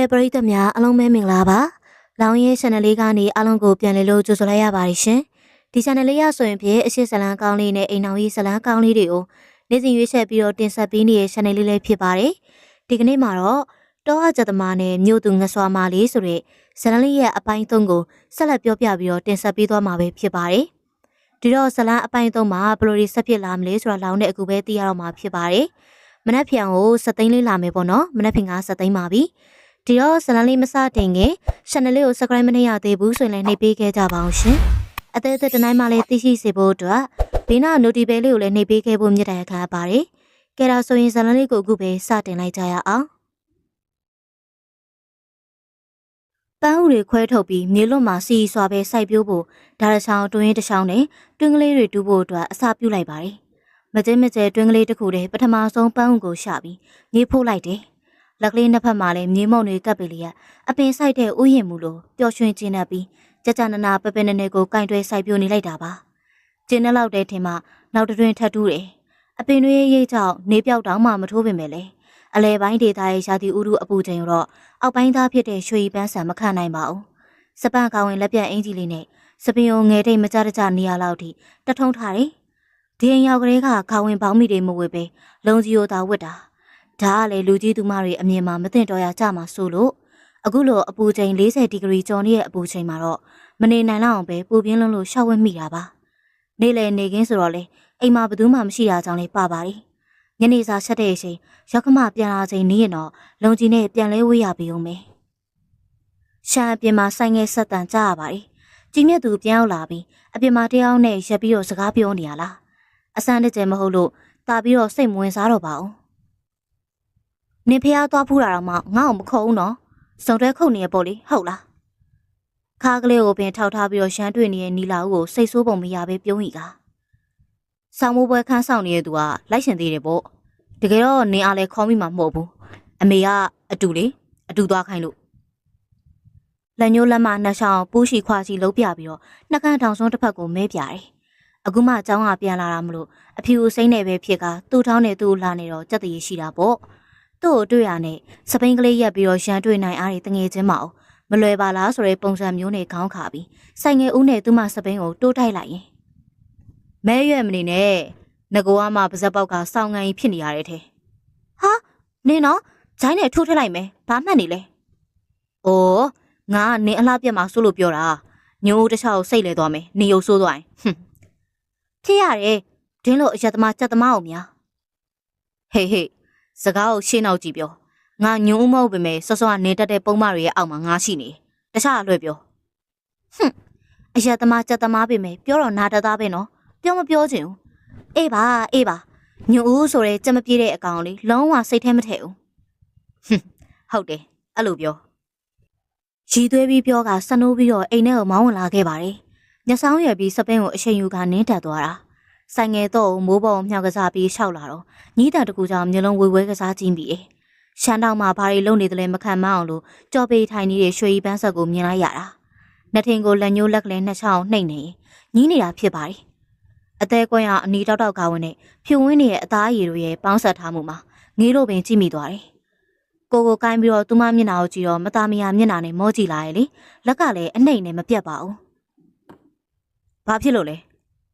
ပရိသတ်များအားလုံးပဲမင်္ဂလာပါ။လောင်ရဲ channel လေးကနေအားလုံးကိုပြန်လည်လို့ကြိုဆိုလိုက်ရပါတယ်ရှင်။ဒီ channel လေးရဆိုရင်ဖြင့်အရှိဇလန်းကောင်းလေးနဲ့အိမ်အောင်ကြီးဇလန်းကောင်းလေးတွေကိုနေ့စဉ်ရွေးချယ်ပြီးတော့တင်ဆက်ပေးနေတဲ့ channel လေးလည်းဖြစ်ပါတယ်။ဒီကနေ့မှာတော့တောအကျသမားနဲ့မြို့သူငဆွာမာလေးဆိုတဲ့ဇလန်းလေးရဲ့အပိုင်း3ကိုဆက်လက်ပြောပြပြီးတော့တင်ဆက်ပေးသွားမှာပဲဖြစ်ပါတယ်။ဒီတော့ဇလန်းအပိုင်း3မှာဘယ်လိုဆက်ဖြစ်လာမလဲဆိုတာလောင်တဲ့အခုပဲသိရတော့မှာဖြစ်ပါတယ်။မနက်ဖြန်ကို7သိန်းလေးလာမယ်ပေါ့နော်။မနက်ဖြန်က7သိန်းပါပြီ။ဒီတော့ဇလန်းလေးမစတင်ခင် channel လေးကို subscribe မရသေးဘူးဆိုရင်လည်းနှိပ်ပေးခဲ့ကြပါအောင်ရှင်။အသေးသေးတနိုင်မှလည်းသိရှိစေဖို့အတွက်ဘေးနာ notification လေးကိုလည်းနှိပ်ပေးခဲ့ဖို့မြတ်တရားခံပါတယ်။ကဲဒါဆိုရင်ဇလန်းလေးကိုအခုပဲစတင်လိုက်ကြရအောင်။ပန်းဥတွေခွဲထုတ်ပြီးမြေလွတ်မှာစီစွာပဲစိုက်ပျိုးဖို့ဒါရချောင်းတွင်းတစ်ချောင်းနဲ့တွင်းကလေးတွေတူးဖို့အတွက်အစာပြုလိုက်ပါတယ်။မကျဲတွင်းကလေးတစ်ခုတည်းပထမဆုံးပန်းဥကိုရှာပြီးမြေဖို့လိုက်တယ်။လက်ကလေးနှစ်ဖက်မှာလည်းမြေမုံတွေကပ်ပြီးလျက်အပင်ဆိုင်တဲ့ဥယျာဉ်မူလိုပျော်ရွှင်ကျင်းနေပြီးကြကြနနာပပနေနေကိုကင်တွဲစိုက်ပျိုးနေလိုက်တာပါကျင်းတဲ့လောက်တဲ့ထင်မှနောက်တွင်ထပ်တူးတယ်အပင်တွေရိတ်ကြောင့်နေပြောက်တောင်မှမထိုးပင်ပဲလေအလဲပိုင်းဒေသရဲ့ရှားတီဥရုအပူချိန်တော့အောက်ပိုင်းသားဖြစ်တဲ့ရွှေပန်းဆန်မခံနိုင်ပါဘူးစပန့်ကောင်းဝင်လက်ပြအင်ကြီးလေးနဲ့စပင်ုံငယ်တိတ်မကြတကြနေရလောက်ထိတထုံထားတယ်ဒီရင်ရောက်ကလေးကခေါဝင်ပေါင်းမိတွေမဝေပဲလုံကြီးရိုသာဝတ်တာဒါကလေလူကြီးသူမတွေအမြင်မှာမသိတော့ရကြမှာဆိုလို့အခုလိုအပူချိန်40ဒီဂရီကျော်နေတဲ့အပူချိန်မှာတော့မနေနိုင်လောက်အောင်ပဲပူပြင်းလုံးလို့ရှောက်ဝဲမိတာပါနေလေနေခင်းဆိုတော့လေအိမ်မှာဘယ်သူမှမရှိတာကြောင့်လေပါပါတယ်ညနေစာချက်တဲ့အချိန်ရောက်ခမပြန်လာချိန်နေရင်တော့လုံကြီးနဲ့ပြန်လဲဝေးရပြီဦးမယ်ရှမ်းအပြင်မှာဆိုင်ငယ်ဆက်တန်ကြားရပါတယ်ကြီးမြတ်သူပြန်ရောက်လာပြီးအပြင်မှာတယောက်နဲ့ရက်ပြီးတော့စကားပြောနေရလားအဆန်းတကျမဟုတ်လို့တာပြီးတော့စိတ်မဝင်စားတော့ပါဘူးနင်ဖះသွားဖူးတာတော့မှငါ့ကိုမခေါ်ဘူးနော်စုံတွဲခုတ်နေရပေါ့လေဟုတ်လားခါကလေးကိုပင်ထောက်ထားပြီးတော့ရှမ်းတွေ့နေတဲ့နီလာဦးကိုစိတ်ဆိုးပုံမရပဲပြုံးဤကဆောင်းမိုးပွဲခန်းဆောင်နေတဲ့သူကလိုက်ရှင်သေးတယ်ပေါ့တကယ်တော့နင်အားလည်းခေါ်မိမှာမဟုတ်ဘူးအမေကအတူသွားခိုင်းလို့လက်ညှိုးလက်မနှက်ဆောင်ပူးရှိခွာစီလုံးပြပြီးတော့နှက်ကန်းထောင်ဆုံးတစ်ဖက်ကိုမဲပြတယ်အခုမှအเจ้าကပြန်လာတာမလို့အဖြူစိမ့်နေပဲဖြစ်ကသူ့ထောင်းနဲ့သူ့လာနေတော့ကြက်တည်ရှိတာပေါ့သူ့ကိုတွေ့ရနဲ့စပိန်ကလေးရက်ပြီးတော့ရန်တွေ့နိုင်အားတွေတငယ်ချင်းမအောင်မလွယ်ပါလားဆိုတဲ့ပုံစံမျိုးနဲ့ခေါင်းခါပြီးဆိုင်ငယ်ဦးနဲ့သူ့မစပိန်ကိုတိုးတိုက်လိုက်ရင်မဲရွက်မနေနဲ့ငကိုကမှပါဇက်ပေါက်ကစောင်းငံကြီးဖြစ်နေရတဲ့ထဲဟာနင်နော်ဂျိုင်းနဲ့ထိုးထက်လိုက်မယ်ဘာမှတ်နေလဲအိုးငါနင်အလားပြတ်မှာစိုးလို့ပြောတာညိုးတစ်ချောက်စိတ်လဲသွားမယ်နေရုပ်ဆိုးသွားရင်ဖြစ်ရတယ်ဒင်းလို့အရက်သမားကြက်သမားအောင်များဟေးစကားကိုရှင်းအောင်ကြည့်ပြောငါညုံမဟုတ်ပေမဲ့စောစောကနေတက်တဲ့ပုံမတွေရဲ့အောက်မှာငါရှိနေတခြားအလွဲပြောအရက်သမားကြက်သမားပေမဲ့ပြောတော့နာတသားပဲနော်ပြောမပြောချင်ဘူးအေးပါညုံဦးဆိုတဲ့ကြက်မပြေးတဲ့အကောင်လေးလုံးဝစိတ်ထဲမထည့်ဘူးဟုတ်တယ်အဲ့လိုပြောရီသွဲပြီးပြောကစနိုးပြီးတော့အိမ်ထဲကိုမောင်းဝင်လာခဲ့ပါတယ်ညဆောင်ရွယ်ပြီးစပင်းကိုအချိန်ယူကနင်းတက်သွားတာဆိုင်ငယ်တော့မိုးပေါ်မြောက်ကစားပြီးရှောက်လာတော့ညီးတန်တကူကြောင့်မျိုးလုံးဝေဝဲကစားကြည့်ပြီးရှမ်းတောင်မှာဘာတွေလုံနေတယ်လဲမခံမအောင်လို့ကြော်ပေးထိုင်နေတဲ့ရွှေပန်းဆက်ကိုမြင်လိုက်ရတာနှစ်ထင်ကိုလက်ညှိုးလက်ကလေးနှစ်ချောင်းနှိမ့်နေညီးနေတာဖြစ်ပါတယ်အသေးကွန်းရအနီတောက်ကားဝင်နဲ့ဖြူဝင်းနေရဲ့အသားရည်တို့ရဲ့ပေါင်းဆက်ထားမှုမှာငေးလို့ပင်ကြည့်မိသွားတယ်ကိုကိုင်းပြီးတော့သူမမျက်နှာကိုကြည့်တော့မသားမယာမျက်နှာနဲ့မောကြည့်လာရဲ့လေလက်ကလည်းအနှိမ့်နဲ့မပြတ်ပါဘူးဘာဖြစ်လို့လ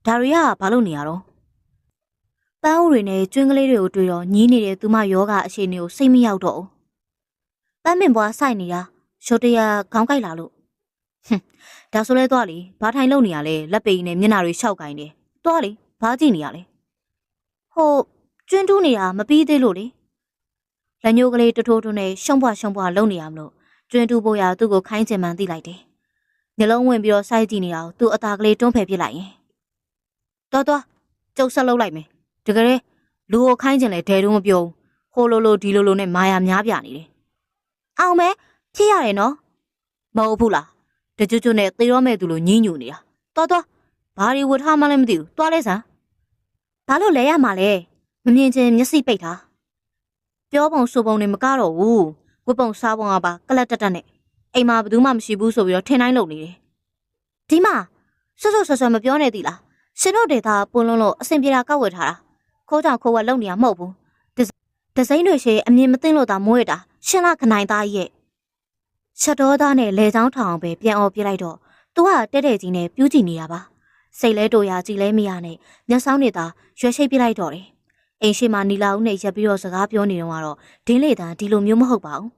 ဲဒါရီကဘာလို့နေရတော့ပန်းဥတွေနဲ့ကျွင်းကလေးတွေကိုတွေ့တော့ညီးနေတဲ့သူမယောဂအခြေအနေကိုစိတ်မရောက်တော့ဘူးပန်းမင်ဘွားစိုက်နေတာရှိုတရခေါင်းကိုက်လာလို့ဒါဆိုလဲသွားလေဘာထိုင်လုံနေရလဲလက်ပိန်နဲ့မျက်နှာတွေရှောက်ကင်နေသွားလေဘာကြည့်နေရလဲဟိုကျွင်းတူးနေတာမပြီးသေးလို့လေလက်ညှိုးကလေးတိုးနဲ့ရှုံးပွားလုံနေရမလို့ကျွင်းတူးဖို့ရသူ့ကိုခိုင်းချင်မှန်းသိလိုက်တယ်ညလုံးဝင်ပြီးတော့စိုက်ကြည့်နေတာကိုသူ့အသားကလေးတွန်းဖယ်ပစ်လိုက်ရင်သွားကျုပ်ဆက်လုပ်လိုက်မယ်တကယ်လူကိုခိုင်းချင်လဲဒဲတော့မပြောဘူးဟိုလိုဒီလိုနဲ့မာယာများပြနေတယ်အောင်မဲဖြစ်ရတယ်နော်မဟုတ်ဘူးလားတကြွနဲ့သေရောမဲ့သူလိုညင်းညူနေတာသွားဘာတွေဝတ်ထားမှလည်းမသိဘူးသွားလဲစမ်းဘာလို့လဲရမှာလဲမမြင်ချင်းမျက်စိပိတ်ထားပြောပုံဆိုပုံတွေမကတော့ဘူးဝတ်ပုံစားပုံကပါကလတ်တက်နဲ့အိမ်မှာဘယ်သူမှမရှိဘူးဆိုပြီးတော့ထင်တိုင်းလုပ်နေတယ်ဒီမှာဆွမပြောနေသီလားရှင်တို့ဒေတာပွန်းလုံးလို့အဆင်ပြေတာကောက်ဝယ်ထားတာခိုးကြောင်ခိုးဝက်လုံနေရမဟုတ်ဘူးဒဇိန်းတွေရှေအမြင်မသိလို့သာမိုးရတာရှင်လာခနိုင်သားရဲ့ ရှက်တော်သားနဲ့လေချောင်းထောင်ပဲပြန်အော်ပြလိုက်တော့သူကတဲ့တဲ့ကြီးနဲ့ပြူးကြည့်နေတာပါစိတ်လဲတိုရာကြည်လဲမရနဲ့မျက်စောင်းနဲ့သာရွှဲရှိတ်ပြလိုက်တော့တယ်အိမ်ရှိမှနီလာဦးနဲ့ရက်ပြီးတော့စကားပြောနေတော့ကတော့ဒင်းလေတန်ဒီလိုမျိုးမဟုတ်ပါဘူး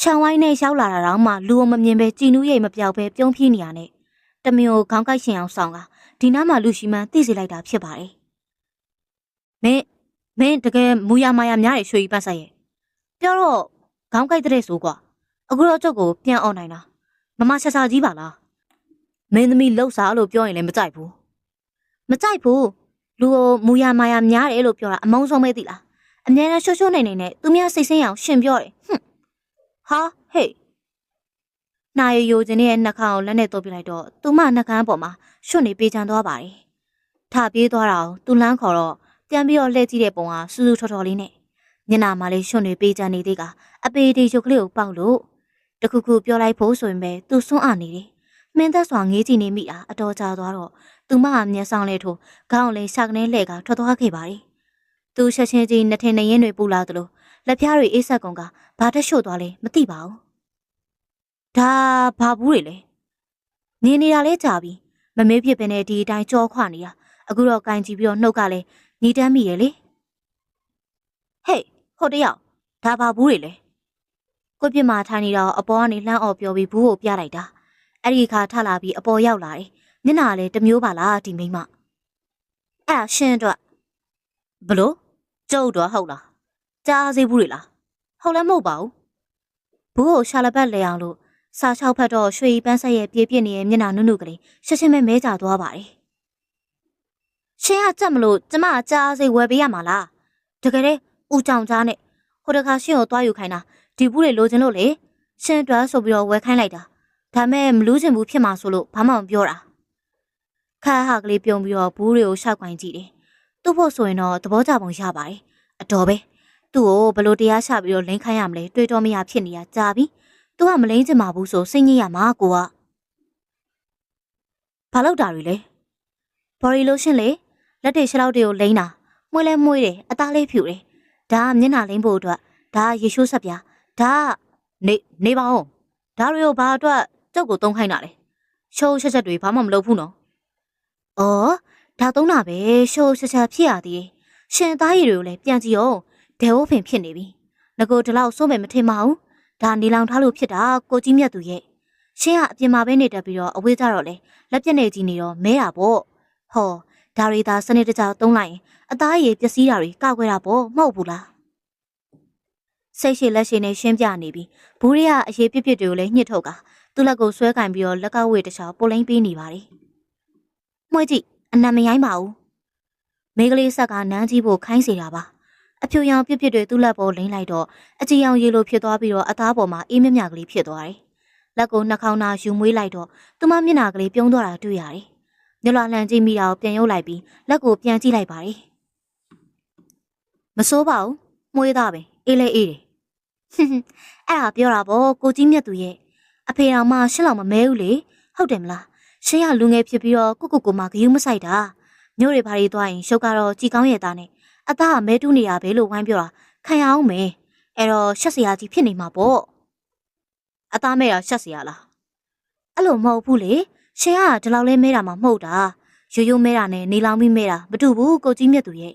ရှောင်းဝိုင်းနဲ့ရောက်လာတာတော့မှလူအမမြင်ပဲကြည်နူးရိပ်မပြောက်ပဲပြုံးပြေးနေရနဲ့တမင်ကိုခေါင်းကိုက်ရှင်အောင်ဆောင်ကဒီနားမှာလူရှိမှသိစေလိုက်တာဖြစ်ပါတယ်မင်းတကယ်မူရမာယာများရဲ့ရွှေကြီးပတ်ဆိုင်ရဲ့ပြောတော့ခေါင်းကိုက်တဲ့ဆိုကွာအခုတော့ကျုပ်ကိုပြန်អော်နိုင်လားမမဆက်စားကြီးပါလားမင်းသမီးလှုပ်စားလို့ပြောရင်လည်းမကြိုက်ဘူးလူကိုမူရမာယာများတယ်လို့ပြောတာအမုန်းဆုံးပဲသိလားအများနဲ့ရှုပ်နေနဲ့သူများစိတ်ဆင်းအောင်ရှင်ပြောတယ်ဟာဟေးနာရီယိုခြင်းရဲ့နှာခေါင်းကိုလက်နဲ့တုပ်ပြလိုက်တော့သူမနှာခေါင်းပေါ်မှာရွှွနေပေးချမ်းသွားပါတယ်ထပြေးသွားတာကိုသူလန်းခေါ်တော့ပြန်ပြီးတော့လှည့်ကြည့်တဲ့ပုံကစူးစူးထော်ထော်လေးနဲ့ညနာမှလေးရွှွနေပေးချမ်းနေသေးကအပေဒီရုပ်ကလေးကိုပေါက်လို့တခုခုပြောလိုက်ဖို့ဆိုရင်ပဲသူစွန့်အနေတယ်မင်းသက်စွာငေးကြည့်နေမိတာအတော်ကြာသွားတော့သူမကမျက်စောင်းလေးထိုးခေါင်းလေးရှာကနေလှဲ့ကထွက်သွားခဲ့ပါတယ်သူချက်ချင်းကြီးနှစ်ထင်နှရင်တွေပူလာသလိုလက်ပြားတွေအေးဆက်ကုန်ကဘာတက်ရှို့သွားလဲမသိပါဘူးဒါဘာဘူးတွေလဲနေနေတာလဲကြာပြီမမေးဖြစ်ပင်နဲ့ဒီအတိုင်းကြောခွနေတာအခုတော့ကင်ကြည့်ပြီးတော့နှုတ်ကလည်းညီတမ်းမိရဲ့လေဟေးဟုတ်တယောက်ဒါဘာဘူးတွေလဲကိုပြစ်မှာထိုင်နေတော့အပေါ်ကနေလှမ်းအော်ပြောပြီးဘူးကိုပြလိုက်တာအဲ့ဒီခါထလာပြီးအပေါ်ရောက်လာတယ်မျက်နှာလည်းတမျိုးပါလားဒီမိမအဲ့ရှင်းတော့ဘလို့ကျုပ်တော့ဟုတ်လားကြားစေဘူးတွေလားဟုတ်လည်းမဟုတ်ပါဘူးဘူးကိုရှာလပတ်လဲအောင်လို့စာချောက်ဖက်တော့ရွှေပန်းဆက်ရဲ့ပြေးပြစ်နေတဲ့မျက်နှာနုနုကလေးရှင်းရှင်းပဲမဲကြသွားပါတယ်ရှင်ကကြက်မလို့ကျမကြားစေဝယ်ပေးရမှာလားတကယ်လေဦးကြောင်ကြားနဲ့ဟိုတခါရှင်ကိုတွားယူခိုင်းတာဒီဘူးတွေလိုချင်လို့လေရှင်တွားဆိုပြီးတော့ဝယ်ခိုင်းလိုက်တာဒါမဲ့မလူးချင်ဘူးဖြစ်မှာဆိုလို့ဘာမှမပြောတာခါဟာကလေးပြုံပြီးတော့ဘူးတွေကိုရှောက်ခိုင်းကြည့်တယ်သူ့ဖို့ဆိုရင်တော့သဘောကျပုံရပါတယ်အတော်ပဲသူ့ကိုဘလို့တရားချပြီးတော့လိန်ခိုင်းရမလဲတွေးတော့မရဖြစ်နေရကြာပြီသူကမလိန်ချင်ပါဘူးဆိုစိတ်ညစ်ရမှာကိုကဘာလို့တာတွေလဲဘော်ရီလိုရှင်းလေလက်တွေရှလောက်တွေကိုလိန်တာမွှေးလဲမွှေးတယ်အသားလေးဖြူတယ်ဒါကမျက်နှာလိန်ဖို့အတွက်ဒါရေရှိုးဆက်ပြားဒါနေပါဦးဒါတွေကိုဘာအတွက်ကြောက်ကိုတုံးခိုင်းတာလဲရှိုးချက်ချက်တွေဘာမှမလုပ်ဘူးနော်အော်ဒါသုံးတာပဲရှိုးချက်ချက်ဖြစ်ရသေးတယ်ရှင်သားရည်တွေကိုလည်းပြန်ကြည့်အောင်ဒဲဝဖင်ဖြစ်နေပြီငကိုဒီလောက်စိုးမယ်မထင်ပါဘူးဒါနေလောင်ထားလို့ဖြစ်တာကိုကြီးမြတ်သူရဲ့ရှင်ကအပြင်မှာပဲနေတတ်ပြီးတော့အဝေးကြတော့လေလက်ပြက်နေကြီးနေတော့မဲတာပေါ့ဟောဒါရီသာစနစ်တကျသုံးလိုက်ရင်အသားရည်ပျက်စီးတာတွေကောက်ွယ်တာပေါ့မဟုတ်ဘူးလားစိတ်ရှိလက်ရှိနဲ့ရှင်းပြနေပြီဘူးရီကအရေးပြစ်တွေကိုလည်းညှစ်ထုတ်ကသူ့လက်ကိုဆွဲကင်ပြီးတော့လက်ကဝေတခြားပိုလိမ့်ပေးနေပါတယ်မှွေးကြည့်အနံမရိုင်းပါဘူးမိန်းကလေးဆက်ကနန်းကြီးဖို့ခိုင်းစေတာပါအဖြူရောင်ပြစ်တွေသူ့လက်ပေါ်လိမ့်လိုက်တော့အကြည်အောင်ရေလိုဖြစ်သွားပြီးတော့အသားပေါ်မှာအေးမြမြကလေးဖြစ်သွားတယ်လက်ကိုနှာခေါင်းသားယူမွေးလိုက်တော့သူမမျက်နှာကလေးပြုံးသွားတာတွေ့ရတယ်ညလွာလှန်ကြည့်မိတာကိုပြန်ရုပ်လိုက်ပြီးလက်ကိုပြန်ကြည့်လိုက်ပါတယ်မစိုးပါဘူးမွေးသားပဲအေးလဲအေးတယ်အဲ့ဒါပြောတာပေါ့ကိုကြီးမြတ်သူရဲ့အဖေတော်မှရှင်းလောက်မမဲဘူးလေဟုတ်တယ်မလားရှင်းရလူငယ်ဖြစ်ပြီးတော့ကိုမှဂယုမဆိုင်တာမျိုးတွေဘာတွေသွားရင်ရှုပ်ကတော့ကြည်ကောင်းရဲ့သားနဲ့အသားကမဲတူးနေရပဲလို့ဝိုင်းပြောတာခံရအောင်မယ်အဲ့တော့ရှက်စရာကြီးဖြစ်နေမှာပေါ့အသားမဲတာရှက်စရာလားအဲ့လိုမဟုတ်ဘူးလေရှင်ကဒီလောက်လဲမဲတာမှမဟုတ်တာရိုးရိုးမဲတာနဲ့နေလောင်ပြီးမဲတာမတူဘူးကိုကြီးမြတ်သူရဲ့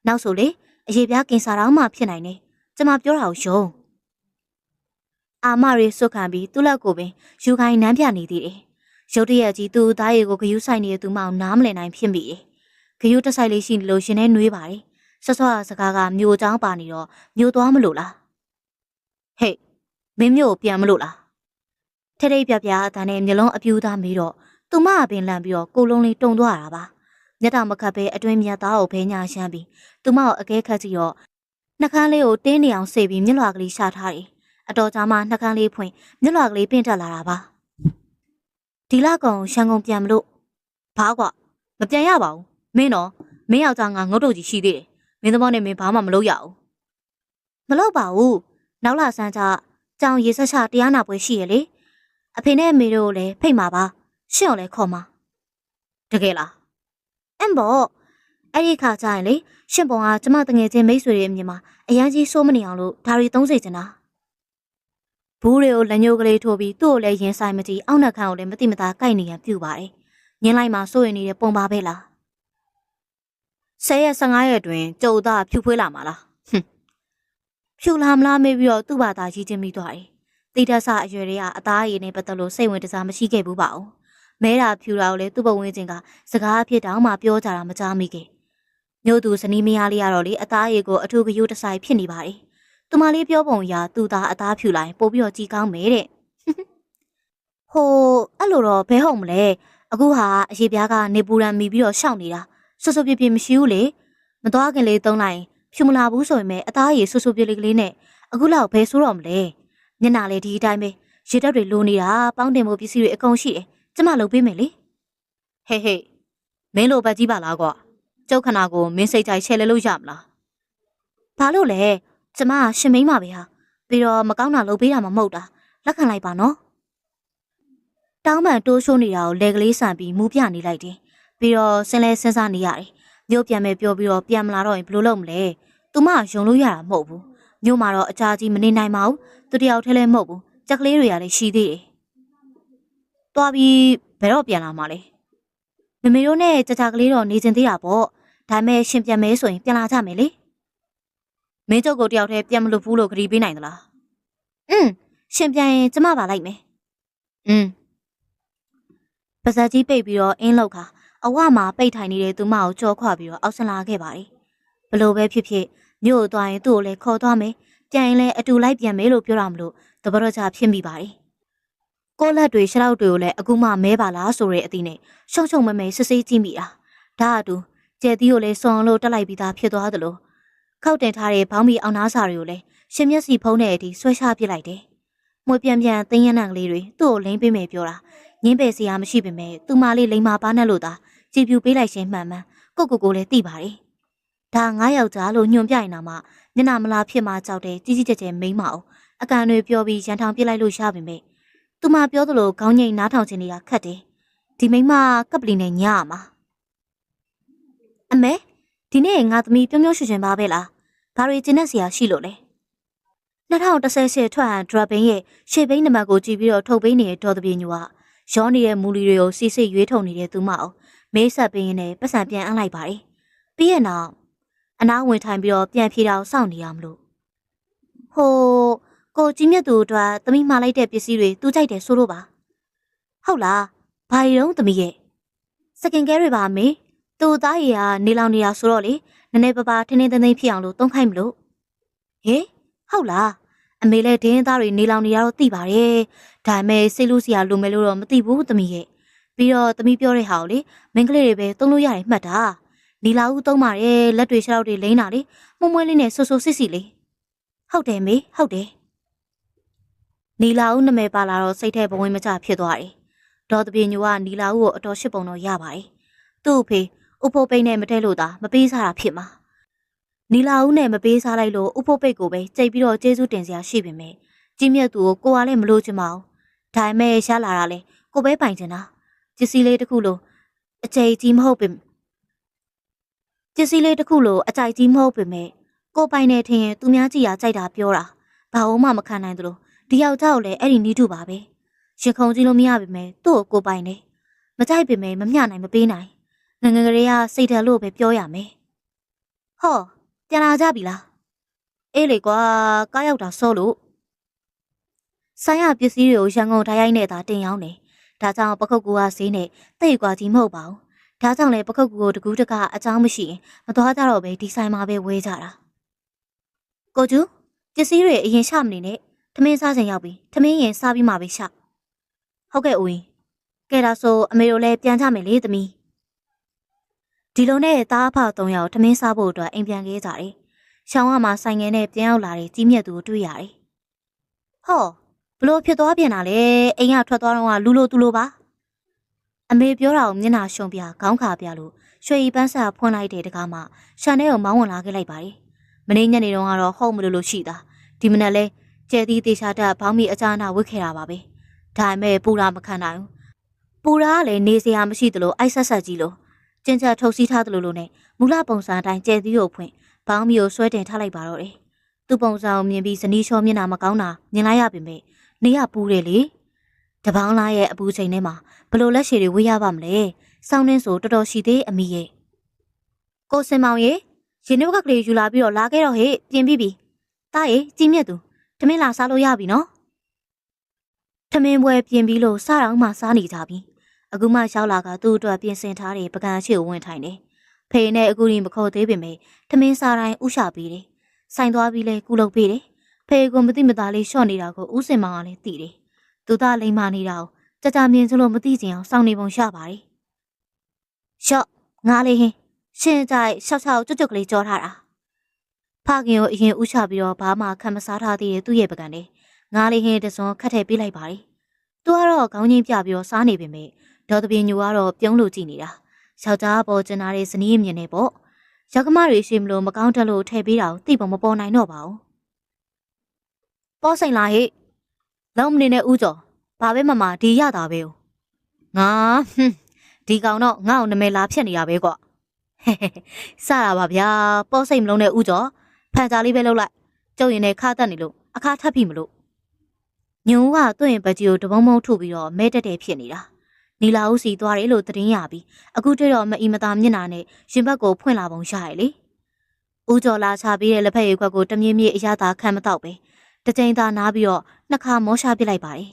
နောက်ဆိုလေအရေးပြားကင်ဆာတောင်မှဖြစ်နိုင်တယ်ကျမပြောတာကိုရှုံးအာမရီစွတ်ခံပြီးသူ့လက်ကိုပင်ယူခိုင်းနမ်းပြနေသေးတယ်ရုတ်တရက်ကြီးသူ့သားရည်ကိုဂယုဆိုင်နေတဲ့သူမအောင်နားမလည်နိုင်ဖြစ်မိတယ်ဂယုတဆိုင်လေးရှိလို့ရှင်နဲ့နှွေးပါတယ်ဆွဆွစကားကမျိုးချောင်းပါနေတော့မျိုးသွားမလို့လားဟေးမင်းမျိုးပြန်မလို့လားထထိတ်ပြပြအတန်းနဲ့မျက်လုံးအပြူသားမေးတော့သူမအပင်လန့်ပြီးတော့ကိုလုံးလေးတုံသွားတာပါမျက်တောင်မခတ်ပဲအတွင်းမြတ်သားကိုဖဲညာရှမ်းပြီးသူမကိုအကဲခတ်ကြည့်တော့နှကန်းလေးကိုတင်းနေအောင်ဆေးပြီးမျက်လွှာကလေးရှာထားတယ်အတော်ကြာမှနှကန်းလေးဖွင့်မျက်လွှာကလေးပင့်တက်လာတာပါဒီလကောင်ရှမ်းကုန်ပြန်မလို့ဘာကွာမပြန်ရပါဘူးမင်းတော့မင်းယောက်ျားငါငုတ်တုတ်ကြီးရှိသေးတယ်မင်းသဘောနဲ့မင်းဘာမှမလုပ်ရဘူးမလုပ်ပါဘူးနောက်လာဆန်းကြကြောင်ရေဆက်ချတရားနာပွဲရှိရလေအဖေနဲ့အမေတို့လည်းဖိတ်မှာပါရှင့်ကိုလည်းခေါ်မှာတကယ်လားအမ်ဘောအဲ့ဒီခါကျရင်လေရှင့်ပုံကကျမတငယ်ချင်းမိတ်ဆွေတွေအမြင်မှာအရန်ကြီးစိုးမနေအောင်လို့ဒါရီသုံးစေချင်တာ ဘူးတွေကိုလက်ညှိုးကလေးထိုးပြီးသူ့ကိုလည်းရင်ဆိုင်မကြည့်အောက်နှက်ခမ်းကိုလည်းမတိမသားကိုက်နေရန်ပြုပါတယ်။ညင်းလိုက်မှစိုးရင်နေတဲ့ပုံပါပဲလား။10ရက်15ရက်တွင်ကျုပ်သားဖြူဖွေးလာမှာလား။ဖြူလာမလားမေးပြီးတော့သူ့ဘာသာကြီးချင်းပြီးသွားတယ်။တိတက်ဆအရွယ်တွေကအသားရည်နဲ့ပတ်သက်လို့စိတ်ဝင်စားမရှိခဲ့ဘူးပါဘူး။မဲတာဖြူတာကိုလည်းသူ့ဘဝင်းချင်းကစကားအဖြစ်တောင်မှပြောကြတာမကြားမိခဲ့။မြို့သူဇနီးမယားလေးကတော့လေအသားရည်ကိုအထူးကယူတဆိုင်ဖြစ်နေပါတယ်။သူမလေးပြောပုံအရသူ့သားအသားဖြူလိုက်ပို့ပြီးတော့ကြည်ကောင်းမယ်တဲ့။ဟိုအဲ့လိုတော့ဘဲဟုတ်မလဲ။အခုဟာအရေးပြားကနေပူရန်မီပြီးတော့ရှောက်နေတာဆွဆွပြပြမရှိဘူးလေ။မသွားခင်လေးသုံးလိုက်ဖြူမလာဘူးဆိုရင်ပဲအသားရည်ဆွဆွပြလေးကလေးနဲ့အခုလောက်ဘဲဆိုးတော့မလဲ။မျက်နှာလေးဒီအတိုင်းပဲရေတက်တွေလိုနေတာပေါင်းတင်မှုပစ္စည်းတွေအကုန်ရှိတယ်။ကျမလုပ်ပေးမယ်လေ။ဟေးမင်းလိုပဲကြီးပါလားကွာ။ကျုပ်ခနာကိုမင်းစိတ်ကြိုက်ချဲလဲလို့ရမလား။ဘာလို့လဲကျမရှင်မိန်းမပဲဟာပြီးတော့မကောင်းတာလုပ်ပေးတာမှမဟုတ်တာလက်ခံလိုက်ပါနော်။တောင်းပန်တိုးရှိုးနေတာကိုလက်ကလေးဆန်ပြီးမူးပြနေလိုက်တယ်။ပြီးတော့စင်လဲစဉ်းစားနေရတယ်။မြို့ပြန်မယ်ပြောပြီးတော့ပြန်မလာတော့ရင်ဘယ်လိုလုပ်မလဲ။သူမယုံလို့ရတာမဟုတ်ဘူး။မြို့မှာတော့အကြာကြီးမနေနိုင်ပါဘူး။သူတယောက်ထဲလည်းမဟုတ်ဘူး။ကြက်ကလေးတွေကလည်းရှိသေးတယ်။တွားပြီးဘယ်တော့ပြန်လာမှာလဲ။မမေတို့နဲ့ကြကြကလေးတော့နေကျင်သေးတာပေါ့။ဒါမဲ့ရှင်ပြန်မဲဆိုရင်ပြန်လာကြမယ်လေ။မင်းကျုပ်ကိုတယောက်တည်းပြန်မလို့ဘူးလို့ခရီးပေးနိုင်သလားရှင်ပြန်ရင်ကျမပါလိုက်မယ်ပါဇက်ကြီးပိတ်ပြီးတော့အင်းလောက်ခါအဝမှာပိတ်ထိုင်နေတဲ့သူမကိုကြောခွပြီးတော့အောက်ဆင်လာခဲ့ပါတယ်ဘလို့ပဲဖြစ်ဖြစ်မြို့ကိုသွားရင်သူ့ကိုလည်းခေါ်သွားမယ်ပြန်ရင်လည်းအတူလိုက်ပြန်မယ်လို့ပြောတာမလို့တပတော့ချဖြစ်မိပါတယ်ကိုလက်တွေရှောက်တွေကိုလည်းအခုမှမဲပါလားဆိုတဲ့အသီးနဲ့ရှုံရှုံမဲမဲစစ်စစ်ကြည့်မိတာဒါအတူကျဲသီးကိုလည်းစွန်လို့တက်လိုက်ပြီးသားဖြစ်သွားသလိုခောက်တင်ထားတဲ့ဘောင်းမီအောင်နားစာတွေကိုလည်းရှင်မျက်စီဖုံးတဲ့အထိဆွဲချပစ်လိုက်တယ်။မွေပြန်ပြန်သင်းရနံကလေးတွေသူ့ကိုလိမ့်ပေးမယ်ပြောတာ။ငင်းပယ်စရာမရှိပေမဲ့သူမလေးလိမ္မာပါနဲ့လို့သာကြည်ပြူပေးလိုက်ခြင်းမှန်မှန်ကိုလည်းသိပါတယ်။ဒါ9ယောက်ကြားလို့ညွန်ပြရင်တော့မှမျက်နှာမလားဖြစ်မှကြောက်တဲ့ကြီးကြီးကျယ်ကျယ်မိန်းမအောင်အကန်တွေပြောပြီးရန်ထောင်ပစ်လိုက်လို့ရပါမယ်။သူမပြောသလိုခေါင်းငိတ်နားထောင်ခြင်းတွေကခက်တယ်။ဒီမိန်းမကပ်ပလီနဲ့ညရမှာ။အမေဒီနေ့ငါသမီးပြုံးပြုံးရွှင်ရွှင်ပါပဲလား။ဘာတွေကျင်းတဲ့ဆရာရှိလို့လဲ2010ရှေ့ထွက်ဟန်ဒရပ်ဘင်းရဲ့ရှေ့ဘိန်းနံပါတ်ကိုကြည့်ပြီးတော့ထုတ်ပေးနေတဲ့ဒေါ်တပြေညူကရောနေတဲ့မူလီတွေကိုစီစစ်ရွေးထုတ်နေတဲ့သူမအောင်မေးဆက်ပေးရင်းနဲ့ပတ်စံပြန်အမ်းလိုက်ပါတယ်ပြီးရဲ့နောက်အနားဝင်ထိုင်ပြီးတော့ပြန်ဖြေတာကိုစောင့်နေရမလို့ဟိုကိုကြီးမြတ်သူတို့သမီးမှားလိုက်တဲ့ပစ္စည်းတွေသူကြိုက်တယ်ဆိုလို့ပါဟုတ်လားဘာရီတော့သမီးရဲ့စကင်ကဲတွေပါမေသူ့သားရည်ကနေလောင်နေရဆိုတော့လေနည်းနည်းပါးပါးထင်းထင်းသိမ်းသိမ်းဖြစ်အောင်လို့သုံးခိုင်းမလို့ဟေးဟုတ်လားအမေလည်းဒင်းသားတွေနေလောင်နေရတော့သိပါတယ်ဒါပေမဲ့စိတ်လို့စရာလိုမယ်လို့တော့မသိဘူးသမီးရဲ့ပြီးတော့သမီးပြောတဲ့ဟာကိုလေမိန်းကလေးတွေပဲသုံးလို့ရတယ်မှတ်တာနီလာဦးသုံးပါတယ်လက်တွေရှောက်တွေလိမ့်တာလေမှုံမွေးလေးနဲ့ဆူဆူစစ်စစ်လေးဟုတ်တယ်မေဟုတ်တယ်နီလာဦးနာမည်ပါလာတော့စိတ်ထဲဘဝင်မကျဖြစ်သွားတယ်ဒေါ်တပြေညူကနီလာဦးကိုအတော်ရှစ်ပုံတော့ရပါတယ်သူ့အဖေဥဖိုးပိတ်နဲ့မတဲလို့သာမပေးစားတာဖြစ်မှာနီလာဦးနဲ့မပေးစားလိုက်လို့ဥဖိုးပိတ်ကိုပဲကြိတ်ပြီးတော့ကျေးဇူးတင်စရာရှိပေမဲ့ကြီးမြတ်သူကိုကလည်းမလို့ချင်ပါဘူးဒါပေမဲ့ရှားလာတာလေကိုပဲပိုင်ချင်တာပစ္စည်းလေးတစ်ခုလိုအကြိတ်ကြီးမဟုတ်ပေမဲ့ပစ္စည်းလေးတစ်ခုလိုအကြိုက်ကြီးမဟုတ်ပေမဲ့ကိုပိုင်နေထင်ရင်သူများကြည့်ရကြိုက်တာပြောတာဘာလို့မှမခံနိုင်သလိုဒီယောက်ျားကိုလည်းအဲ့ဒီနီးတူပါပဲရှင်ခုံကြည့်လို့မရပေမဲ့သူ့ကိုပိုင်နေမကြိုက်ပေမဲ့မမျှနိုင်မပေးနိုင်ငငယ်ကလေးကစိတ်ဓာတ်လို့ပဲပြောရမယ်ဟောပြန်လာကြပြီလားအေးလေကွာကားရောက်တာစောလို့ဆိုင်ရပစ္စည်းတွေကိုရန်ကုန်တိုင်းရိုက်နဲ့သာတင်ရောက်နေဒါကြောင့်ပခုတ်ကူကဈေးနဲ့တိတ်ကွာကြီးမဟုတ်ပါဘူးဒါကြောင့်လေပခုတ်ကူကိုတကူးတကအကြောင်းမရှိရင်မသွားကြတော့ပဲဒီဆိုင်မှာပဲဝဲကြတာကိုကျူပစ္စည်းတွေအရင်ရှမနေနဲ့ထမင်းစားချိန်ရောက်ပြီထမင်းရင်စားပြီးမှပဲရှဟုတ်ကဲ့ဦးရင်ကဲဒါဆိုအမေတို့လည်းပြန်ကြမယ်လေသမီးဒီလိုနဲ့သားအဖ3ယောက်ထမင်းစားဖို့အတွက်အိမ်ပြန်ခဲ့ကြတယ်။ရှောင်းကမှဆိုင်ငယ်နဲ့ပြန်ရောက်လာတဲ့ကြီးမြတ်သူကိုတွေ့ရတယ်။ဟောဘလို့ဖြစ်သွားပြန်တာလဲအိမ်ကထွက်သွားတော့ကလူလိုသူလိုပါ။အမေပြောတာကိုမျက်နှာရှုံပြခေါင်းခါပြလို့ရွှေရီပန်းစာဖွင့်လိုက်တဲ့တကားမှရှာနေကိုမောင်းဝင်လာခဲ့လိုက်ပါတယ်။မနေ့ညနေတုန်းကတော့ဟုတ်မလို့ရှိတာ။ဒီမနက်လဲကျဲသီးတေချာတက်ဘောင်းမီအကြနာဝစ်ခဲ့တာပါပဲ။ဒါပေမဲ့ပူရာမခံနိုင်ဘူး။ပူရာကလည်းနေစရာမရှိသလိုအိုက်ဆက်ဆက်ကြီးလို့ကျင်းချထုတ်စီးထားသလိုလိုနဲ့မူလပုံစံအတိုင်းကျဲသီးကိုဖွင့်ဘောင်းမီကိုဆွဲတင်ထားလိုက်ပါတော့တယ်။သူ့ပုံစံကိုမြင်ပြီးဇနီးချောမျက်နှာမကောင်းတာမြင်လိုက်ရပေမဲ့ နေရပူတယ်လေတပေါင်းလားရဲ့အပူချိန်ထဲမှာဘလို့လက်ရှည်တွေဝေးရပါမလဲစောင်းနှင်းဆိုတော်တော်ရှိသေးအမိရဲ့ကိုစင်မောင်ရေရေနှုတ်ကလေးယူလာပြီးတော့လာခဲ့တော့ဟေ့ပြင်ပြီးပြီတားရေကြီးမြက်သူထမင်းလာစားလို့ရပြီနော်ထမင်းပွဲပြင်ပြီးလို့စားတော့မှစားနေကြပြီအခုမှရောက်လာကသူ့အတွက်ပြင်ဆင်ထားတဲ့ပကံရှိကိုဝင်ထိုင်တယ်ဖေနဲ့အခုရင်မခေါ်သေးပေမဲ့ထမင်းစားတိုင်းဥရှာပေးတယ်ဆိုင်သွားပြီးလဲကုလုပ်ပေးတယ်ဖေကမသိမသားလေးရှော့နေတာကိုဥစင်မောင်ကလည်းသိတယ်သူသားလိမ္မာနေတာကိုကြမြင်စလို့မသိချင်အောင်စောင့်နေပုံရပါတယ်ရှော့ငါလေးဟင်းရှင်ကြိုက်ရှောက်ရှောက်ကြွကြွကလေးကြောထားတာဖခင်ကိုအရင်ဥချပြီးတော့ဘာမှခံမစားထားသေးတဲ့သူ့ရဲ့ပကံနဲ့ငါလေးဟင်းတစွန်းခတ်ထည့်ပေးလိုက်ပါတယ်သူကတော့ခေါင်းချင်းပြပြီးတော့စားနေပေမဲ့ဒေါ်တပြင်းညူကတော့ပြုံးလို့ကြည့်နေတာယောက်ျားပေါ်ကျင်လာတဲ့ဇနီးမြင်နေပေါ့ရောက်ကမတွေရှိမလို့မကောင်းတက်လို့ထည့်ပေးတာကိုသိပုံမပေါ်နိုင်တော့ပါဘူးပေါ်ဆိုင်လာဟဲ့လုံးမနေနဲ့ဦးကျော်ဘာပဲမဒီရတာပဲငါဒီကောင်တော့ငါ့ကိုနမဲလာဖြစ်နေတာပဲကွာစတာပါဗျာပေါ်စိတ်မလုံးနဲ့ဦးကျော်ဖန်ကြားလေးပဲလုပ်လိုက်ကျုပ်ရင်လည်းခါတက်နေလို့အခါထပ်ပြီမလို့ညုံကသူ့ရင်ပကြီးကိုတဘုံဘုံထုတ်ပြီးတော့မဲတက်တယ်ဖြစ်နေတာနီလာဦးစီသွားတယ်လို့သတင်းရပြီးအခုတွေ့တော့မအီမသာမျက်နှာနဲ့ရင်ဘတ်ကိုဖွင့်လာပုံရရလေဦးကျော်လာချပြီးတဲ့လက်ဖက်ရည်ခွက်ကိုတမြင့်မြင့်အရသာခံမတော့ပဲတကြိမ်သာနားပြီးတော့နှစ်ခါမောရှာပစ်လိုက်ပါတယ်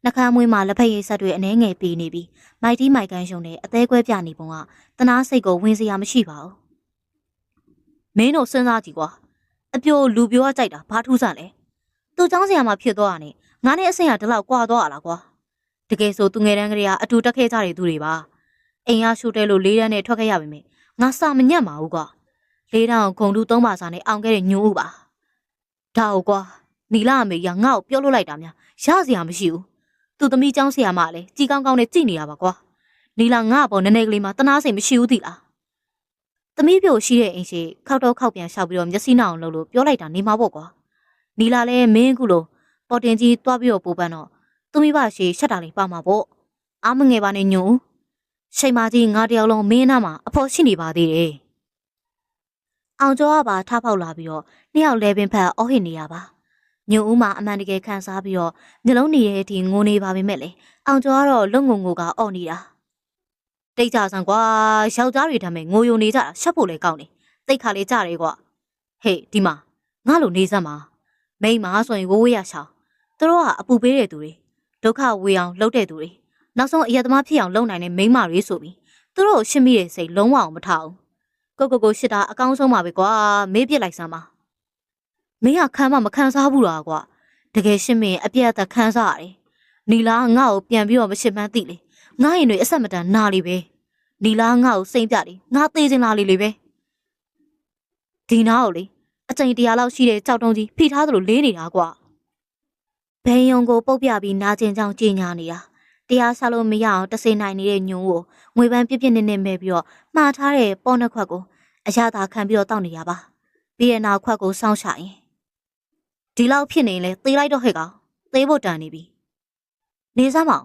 နှခမ်းမွေးမှာလက်ဖက်ရည်ဆက်တွေအနှဲငယ်ပေးနေပြီးမိုက်တီးမိုက်ကန်ရှုံနဲ့အသေးကွဲပြနေပုံကတနာစိတ်ကိုဝင်စရာမရှိပါဘူးမင်းတို့စဉ်းစားကြည့်ကွာအပြိုလူပြိုကကြိုက်တာဘာထူးဆန်းလဲသူเจ้าဆရာမဖြစ်သွားတာနဲ့ငါနဲ့အဆင်ကဒီလောက်ကွာသွားတာလားကွာတကယ်ဆိုသူငယ်တန်းကလေးကအတူတက်ခဲ့ကြတဲ့သူတွေပါအိမ်ရရှို့တဲလို့၄တန်းနဲ့ထွက်ခဲ့ရပြီမေငါစာမညံ့ပါဘူးကွာ၄တန်းကိုဂုံတူ၃ပါးစာနဲ့အောင်ခဲ့တဲ့ညို့ဦးပါဒါဟုတ်ကွာနီလာအမေကငါ့ကိုပြောလို့လိုက်တာများရစရာမရှိဘူးသူသမီးเจ้าဆရာမလည်းကြီးကောင်းကောင်းနဲ့ကြည်နေတာပါကွာနီလာငါ့ဘောနည်းနည်းကလေးမှတနာစိတ်မရှိဘူးသိလားသမီးပြိုရှိတဲ့အိမ်ရှိခောက်တော့ခောက်ပြန်လျှောက်ပြီးတော့မျက်စိနှောင်လို့ပြောလိုက်တာနေမှာပေါ့ကွာနီလာလည်းမင်းကူလို့ပေါ်တင်ကြီးတွားပြီးတော့ပူပန်းတော့သူမိဘရှိရှက်တာလေးပါမှာပေါ့အားမငယ်ပါနဲ့ညုံရှိန်မကြီးငါတယောက်လုံးမင်းနာမှာအဖို့ရှိနေပါသေးတယ်အောင်ကျော်ကပါထားဖောက်လာပြီးတော့နှစ်ယောက်လဲပင်ဖက်အော်ဟစ်နေရပါညုံဦးမှာအမှန်တကယ်ခံစားပြီးတော့မျိုးလုံးနေတဲ့အထိငိုနေပါပေမဲ့လေအောင်ကျော်ကတော့လုံငုံငိုကအော်နေတာတိတ်ကြဆန်ကွာယောက်ျားတွေတမ်းမဲ့ငိုယုံနေကြတာရှက်ဖို့လေကောင်းနေတိတ်ခါလေးကြတယ်ကွာဟေးဒီမှာငါလိုနေစမ်းပါမိန်းမဆိုရင်ဝဝရချောင်းသူတို့ကအပူပေးတဲ့သူတွေဒုက္ခဝေအောင်လှုပ်တဲ့သူတွေနောက်ဆုံးအယက်သမားဖြစ်အောင်လုပ်နိုင်တဲ့မိန်းမတွေဆိုပြီးသူတို့ကိုရှင်းမိတဲ့စိတ်လုံးဝအောင်မထားဘူးကိုရှစ်တာအကောင်းဆုံးပါပဲကွာမေးပြစ်လိုက်စမ်းပါမင်းကခံမခံစားဘူးလားကွာတကယ်ရှင်းမင်းအပြည့်အသက်ခံစားရတယ်နီလာငါ့ကိုပြန်ပြီးတော့မရှင်းမှန်းသိလေငါရင်တွေအဆက်မတန်နာလေပဲနီလာငါ့ကိုစိမ့်ပြလေငါသေးချင်လာလေပဲဒီနာကိုလေအချိန်100လောက်ရှိတဲ့ကြောက်တုံးကြီးဖိထားသလိုလေးနေတာကွာဘိန်းယုံကိုပုတ်ပြပြီးနာကျင်ကြောင်ကြည်ညာနေတာတရားစားလို့မရအောင်တစိနိုင်နေတဲ့ညုံကိုငွေပန်းပြပြနေနေမဲ့ပြီးတော့မှားထားတဲ့ပေါ်နှက်ခွက်ကိုအရသာခံပြီးတော့တောက်နေရပါပြီးရဲ့နောက်ခွက်ကိုစောင့်ချရင်ဒီလောက်ဖြစ်နေလဲသေလိုက်တော့ဟဲ့ကောင်သေဖို့တန်နေပြီနေစမ်းမအောင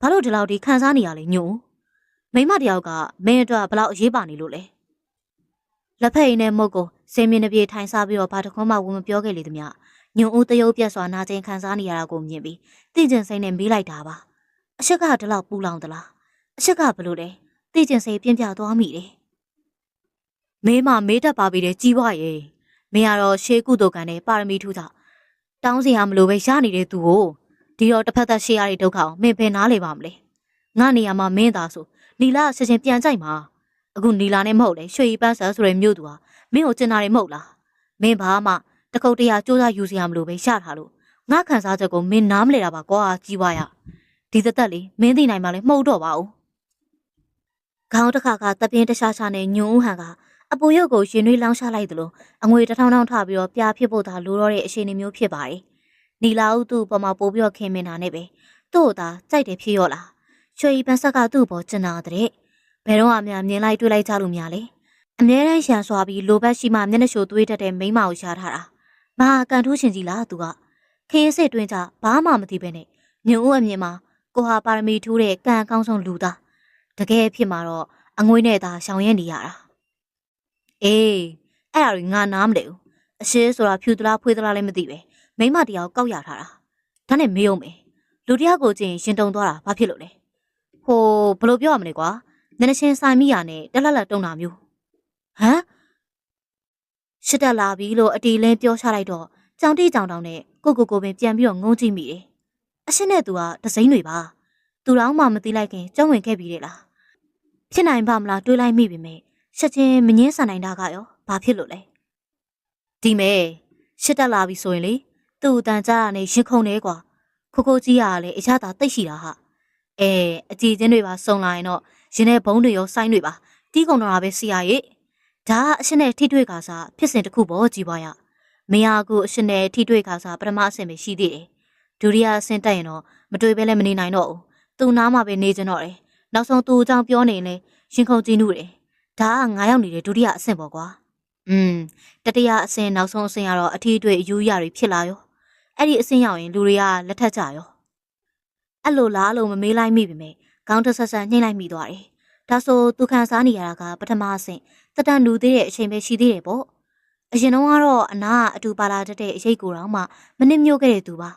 ်ဘာလို့ဒီလောက်ဒီခံစားနေရလဲညုံမိမတယောက်ကမင်းအတွက်ဘလောက်အရေးပါနေလို့လဲလက်ဖက်ရည်နဲ့မုတ်ကိုစင်မြင့်တစ်ပြေထိုင်စားပြီးတော့ဘာတခွန်းမှဝင်မပြောခဲ့လေသမျှညုံဦးတရုပ်ပြက်စွာနာကျင်ခံစားနေရတာကိုမြင်ပြီးသိကျင်စိတ်နဲ့မေးလိုက်တာပါအချက်ကဒီလောက်ပူလောင်သလားအချက်ကဘလို့လဲသိကျင်စိတ်ပြင်းပြသွားမိတယ်မေးမေးတတ်ပါပြီတဲ့ကြီးပွားရဲ့မင်းကတော့ရှေးကုသိုလ်ကံနဲ့ပါရမီထူးတာတောင်းစရာမလိုပဲရနေတဲ့သူကိုဒီတော့တစ်ဖက်သက်ရှေးရတဲ့ဒုက္ခအောင်မင်းဖယ်နားလေပါမလဲငါနေရာမှာမင်းသားဆိုနီလာဆက်ချင်းပြန်ကြိုက်မှာအခုနီလာနဲ့မဟုတ်လေရွှေရီပန်းဆန်ဆိုတဲ့မြို့သူဟာမင်းကိုကျင်နာတယ်မဟုတ်လားမင်းဘာမှတခုတ်တရာစူးစမ်းယူစရာမလိုပဲရထားလို့ငါခံစားချက်ကိုမင်းနားမလဲတာပါကွာကြီးပွားရဒီသက်လေးမင်းသိနိုင်မှလည်းမှုတ်တော့ပါဘူးခေါင်းတစ်ခါကတပြင်းတခြားခြားနဲ့ညုံဦးဟန်ကအပူရုပ်ကိုရင်နှွေးလောင်းချလိုက်သလိုအငွေတစ်ထောင်ထောင်ထပြီးတော့ပြားဖြစ်ဖို့သာလိုတော့တဲ့အခြေအနေမျိုးဖြစ်ပါတယ်နီလာဦးသူ့ပေါ်မှာပို့ပြီးတော့ခင်မင်တာနဲ့ပဲသူ့ကိုသာကြိုက်တယ်ဖြစ်ရော့လားရွှေရီပန်းဆက်ကသူ့ပေါ်ကျင်နာတဲ့ဘယ်တော့မှမြင်လိုက်တွေ့လိုက်ကြလို့များလေအမြဲတမ်းရှံစွာပြီးလိုဘက်ရှိမှမျက်နှာရှိုးသွေးတတ်တဲ့မိန်းမကိုရှားထားတာဘာကန်ထိုးရှင်ကြီးလားသူကခေးစစ်တွင်းကြဘာမှမသိပဲနဲ့ညုံဦးအမြင်မှာကိုဟာပါရမီထူးတဲ့ကံအကောင်းဆုံးလူသားတကယ်ဖြစ်မှာတော့အငွေနဲ့သာရှောင်ရဲနေရတာအေးအဲ့ဒါတွေငါနားမလဲဘူးအရှင်းဆိုတာဖြူသလားဖွေးသလားလည်းမသိပဲမိမတရားကောက်ရထားတာ ဒါနဲ့မေးအောင်မယ်လူတယောက်ကိုကြည့်ရင်တုံသွားတာဘာဖြစ်လို့လဲဟိုဘယ်လိုပြောရမလဲကွာနည်းချင်းဆိုင်မိရနဲ့တက်လက်လက်တုံတာမျိုးဟမ်ရှစ်တက်လာပြီလို့အတီလင်းပြောချလိုက်တော့ကြောင်တိကြောင်တောင်နဲ့ကိုပင်ပြန်ပြီးတော့ငုံကြည့်မိတယ်အရှင်းနဲ့သူကဒစိမ့်တွေပါသူတော်မှမသိလိုက်ခင်ကြောင်းဝင်ခဲ့ပြီလေလားဖြစ်နိုင်ပါမလားတွေးလိုက်မိပြီမေချက်ချင်းမငင်းဆန်နိုင်တာကရောဘာဖြစ်လို့လဲဒီမဲရှစ်တက်လာပြီဆိုရင်လေသူ့အတန်ကြားရနေရင်ခုန်နေကွာခိုကြီးကလည်းအရသာတိတ်ရှိတာဟာအကြည်ချင်းတွေပါစုံလာရင်တော့ရင်ထဲဘုံတွေရောစိုင်းတွေပါတီးကုန်တော့တာပဲစီရရဲ့ဒါကအရှင်းနဲ့ထိတွေ့ကစားဖြစ်စဉ်တစ်ခုပေါ့ကြည်ပွားရမင်းအားကိုအရှင်းနဲ့ထိတွေ့ကစားပထမအဆင့်ပဲရှိသေးတယ်ဒုတိယအဆင့်တက်ရင်တော့မတွေ့ပဲလည်းမနေနိုင်တော့ဘူးသူ့နားမှာပဲနေကြတော့တယ်နောက်ဆုံးသူ့အကြောင်းပြောနေရင်လည်းရင်ခုန်ကြည့်နုတယ်ဒါက9ရောက်နေတဲ့ဒုတိယအဆင့်ပေါ့ကွာတတိယအဆင့်နောက်ဆုံးအဆင့်ကတော့အထီးတွေ့အယူရတွေဖြစ်လာရောအဲ့ဒီအဆင့်ရောက်ရင်လူတွေကလက်ထက်ကြရောအဲ့လိုလားလို့မမေးလိုက်မိပြီမေခေါင်းတဆက်ဆက်ညှိလိုက်မိသွားတယ်ဒါဆိုသူခံစားနေရတာကပထမအဆင့်တတန်လူသေးတဲ့အချိန်ပဲရှိသေးတယ်ပေါ့အရင်တော့ကတော့အနာကအတူပါလာတဲ့အရေးကိုတော့မှမနစ်မြို့ခဲ့တဲ့သူပ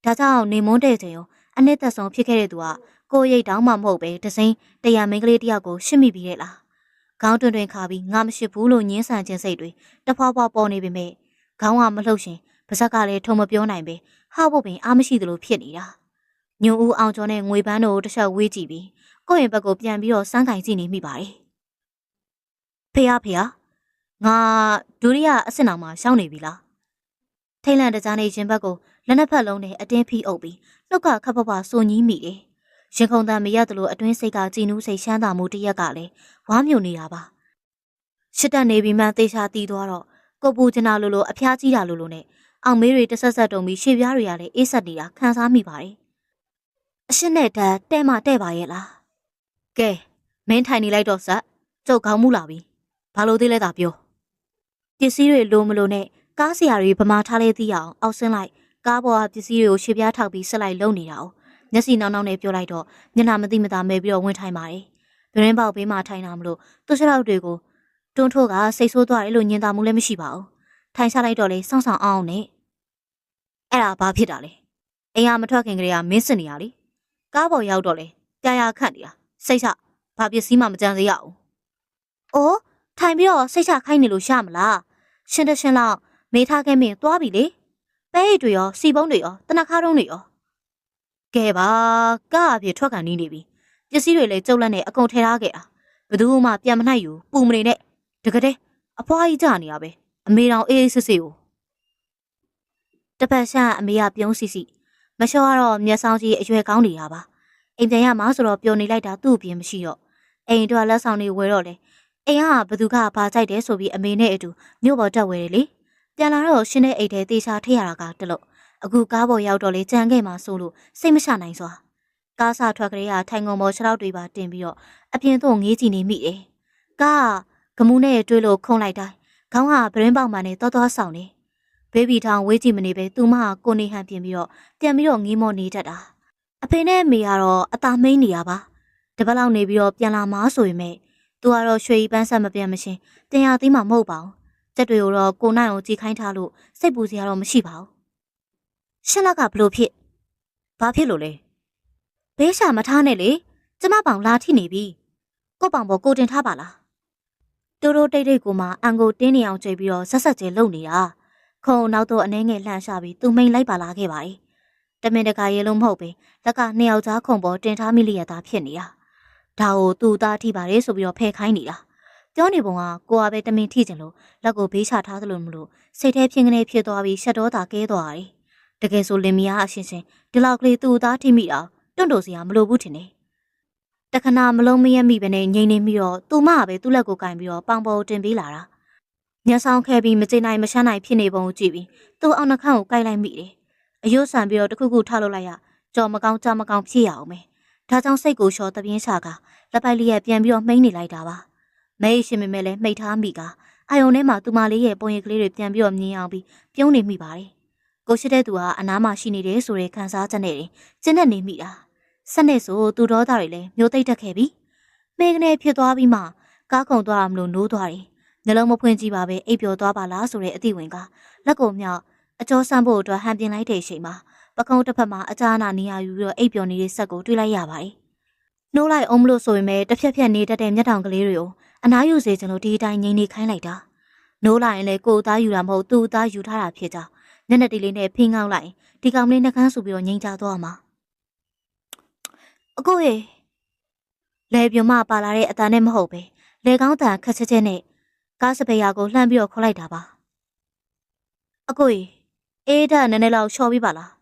ါဒါကြောင့်နေမွန်းတဲ့ချိန်ရောအနှစ်သက်ဆုံးဖြစ်ခဲ့တဲ့သူကကိုရိတ်တောင်းမှမဟုတ်ပဲတစိမ့်တရားမင်းကလေးတယောက်ကိုရှစ်မိပြီးတဲ့လားခေါင်းတွင်ခါပြီးငါမရှိဘူးလို့ညင်းဆန်ခြင်းစိတ်တွေတဖွာဖွာပေါ်နေပေမဲ့ခေါင်းကမလှုပ်ရှင်ပါဇက်ကလည်းထုံမပြောနိုင်ပဲဟာဖို့ပင်အားမရှိသလိုဖြစ်နေတာညုံဦးအောင်ကျော်နဲ့ငွေပန်းတို့တစ်ချက်ဝေးကြည့်ပြီးကိုယ့်ရင်ဘက်ကိုပြန်ပြီးတော့စမ်းကင်ကြည့်နေမိပါတယ်ဖေငါဒုတိယအဆင့်အောင်မှာရှောင်းနေပြီလားထိတ်လန့်တကြားနေရင်ဘက်ကိုလက်နှစ်ဖက်လုံးနဲ့အတင်းဖိအုပ်ပြီးနှုတ်ကခပ်ပစိုးညည်းမိတယ်ရင်ခုန်တန်မရသလိုအတွင်းစိတ်ကကြည်နူးစိတ်ရှမ်းသာမှုတရက်ကလည်းဝါမြူနေတာပါရှစ်တက်နေပြီးမှသေချာတီးသွားတော့ကိုပူကျနာလိုအဖျားကြီးတာလိုနဲ့အောင်မေးတွေတဆက်ဆက်တုံပြီးရှေ့ပြားတွေကလည်းအေးဆက်နေတာခံစားမိပါတယ်အရှင်းနဲ့တန်းတဲ့ပါရဲ့လားကဲမင်းထိုင်နေလိုက်တော့ဆက်ကျုပ်ခေါင်းမူလာပြီဘာလို့သေးလဲသာပြောပစ္စည်းတွေလိုမလို့နဲ့ကားဆရာတွေဗမာထားလဲသိအောင်အောက်ဆင်းလိုက်ကားပေါ်ကပစ္စည်းတွေကိုရှေ့ပြားထောက်ပြီးဆက်လိုက်လုံနေတာ哦မျက်စိနောက်နဲ့ပြောလိုက်တော့မျက်နှာမသိမသာမဲပြီးတော့ဝင်ထိုင်ပါတယ်ဗရင်ပေါက်ဘေးမှာထိုင်တာမလို့သူ့ခြေထောက်တွေကိုတွန်းထိုးကစိတ်ဆိုးသွားတယ်လို့ညင်တာမှုလည်းမရှိပါဘူးထိုင်ချလိုက်တော့လေစောင့်ဆောင်အောင်နဲ့အဲ့ဒါဘာဖြစ်တာလဲအိမ်ကမထွက်ခင်ကလေးကမင်းစင်နေရလေကားပေါ်ရောက်တော့လေပြာခန့်နေတာစိတ်ချဘာပစ္စည်းမှမကြမ်းစေရအောင်အိုးထိုင်ပြီးတော့စိတ်ချခိုင်းနေလို့ရမလားရှင်းလောက်မေးထားခဲ့မင်းသွားပြီလေပဲအိတ်တွေရောစီပုံးတွေရောတနခါတုံးတွေရောကဲပါကားအပြည့်ထွက်ကန်နေပြီပစ္စည်းတွေလည်းကျုပ်လက်နဲ့အကုန်ထဲထားခဲ့တာဘယ်သူမှပြန်မနိုင်ယူပူမနေနဲ့တကယ်တဲ့အဖွားကြီးကြနေရပဲအမေတော်အေးစစ်ကိုတပတ်ရှာအမေကပြုံးစီမလျှော်ကတော့မျက်စောင်းကြီးအရွယ်ကောင်းနေတာပါအိမ်ပြန်ရမှာဆိုတော့ပျော်နေလိုက်တာသူ့အပြင်မရှိတော့အိမ်အတွက်လက်ဆောင်တွေဝယ်တော့လေအိမ်ကဘသူကဘာကြိုက်တယ်ဆိုပြီးအမေနဲ့အတူမြို့ပေါ်တက်ဝယ်တယ်လေပြန်လာတော့ရှင်းတဲ့အိတ်ထဲတေချာထည့်ရတာကတလို့အခုကားပေါ်ရောက်တော့လေကြံခဲ့မှာဆိုလို့စိတ်မချနိုင်စွာကားဆထွက်ကလေးကထိုင်ကုန်ပေါ်ခြေထောက်တွေပါတင်ပြီးတော့အပြင်သို့ငေးကြည့်နေမိတယ်ကားကမူးနဲ့တွေးလို့ခုံလိုက်တိုင်းခေါင်းကဗရင်ပေါက်မှနဲ့တော်ဆောင်နေဘေဘီထောင်ဝေးကြည့်မနေပဲသူမကကိုနေဟန်ပြင်ပြီးတော့ပြန်ပြီးတော့ငေးမောနေတတ်တာအဖေနဲ့အမေကတော့အသာမိန်နေရပါတပတ်လောက်နေပြီးတော့ပြန်လာမှာဆိုရင်မဲ့သူကတော့ရွှေပန်းဆက်မပြန်မရှင်တင်ရသေးမှမဟုတ်ပါဘူးစက်တွေကိုတော့ကိုနိုင်အောင်ကြည်ခိုင်းထားလို့စိတ်ပူစရာတော့မရှိပါဘူးရှက်လက်ကဘလို့ဖြစ်ဘာဖြစ်လို့လဲဘေးရှာမထားနဲ့လေကျမပေါင်လာထိနေပြီကိုပေါင်ပေါ်ကိုတင်ထားပါလားတိုးတိတ်ကိုမှအန်ကိုတင်းနေအောင်ကြိတ်ပြီးတော့ဆက်ကျဲလုံနေတာခုံနောက်တော့အနှဲငယ်လှန့်ရှာပြီးသူမိန်လိုက်ပါလာခဲ့ပါတယ်တမင်တကာရေလုံးမဟုတ်ပဲလက်ကနှစ်ယောက်သားခုံပေါ်တင်ထားမိလျက်သားဖြစ်နေတာဒါကိုသူ့သားထိပါတယ်ဆိုပြီးတော့ဖယ်ခိုင်းနေတာပြောနေပုံကကိုကပဲတမင်ထိကျင်လို့လက်ကိုဘေးချထားသလိုမလို့စိတ်ထဲဖြင်းကနေဖြစ်သွားပြီးရှက်တော့တာကဲသွားတယ်တကယ်ဆိုလင်မယားအရှင်ဒီလောက်ကလေးသူ့သားထိမိတာတွန့်တိုစရာမလိုဘူးထင်တယ်တခဏမလုံးမရက်မိပဲနဲ့ငိမ့်နေပြီးတော့သူမကပဲသူ့လက်ကိုကင်ပြီးတော့ပေါင်ပေါ်တင်ပေးလာတာညဆောင်ခဲပြီးမကျေနိုင်မရှမ်းနိုင်ဖြစ်နေပုံကိုကြည့်ပြီးသူ့အောင်နှခမ်းကိုကိုက်လိုက်မိတယ်အယွတ်ဆန်ပြီးတော့တခုထားလို့လိုက်ရကြော်မကောင်းကြားမကောင်းဖြစ်ရအောင်မယ်ဒါကြောင့်စိတ်ကိုလျှော်တပြင်းချကလက်ပိုက်လေးရဲ့ပြန်ပြီးတော့မှိန်းနေလိုက်တာပါမဲရှင်မဲလည်းမှိတ်ထားမိကအာယုံထဲမှာသူမလေးရဲ့ပုံရိပ်ကလေးတွေပြန်ပြီးတော့မြင်အောင်ပြီးပြုံးနေမိပါတယ်ကိုရှိတဲ့သူကအနားမှာရှိနေတယ်ဆိုတဲ့ခံစားချက်နဲ့ကျဉ်းနေမိတာဆက်နေဆိုသူတော်သားတွေလည်းမျိုးသိမ့်တက်ခဲ့ပြီမဲကနေဖြစ်သွားပြီးမှကားခုံသွားတာမလို့နိုးသွားတယ်နှလုံးမဖွင့်ကြည့်ပါပဲအိပ်ပျော်သွားပါလားဆိုတဲ့အသိဝင်ကလက်ကိုမြောက်အကျော်ဆန်းဖို့အတွက်ဟန်ပြင်လိုက်တဲ့အချိန်မှာ ပကုံးတစ်ဖက်မှာအကြာနာနေရယူပြီးတော့အိပ်ပျော်နေတဲ့ဆက်ကိုတွေ့လိုက်ရပါတယ်။နှိုးလိုက်အောင်မလို့ဆိုပေမဲ့တစ်ဖြက်ဖြက်နေတတ်တဲ့မျက်တောင်ကလေးတွေကိုအနားယူစေချင်လို့ဒီအတိုင်းငြိမ်နေခိုင်းလိုက်တာ။နှိုးလိုက်ရင်လည်းကိုယ်သားယူတာမဟုတ်သူ့သားယူထားတာဖြစ်ကြောင်းမျက်နှာတီလေးနဲ့ဖိငောက်လိုက်ဒီကောင်လေးနှကန်းဆူပြီးတော့ငြိမ်ချသွားမှာ။အကိုရေလေပြမပါလာတဲ့အတန်နဲ့မဟုတ်ပဲလေကောင်းတန်ခက်ချက်ချက်နဲ့ကားစပယ်ယာကိုလှမ်းပြီးတော့ခေါ်လိုက်တာပါ။အကိုရေအေးဒါနည်းနည်းလောက်လျှော်ပြီးပါလာ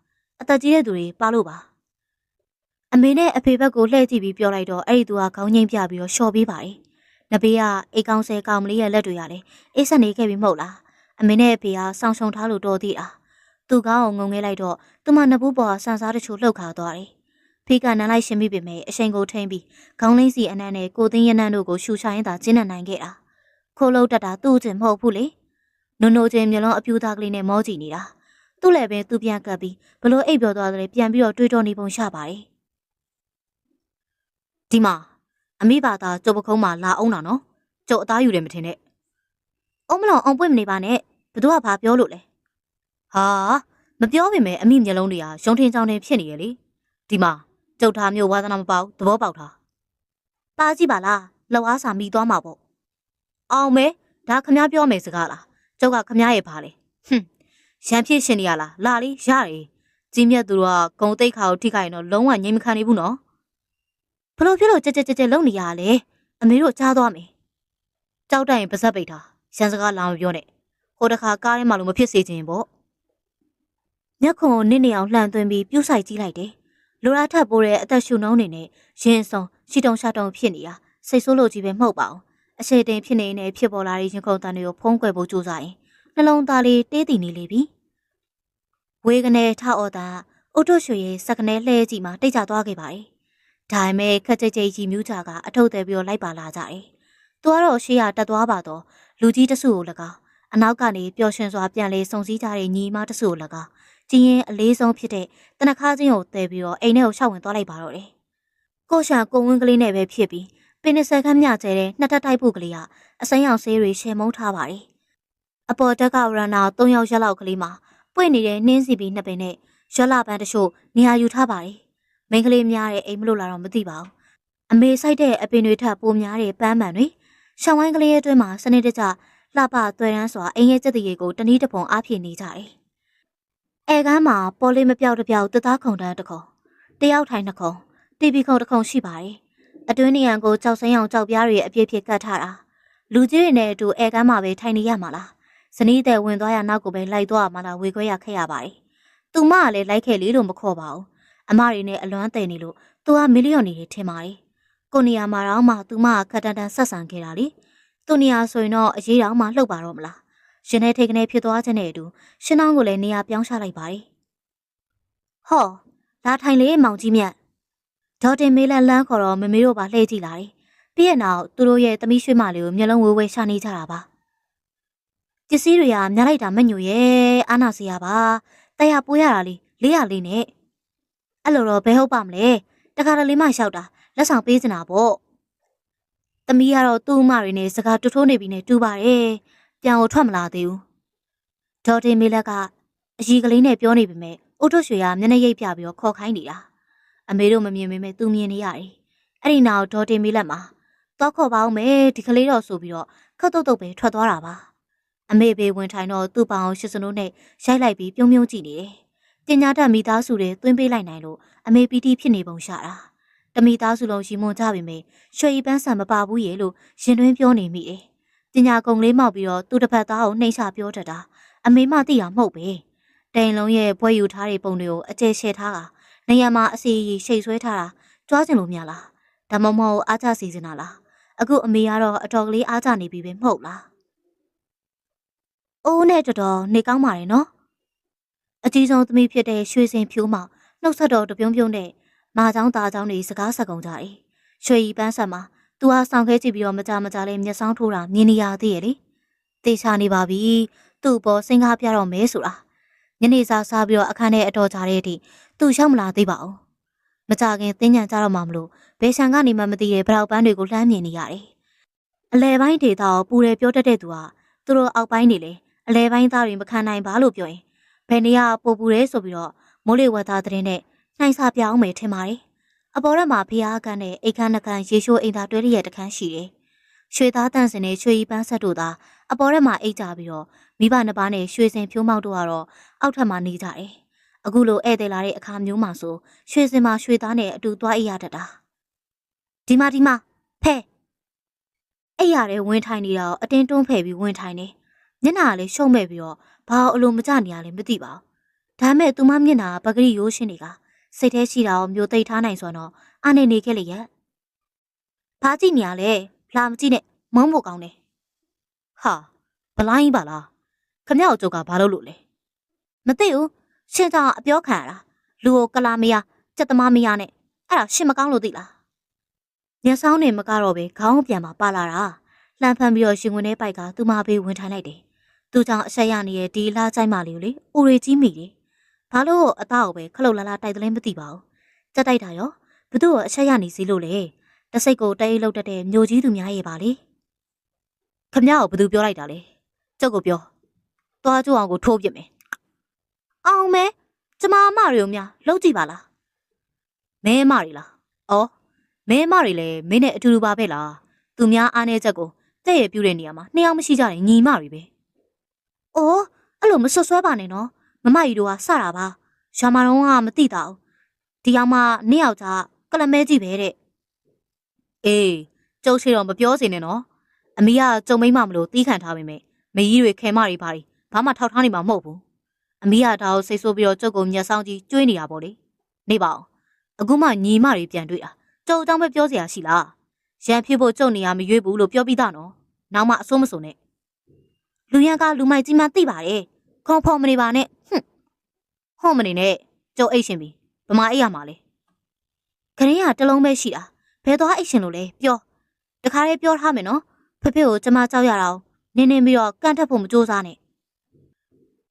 းအသက်ကြီးတဲ့သူတွေပါလို့ပါအမေနဲ့အဖေဘက်ကိုလှည့်ကြည့်ပြီးပြောလိုက်တော့အဲ့ဒီသူကခေါင်းငိမ့်ပြပြီးတော့လျှော်ပေးပါတယ်နဘေးကအိတ်ကောင်းဆဲကောင်မလေးရဲ့လက်တွေရတယ်အေးဆက်နေခဲ့ပြီမဟုတ်လားအမေနဲ့အဖေကစောင်းရှုံထားလို့တော်သေးတာသူကောင်းအောင်ငုံငဲလိုက်တော့သူမနှစ်ဘူးပေါ်ကဆန်စားတချို့လှုပ်ခါသွားတယ်ဖေးကနန်းလိုက်ရှင်းပြီးပေမဲ့အချိန်ကိုထိမ့်ပြီးခေါင်းလင်းစီအနံ့နဲ့ကိုသိန်းရနံ့တို့ကိုရှူချိုင်းသာကျင်းနိုင်ခဲ့တာခိုးလို့တက်တာသူ့ကျင်မဟုတ်ဘူးလေနုံနိုချင်းမျိုးလုံးအပြူသားကလေးနဲ့မောကြည့်နေတာသူ့လည်းပဲသူပြန်ကပ်ပြီးဘလို့အိပ်ပျော်သွားတယ်ပြန်ပြီးတော့တွေးတောနေပုံရပါတယ်ဒီမှာအမိဘာသာကျုပ်ပခုံးမှာလာအောင်တာနော်ကျုပ်အသားယူတယ်မထင်နဲ့အုံးမလောင်အောင်ပွင့်မနေပါနဲ့ဘသူကဘာပြောလို့လဲဟာမပြောပေမဲ့အမိမျက်လုံးတွေကရုံထင်းချောင်းထင်းဖြစ်နေရလေဒီမှာကျုပ်သားမျိုးဝါသနာမပေါသဘောပေါက်တာပါကြည့်ပါလားလောက်အားစာမိသွားမှာပေါ့အောင်မဲဒါခမ ्या ပြောမယ်စကားလားကျုပ်ကခမ ्या ရဲ့ပါလေဟွန်းရန်ဖြစ်ရှင်နေရလားလာလေရတယ်ကြီးမြတ်သူတို့ကဂုံတိတ်ခါကိုထိခိုက်ရင်တော့လုံးဝငြိမ်မခံနေဘူးနော်ဘလို့ဖြစ်လို့ကြက်ကြက်လုံနေရလဲအမေတို့ကြားသွားမယ်ကြောက်တိုင်ပါဇက်ပိတ်တာရန်စကားလာမပြောနဲ့ဟိုတခါကားထဲမှာလို့မဖြစ်စေချင်ပေါ့ညက်ခုံကိုနစ်နေအောင်လှန်သွင်းပြီးပြူးဆိုင်ကြည့်လိုက်တယ်လိုရာထပ်ပိုးတဲ့အသက်ရှူနှုံးနေနဲ့ရင်ဆောင်ရှီတုံရှာတုံဖြစ်နေတာစိတ်ဆိုးလို့ကြီးပဲမဟုတ်ပါဘူးအရှိတင်ဖြစ်နေဖြစ်ပေါ်လာတဲ့ရင်ခုန်တန်တွေကိုဖုံးကွယ်ဖို့ကြိုးစားရင်နှလုံးသားလေးတေးတည်နေလေပြီဝေကနေထအော်တာအုတ်တို့ရွှေရဲ့စကနေလှဲကြည့်မှတိတ်ကျသွားခဲ့ပါတယ်ဒါပေမဲ့ခက်ကြိတ်ကြိတ်ကြီးမြူးကြကအထုတ်သေးပြီးတော့လိုက်ပါလာကြတယ်သူကတော့ရှေ့ရတက်သွားပါတော့လူကြီးတစုကို၎င်းအနောက်ကနေပျော်ရွှင်စွာပြန်လေစုံစည်းကြတဲ့ညီမတစုကို၎င်းကျင်းရင်အလေးဆုံးဖြစ်တဲ့တနခါချင်းကိုတဲပြီးတော့အိမ်ထဲကိုရှောက်ဝင်သွားလိုက်ပါတော့တယ်ကိုရှာကိုဝင်းကလေးနဲ့ပဲဖြစ်ပြီးပင်20ခန်းမြကျဲတဲ့နှစ်ထပ်တိုက်ဖို့ကလေးကအစိမ်းရောင်ဆေးတွေရှယ်မုန်းထားပါတယ်အပေါ်တက်ကရနာ3ယောက်ရက်လောက်ကလေးမှာပွင့်နေတဲ့နှင်းစီပြီးနှစ်ပင်နဲ့ရွက်လာပန်းတချို့နေရာယူထားပါတယ်မိန်းကလေးများတဲ့အိမ်မလို့လာတော့မသိပါဘူးအမေဆိုင်တဲ့အပင်တွေထပ်ပိုများတဲ့ပန်းမှန်တွေရှောင်းဝိုင်းကလေးရဲ့အတွင်းမှာစနစ်တကျလှပသွဲရမ်းစွာအိမ်ရဲ့စက်တရေကိုတနည်းတစ်ပုံအားဖြည့်နေကြတယ်အဲကမ်းမှာပေါ်လေးမပြောက်တပြောက်တသားခုံတန်းတစ်ခုတယောက်ထိုင်နှစ်ခုတီဗီခုံတစ်ခုရှိပါတယ်အတွင်းနေရန်ကိုကြောက်စိမ်းအောင်ကြောက်ပြားတွေအပြည့်ပြည့်ကတ်ထားတာလူကြီးတွေနဲ့အတူအဲကမ်းမှာပဲထိုင်နေရမှာလားဇနီးတဲ့ဝင်သွားရနောက်ကိုပဲလိုက်သွားမှလားဝေခွဲရခဲ့ရပါတယ်သူမကလည်းလိုက်ခဲ့လေလို့မခေါ်ပါဘူးအမတွေနဲ့အလွမ်းတယ်နေလို့သူကမီလီယံနေထင်ပါတယ်ကိုနေရာမှာတော့မှသူမကခက်တန်တန်ဆက်ဆံခဲ့တာလေသူနေရာဆိုရင်တော့အရေးတော်မှလှုပ်ပါတော့မလားရှင်နဲ့ထိတ်ကနေဖြစ်သွားခြင်းနဲ့အတူရှင်နောင်းကိုလည်းနေရာပြောင်းချလိုက်ပါတယ်ဟောလာထိုင်လေမောင်ကြီးမြတ်ဒေါ်တင်မေးလန်းလန်းခေါ်တော့မမေတို့ပါလှည့်ကြည့်လာတယ်ပြီးရနောက်သူတို့ရဲ့သမီးရွှေမလေးကိုမျက်လုံးဝဲဝဲရှာနေကြတာပါပစ္စည်းတွေကများလိုက်တာမညို့ရဲ့အာနာစီရပါတရားပိုးရတာလေ400နဲ့အဲ့လိုတော့ဘယ်ဟုတ်ပါမလဲတခါတလေမှလျှောက်တာလက်ဆောင်ပေးစနာပေါ့သမီးကတော့သူ့အမတွေနဲ့စကားတူထိုးနေပြီနဲ့တူပါတယ်ပြန်ကိုထွက်မလာသေးဘူးဒေါ်တင်မေလက်ကအကြီးကလေးနဲ့ပြောနေပေမဲ့အုတ်ထုတ်ရွှေကမျက်နှာရိပ်ပြပြီးတော့ခေါ်ခိုင်းနေတာအမေတို့မမြင်ပေမဲ့သူမြင်နေရတယ်အဲ့ဒီနောက်ဒေါ်တင်မေလက်မှာတော့ခေါ်ပါအောင်မယ်ဒီကလေးတော့ဆိုပြီးတော့ခတ်တုတ်တုတ်ပဲထွက်သွားတာပါအမေဘေးဝင်ထိုင်တော့သူ့ပေါင်ရှစ်စနိုးနဲ့ရိုက်လိုက်ပြီးပြုံးပြုံးကြည့်နေတယ်ပညာတတ်မိသားစုတွေသွင်းပေးလိုက်နိုင်လို့အမေပီတီဖြစ်နေပုံရှာတာတမိသားစုလုံးရီမွန်ကြပေမဲ့ရွှေဤပန်းဆံမပါဘူးရေလို့ရင်တွင်းပြောနေမိတယ်ပညာကုံလေးမောက်ပြီးတော့သူ့တစ်ဖက်သားကိုနှိမ့်ချပြောတတ်တာအမေမသိတာမဟုတ်ပဲတိုင်လုံးရဲ့ဘွဲယူထားတဲ့ပုံတွေကိုအကျဲရှယ်ထားတာနေရာမှာအစီအီရှိတ်ဆွဲထားတာကြွားကျင်လို့များလားဒါမှမဟုတ်အားကြစီစင်တာလားအခုအမေကတော့အတော်ကလေးအားကြနေပြီပဲမဟုတ်လားအိုးနဲ့တော်တော်နေကောင်းပါရဲ့နော်အကြီးဆုံးသမီးဖြစ်တဲ့ရွှေစင်ဖြိုးမောင်နှုတ်ဆက်တော်တပြုံးပြုံးနဲ့မာချောင်းသားချောင်းတွေစကားဆက်ကုန်ကြတယ်ရွှေဤပန်းဆက်မှာသူဟာဆောင်ခဲကြည့်ပြီးတော့မကြလေးမျက်စောင်းထိုးတာမြင်နေရသေးရဲ့လေတေချာနေပါပြီသူ့ပေါ်စင်ကားပြတော့မဲဆိုတာညနေစာစားပြီးတော့အခန်းထဲအတော်ကြတဲ့အထိသူရောက်မလာသေးပါဘူးမကြခင်တင်းညံကြတော့မှမလို့ဘယ်ဆန်ကနေမှမသိတဲ့ဗရောက်ပန်းတွေကိုလှမ်းမြင်နေရတယ်အလဲပိုင်းဒေတာကိုပူတယ်ပြောတတ်တဲ့သူဟာသူတို့အောက်ပိုင်းနေလေအလဲပိုင်းသားတွေမခံနိုင်ပါလို့ပြောရင်ဘယ်နေရာပို့ပူရဲဆိုပြီးတော့ မိုးလေဝသသတင်းနဲ့နှိုင်းစာပြအောင်မယ်ထင်ပါတယ်အပေါ်ရက်မှာဖျားကန်းနဲ့အိတ်ခမ်းနှကန်းရေရှိုးအိမ်သာတွဲရတဲ့တခန်းရှိတယ်ရွှေသားတန့်စင်နဲ့ရွှေဤပန်းဆက်တို့သာအပေါ်ရက်မှာအိတ်ကြပြီးတော့မိဘနှစ်ပါးနဲ့ရွှေစင်ဖြိုးမောက်တို့ကတော့အောက်ထပ်မှာနေကြတယ်အခုလိုဧည့်သည်လာတဲ့အခါမျိုးမှာဆိုရွှေစင်မှာရွှေသားနဲ့အတူသွားအိပ်ရတတ်တာဒီမှာဖဲအိပ်ရတဲ့ဝင်ထိုင်နေတာအတင်းတွန်းဖယ်ပြီးဝင်ထိုင်နေမျက်နှာကလည်းရှုံမဲ့ပြီးတော့ဘာအလိုမကျနေရလဲမသိပါဘူးဒါမဲ့သူမမျက်နှာပဂရိရိုးရှင်းနေတာစိတ်ထဲရှိတာကိုမျိုးသိပ်ထားနိုင်ဆိုတော့အားနေနေခဲ့လေရဲ့ဘာကြည့်နေရလဲလာမကြည့်နဲ့မုန်းဖို့ကောင်းတယ်ဟာဘလိုင်းပါလားခမရောက်ကျုပ်ကဘာလုပ်လို့လဲမသိဘူးရှင်ကြောင့်အပြောခံရတာလူကိုကလာမရစက်သမားမရနဲ့အဲ့ဒါရှင်မကောင်းလို့သိလားညဆောင်နေမကတော့ပဲခေါင်းပြန်มาပါလာတာလှမ်းဖမ်းပြီးတော့ရှင်ဝင်ထဲပိုက်ကသူမဘေးဝင်ထိုင်လိုက်တယ်သူကြောင့်အဆက်ရနေတဲ့ဒီလားချိုင်းမလေးကိုလေဦးရီကြီးမိတယ်ဘာလို့အသားကိုပဲခလုတ်လာလာတိုက်တယ်လဲမသိပါဘူးစက်တိုက်တာရောဘသူ့ကိုအဆက်ရနေစီလို့လေတစိတ်ကိုတဲအိတ်လောက်တတ်တဲ့မျိုးကြီးသူများရဲ့ပါလေခမကိုဘသူပြောလိုက်တာလဲကျုပ်ကိုပြောသွားကြအောင်ကိုထိုးပြစ်မယ်အောင်မဲကျမအမတွေကိုများလှုပ်ကြည့်ပါလားမဲအမတွေလားအော်မဲအမတွေလည်းမင်းနဲ့အတူတူပါပဲလားသူများအားနေချက်ကိုတဲ့ရပြူတဲ့နေရာမှာနှစ်ယောက်မရှိကြတဲ့ညီမတွေပဲအိုးအဲ့လိုမဆွဆွဲပါနဲ့နော်မမကြီးတို့ကစတာပါရွာမတော်ကမသိတာဘူးဒီအောင်မှနှစ်ယောက်ကြားကလမဲကြီးပဲတဲ့အေးကျုပ်ရှိတော့မပြောစေနဲ့နော်အမေကကြုံမိမမလို့တီးခံထားပေမဲ့မကြီးတွေခဲမတွေပါဘာမှထောက်ထားနေမှာမဟုတ်ဘူးအမေကဒါကိုစိတ်ဆိုးပြီးတော့ကျုပ်ကိုမျက်စောင်းကြီးကျွေးနေတာပေါ့လေနေပါအောင်အခုမှညီမတွေပြန်တွေ့တာကျုပ်အကြောင်းပဲပြောစရာရှိလားရန်ဖြစ်ဖို့ကျုပ်နေရမရွေးဘူးလို့ပြောပြီးသားနော်နောက်မှအဆိုးမစုံနဲ့လူရန်ကလူမိုက်ကြီးမှသိပါတယ်ခေါဖော်မနေပါနဲ့ဟွန်းမနေနဲ့ကျုပ်အိတ်ရှင်ပြီဗမာအိတ်ရမှာလေခရင်းကတလုံးပဲရှိတာဘယ်သွားအိတ်ရှင်လို့လဲပြောတခါလေးပြောထားမယ်နော်ဖေဖေကိုကျမကြောက်ရတာနင်းပြီးတော့ကန့်ထက်ဖို့မကြိုးစားနဲ့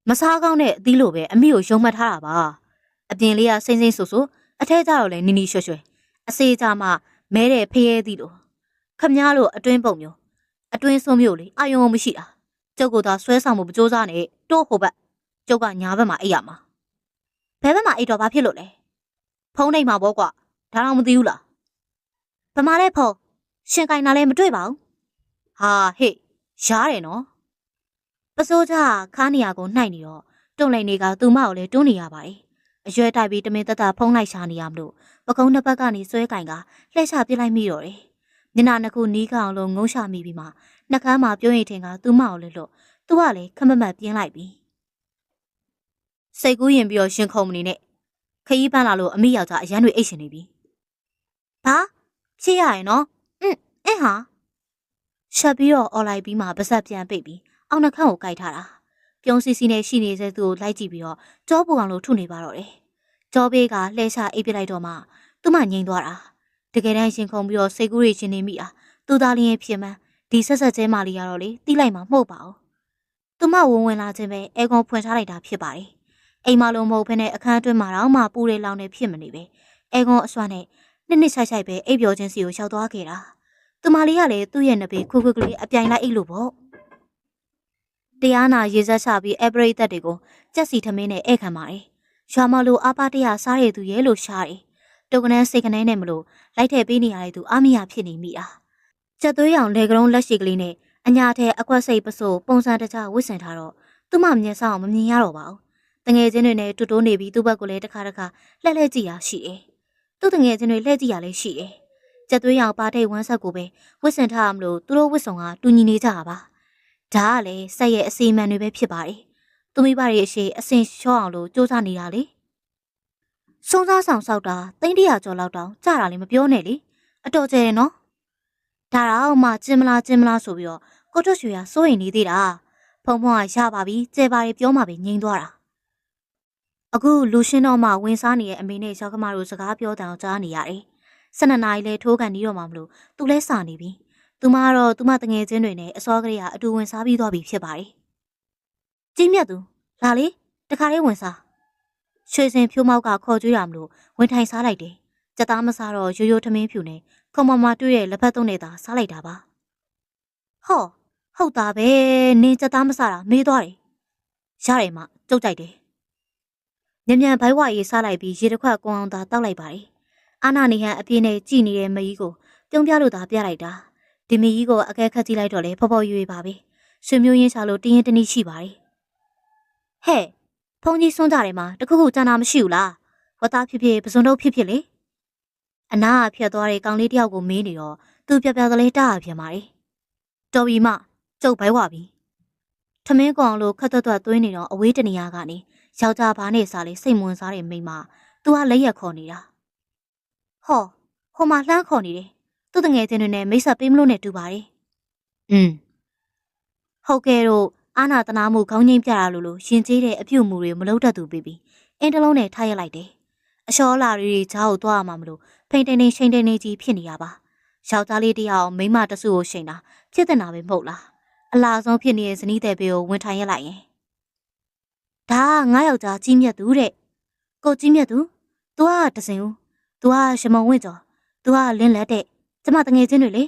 မစားကောင်းတဲ့အသီးလိုပဲအမိကိုယုံမှတ်ထားတာပါအပြင်လေးကစိမ့်စိမ့်ဆူဆူအထဲကျတော့လည်းနီနီရွှဲရွှဲအစေးကြမှမဲတဲ့ဖျဲသီးလိုခမည်းလို့အတွင်းပုံမျိုးအတွင်းဆုံးမျိုးလေအာယုံမရှိတာကျုပ်ကသာဆွဲဆောင်မှုမကြိုးစားနဲ့တိုးဟိုဘက်ကျုပ်ကညာဘက်မှာအိတ်ရမှာဘယ်ဘက်မှာအိတ်တော့ဘာဖြစ်လို့လဲဖုံးနေမှာပေါ့ကွာဒါတော့မသိဘူးလားဗမာလဲဖုံးရှင်ကင်နာလဲမတွေ့ပါဘူးဟာဟေ့ရားတယ်နော်ပစိုးကြခါးနေရကိုနှိုက်နေတော့တုံလိန်တွေကသူမကိုလည်းတွန်းနေရပါတယ်အရွယ်တိုက်ပြီးတမင်သက်သာဖုံးလိုက်ရှာနေရမလို့ပကုံးတစ်ပတ်ကနေဆွဲကင်ကလှည့်ချပြစ်လိုက်မိတော့တယ်မျက်နှာနှစ်ခုနီးကောင်လုံးငုံရှာမိပြီးမှနှကမ်းမှာပြုံးရင်ထင်ကသူမကိုလည်းလို့သူကလည်းခမမတ်ပြင်းလိုက်ပြီစိတ်ကူးရင်ပြီးတော့ရှင်ခုံမနေနဲ့ခရီးပန်းလာလို့အမိယောက်ျားအရန်တွေအိတ်ရှင်နေပြီဘာဖြစ်ရရဲ့နော်အင်းဟာရှက်ပြီးတော့អော်လိုက်ပြီးမှပါဇက်ပြန်ပိတ်ပြီးအောင်နှခမ်းကိုကြိုက်ထားတာပြုံးစီစီနဲ့ရှိနေတဲ့သူကိုလိုက်ကြည့်ပြီးတော့ကြောပူအောင်လို့ထုနေပါတော့တယ်ကြောဘေးကလှဲချအိပ်ပစ်လိုက်တော့မှသူ့မငိမ့်သွားတာတကယ်တမ်းရှင်ခုံပြီးတော့စိတ်ကူးတွေရှင်နေမိတာသူသားလေးရဲ့ဖြစ်မှန်းဒီဆက်ဆက်ကျဲမလေးရတော့လေတီးလိုက်မှာမဟုတ်ပါဘူးသူမဝဝင်လာခြင်းပဲအဲကွန်ဖွင့်ထားလိုက်တာဖြစ်ပါတယ်အိမ်မလုံးမဟုတ်ဖ ೇನೆ အခန်းအတွင်းမှာတော့မှပူတွေလောင်နေဖြစ်မနေပဲအဲကွန်အစွမ်းနဲ့နှစ်ဆိုင်ပဲအိပ်ပျော်ခြင်းစီကိုရောက်သွားခဲ့တာသူမလေးကလည်းသူ့ရဲ့နှပေခွကလေးအပြိုင်လိုက်အိတ်လို့ပေါ့တရားနာရေစက်ချပြီးအပရိသတ်တွေကိုကြက်စီထမင်းနဲ့ဧည့်ခံပါတယ်ရွာမလို့အပါတရစားရသူရဲ့လို့ရှားတယ်တုတ်ကနန်းစိတ်ကနန်းနဲ့မလို့လိုက်ထည့်ပေးနေရတဲ့သူအမရဖြစ်နေမိတာကြက်သွေးရောင်လေကလုံးလက်ရှိကလေးနဲ့အညာထဲအကွက်စိတ်ပစိုးပုံစံတကြဝစ်ဆင်ထားတော့သူ့မမျက်စောင်းမမြင်ရတော့ပါဘူးတငယ်ချင်းတွေနဲ့တူတိုးနေပြီးသူ့ဘက်ကိုလည်းတစ်ခါလှည့်ကြည့်ရရှိတယ်သူ့တငယ်ချင်းတွေလှည့်ကြည့်ရလည်းရှိတယ်ကြက်သွေးရောင်ပါထိတ်ဝမ်းဆက်ကိုပဲဝစ်ဆင်ထားရမလို့သူတို့ဝစ်ဆောင်ကတူညီနေကြတာပါဒါကလည်းဆက်ရဲ့အစီအမံတွေပဲဖြစ်ပါတယ်သူမိဘတွေအရှိအစင်လျှော့အောင်လို့စူးစမ်းနေတာလေစုံစားဆောင်ဆောက်တာ300ကျော်လောက်တောင်ကြတာလည်းမပြောနဲ့လေအတော်ကျဲတယ်နော်ဒါတော့မှကျင်းမလားဆိုပြီးတော့ကိုတွတ်ရွှေကစိုးရိမ်နေသေးတာဖုံဖုံကရပါပြီကျဲပါရီပြောမှပဲငြိမ်သွားတာအခုလူရှင်းတော့မှဝင်စားနေတဲ့အမေနဲ့ရောက်ကမတို့စကားပြောတောင်ကြားနေရတယ်12နာရီလဲထိုးကန်ပြီးတော့မှမလို့သူလဲစာနေပြီသူမကတော့သူမတငယ်ချင်းတွေနဲ့အစောကလေးကအတူဝင်စားပြီးသွားပြီဖြစ်ပါတယ်ကြီးမြတ်သူလာလေတခါလေးဝင်စားရွှေစင်ဖြိုးမောက်ကခေါ်ကြွရမလို့ဝင်ထိုင်စားလိုက်တယ်ကြက်သားမစားတော့ရိုးရိုးထမင်းဖြူနဲ့ခုံမမတွေ့ရဲ့လက်ဖက်သုံးနဲ့သာစားလိုက်တာပါဟောဟုတ်တာပဲနင်းကြက်သားမစားတာမေးသွားတယ်ရတယ်မကြုတ်ကြိုက်တယ် မြန်မြန်ဘိုက်ဝါရေးစားလိုက်ပြီးရေတစ်ခွက်ကွန်အောင်သာတောက်လိုက်ပါတယ်အာနာနေဟန်အပြင်းနဲ့ကြည်နေတဲ့မကြီးကိုပြုံးပြလို့သာပြလိုက်တာဒီမကြီးကိုအကဲခတ်ကြည့်လိုက်တော့လေဖော်ဖော်ရွေပါပဲဆွေမျိုးရင်းရှာလို့တင်းရင်တနည်းရှိပါတယ်ဟဲ့ဖုန်ကြီးစွန်းကြတယ်မှာတခုခုကြံတာမရှိဘူးလားဝတ်သားဖြစ်ဖြစ်ပစုံတော့ဖြစ်ဖြစ်လေအနာကဖြတ်သွားတဲ့ကောင်လေးတယောက်ကိုမေးနေတော့သူပြပြကလေးတားပြန်ပါတယ်တော်ပြီမကျုပ်ဘိုက်ဝပြီထမင်းကောင်လို့ခတ်သွက်သွက်သွင်းနေတော့အဝေးတနေရာကနေယောက်ျားဘာနဲ့စားလဲစိတ်မဝင်စားတဲ့မိန်းမသူကလက်ရက်ခေါ်နေတာဟောဟိုမှာလှမ်းခေါ်နေတယ်သူ့တငယ်ချင်းတွေနဲ့မိတ်ဆက်ပေးမလို့နဲ့တူပါတယ်ဟုတ်ကဲ့တော့အာနာတနာမှုခေါင်းငိမ့်ပြတာလို့ရှင်ကျေးတဲ့အပြုတ်မှုတွေမလုပ်တတ်သူပြီးအင်းတလုံးနဲ့ထားရက်လိုက်တယ်အလျှောလာတွေဂျားကိုသွားရမှာမလို့ဖိန်တိန်နေရှိန်တိန်နေကြီးဖြစ်နေရပါယောက်ျားလေးတယောက်မိန်းမတစုကိုရှိန်တာဖြစ်တဲ့နာပဲမဟုတ်လားအလားဆုံးဖြစ်နေတဲ့ဇနီးတဲ့ဘေကိုဝင်ထိုင်ရက်လိုက်ရင်ဒါကငါယောက်ျားကြီးမြတ်သူတဲ့ကိုကြီးမြတ်သူ तू ကတစင်ဦး तू ကရှမုံဝင့်ကျော် तू ကလင်းလက်တဲ့ကျမတငယ်ချင်းတွေလေ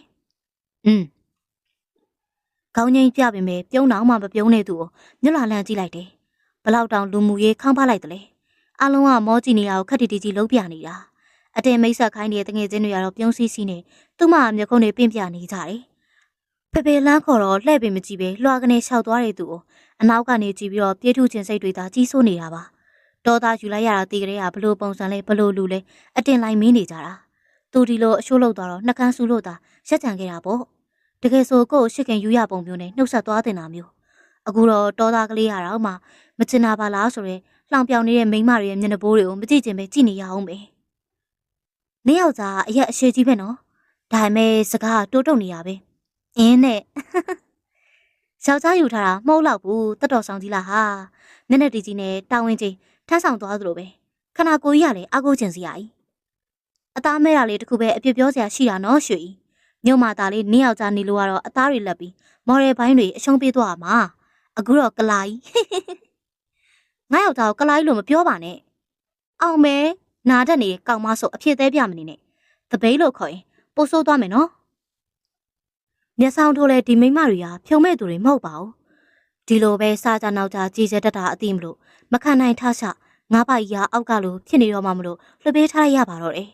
ခေါင်းငိမ့်ပြပေမဲ့ပြုံးတော့မှမပြုံးနေသူကိုညွတ်လာလန့်ကြည့်လိုက်တယ်ဘလောက်တောင်လူမှုရေးခေါင်းဖလိုက်တယ်လေအလုံးကမောကြည့်နေရကိုခက်တီတီကြီးလုံးပြနေတာအတဲမိတ်ဆက်ခိုင်းနေတဲ့တငယ်ချင်းတွေကတော့ပြုံးစီးစီးနေသူ့မမျက်ခုံးတွေပင့်ပြနေကြတယ်ဖေဖေလန်းခေါ်တော့လှဲ့ပင်မကြည့်ပဲလွှာကနေလျှောက်သွားတဲ့သူကိုအနောက်ကနေကြည့်ပြီးတော့ပြေးထုခြင်းစိတ်တွေသာကြီးစိုးနေတာပါဒေါသယူလိုက်ရတာတီးကလေးကဘလို့ပုံစံလဲဘလို့လူလဲအတင်လိုက်မင်းနေကြတာသူဒီလိုအရှိုးလောက်သွားတော့နှကန်းဆူလို့သာရက်ကြံခဲ့တာပေါ့တကယ်ဆိုကို့ရှစ်ခင်ယူရပုံမျိုးနဲ့နှုတ်ဆက်သွားတင်တာမျိုးအခုတော့ဒေါသကလေးရတော့မှမချင်တာပါလားဆိုရဲလှောင်ပြောင်နေတဲ့မိန်းမတွေရဲ့မျက်နှာပိုးတွေကိုမကြည့်ချင်ပဲကြည့်နေရအောင်ပဲနင်းယောက်ျားအရက်အရှိကြီးပဲနော်ဒါပေမဲ့စကားတိုးတုံနေရပဲအင်းနဲ့ယောက်ျားယူထားတာမဟုတ်တော့ဘူးတတ်တော်ဆောင်ကြီးလားဟာနက်နက်တီကြီးနဲ့တာဝန်ကြီးထမ်းဆောင်သွားသလိုပဲခနာကိုကြီးကလည်းအကူကျင်စရာကြီးအသားမဲတာလေးတခုပဲအပြစ်ပြောစရာရှိတာနော်ရွှေကြီးညုံမာသားလေးနင်းယောက်ျားနေလို့ကတော့အသားတွေလက်ပြီးမော်ရယ်ဘိုင်းတွေအရှုံးပေးသွားမှာအခုတော့ကလာကြီးငါယောက်ျားကိုကလာကြီးလို့မပြောပါနဲ့အောင်မဲနာတတ်နေတဲ့ကောင်မဆိုအဖြစ်သေးပြမနေနဲ့တပိတ်လို့ခေါ်ရင်ပို့ဆိုးသွားမယ်နော်မျက်စောင်းထိုးလဲဒီမိမတွေကဖြုံမဲ့သူတွေမဟုတ်ပါဘူးဒီလိုပဲစားကြနောက်ကြကြီးစဲတက်တာအသိမလို့မခံနိုင်ထချငါးပါးကြီးအောက်ကလို့ဖြစ်နေတော့မှမလို့လွှတ်ပေးထားလိုက်ရပါတော့တယ်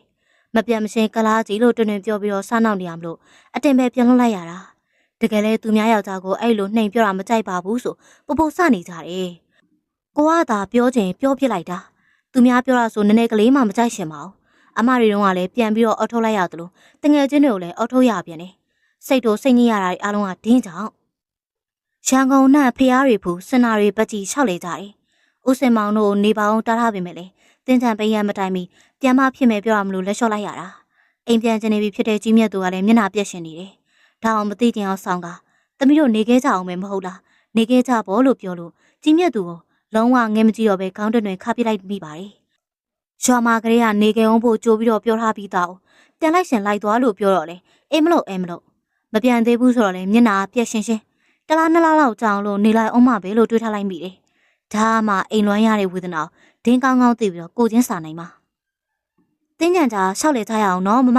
မပြတ်မရှင်ကလားကြီးလို့တွင်တွင်ပြောပြီးတော့စားနောက်နေရမလို့အတင်ပဲပြန်လွှတ်လိုက်ရတာတကယ်လဲသူများယောက်ျားကိုအဲ့လိုနှိမ်ပြောတာမကြိုက်ပါဘူးဆိုပူပူစနေကြတယ်ကိုကသာပြောချင်ပြောပြလိုက်တာသူများပြောတာဆိုနည်းနည်းကလေးမှမကြိုက်ရှင်ပါဘူးအမတွေတုန်းကလည်းပြန်ပြီးတော့အော်ထုတ်လိုက်ရသလိုတငယ်ချင်းတွေကိုလည်းအော်ထုတ်ရပြန်တယ်စိတ်တို့စိတ်ညစ်ရတာအားလုံးကဒင်းကြောင်ရန်ကုန်နဲ့ဖျားတွေဖူစင်နာတွေပတ်ကြီးလျှောက်လေကြတယ်ဦးစင်မောင်တို့နေပါအောင်တားထားပေမဲ့လေတင်းချန်ပိန်ရမတိုင်မီပြန်မဖြစ်မယ်ပြောရမလို့လက်လျှော့လိုက်ရတာအိမ်ပြန်ချင်နေပြီဖြစ်တဲ့ကြီးမြတ်သူကလည်းမျက်နှာပြက်ရှင်နေတယ်ဒါအောင်မသိတင်အောင်ဆောင်ကသမီးတို့နေခဲ့ကြအောင်ပဲမဟုတ်လားနေခဲ့ကြဖို့လို့ပြောလို့ကြီးမြတ်သူကိုလုံးဝငဲမကြည့်တော့ပဲခေါင်းတွင်ခါပစ်လိုက်မိပါတယ်ရွာမကလေးကနေခဲ့အောင်ဖို့ကြိုးပြီးတော့ပြောထားပြီးသားပြန်လိုက်ရှင်လိုက်သွားလို့ပြောတော့လေအေးမလို့မပြန်သေးဘူးဆိုတော့လေမျက်နှာပြက်ရှင်းရှင်းတလားနှစ်လားလောက်ကြောင်လို့နေလိုက်အောင်မပဲလို့တွေးထားလိုက်မိတယ်ဒါမှအိမ်လွမ်းရတဲ့ဝေဒနာဒင်းကောင်းကောင်းသိပြီးတော့ကိုချင်းစာနိုင်မှာတင်းကြံကြာရှောက်လေထားရအောင်နော်မ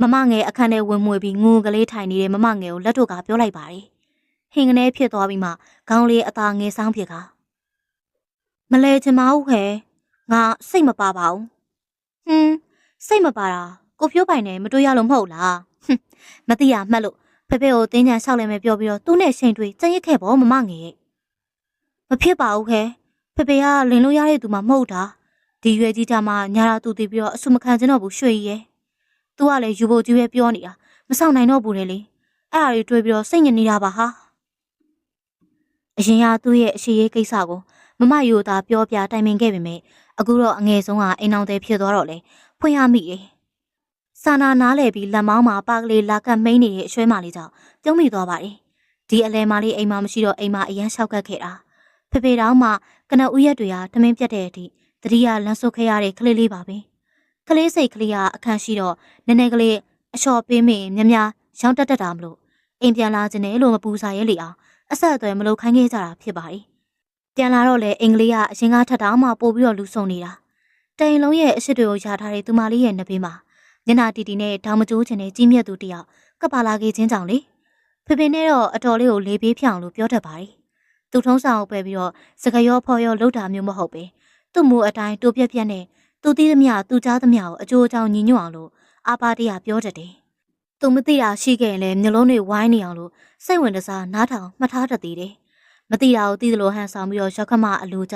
မငယ်အခန်းထဲဝင်မွေပြီးငူကလေးထိုင်နေတဲ့မမငယ်ကိုလက်တို့ကပြောလိုက်ပါတယ်ဟင်ကနေဖြစ်သွားပြီးမှခေါင်းလေးအသာငယ်ဆောင်ဖြစ်ကမလဲချင်ပါဘူးခဲငါစိတ်မပါပါဘူးစိတ်မပါတာကိုဖြိုးပိုင်နဲ့မတွေ့ရလို့မဟုတ်လားမသိရမှတ်လို့ဖေဖေကိုတင်းချန်လျှောက်လဲမယ်ပြောပြီးတော့သူ့နဲ့ချိန်တွေ့ကြင်ရစ်ခဲ့ပေါ့မမငယ်မဖြစ်ပါဘူးခဲဖေဖေကလင်လို့ရတဲ့သူမှမဟုတ်တာဒီရွယ်ကြီးကြမှာညာတာသူတည်ပြီးတော့အဆုမခံချင်တော့ဘူးရွှေကြီးရဲ့သူကလည်းယူဖို့ကြီးပဲပြောနေတာမဆောင်နိုင်တော့ဘူးလေအဲ့ဒါတွေတွေးပြီးတော့စိတ်ညစ်နေတာပါဟာအရင်ကသူ့ရဲ့အရှိရေးကိစ္စကိုမမယူတာပြောပြတိုင်ပင်ခဲ့ပေမဲ့အခုတော့အငယ်ဆုံးကအိမ်အောင်သေးဖြစ်သွားတော့လေဖွင့်ရမိတယ်စာနာနားလဲပြီးလက်မောင်းမှာပါကလေးလာကတ်မိန်နေတဲ့အရွှဲမလေးကြောင့်ပြုံးမိသွားပါတယ်ဒီအလဲမလေးအိမ်မှာမရှိတော့အိမ်မှာအရန်လျှောက်ကတ်ခဲ့တာဖေဖေတောင်မှကနဦးရက်တွေကထမင်းပြတ်တဲ့အထိတတိယလန်းဆုပ်ခဲ့ရတဲ့ကလေးလေးပါပဲကလေးစိတ်ကလေးကအခန့်ရှိတော့နည်းနည်းကလေးအလျှော်ပေးမိများများရောင်းတက်တာမလို့အိမ်ပြန်လာခြင်းနဲ့လို့မပူစားရဲလေအောင်အဆက်အသွယ်မလုပ်ခိုင်းခဲ့ကြတာဖြစ်ပါတယ်ပြန်လာတော့လေအင်္ဂလိပ်ကအရင်ကထပ်တောင်မှပို့ပြီးတော့လူဆုံနေတာတိုင်လုံးရဲ့အစ်စ်တွေကိုယာထားတဲ့သူမလေးရဲ့နှပေးမှာညနာတီတီနဲ့ဒေါင်မကျိုးချင်တဲ့ကြီးမြတ်သူတယောက်ကပ်ပါလာခဲ့ခြင်းကြောင့်လေဖေဖေနဲ့တော့အတော်လေးကိုလေးပေးဖြောင်းလို့ပြောတတ်ပါတယ်သူထုံးဆောင်ကိုပဲပြီးတော့စကရောဖော်ရောလှုပ်တာမျိုးမဟုတ်ပဲ သူ့မူအတိုင်းတိုးပြက်ပြက်နဲ့သူသိသမျှသူကြားသမျှကိုအကျိုးအကြောင်းညီညွတ်အောင်လို့အာပါတရားပြောတတ်တယ်။သူမသိတာရှိခဲ့ရင်လည်းမျိုးလုံးတွေဝိုင်းနေအောင်လို့စိတ်ဝင်တစားနားထောင်မှတ်ထားတတ်သေးတယ်။မသိတာကိုသိသလိုဟန်ဆောင်ပြီးတော့ရောက်ခမအလိုက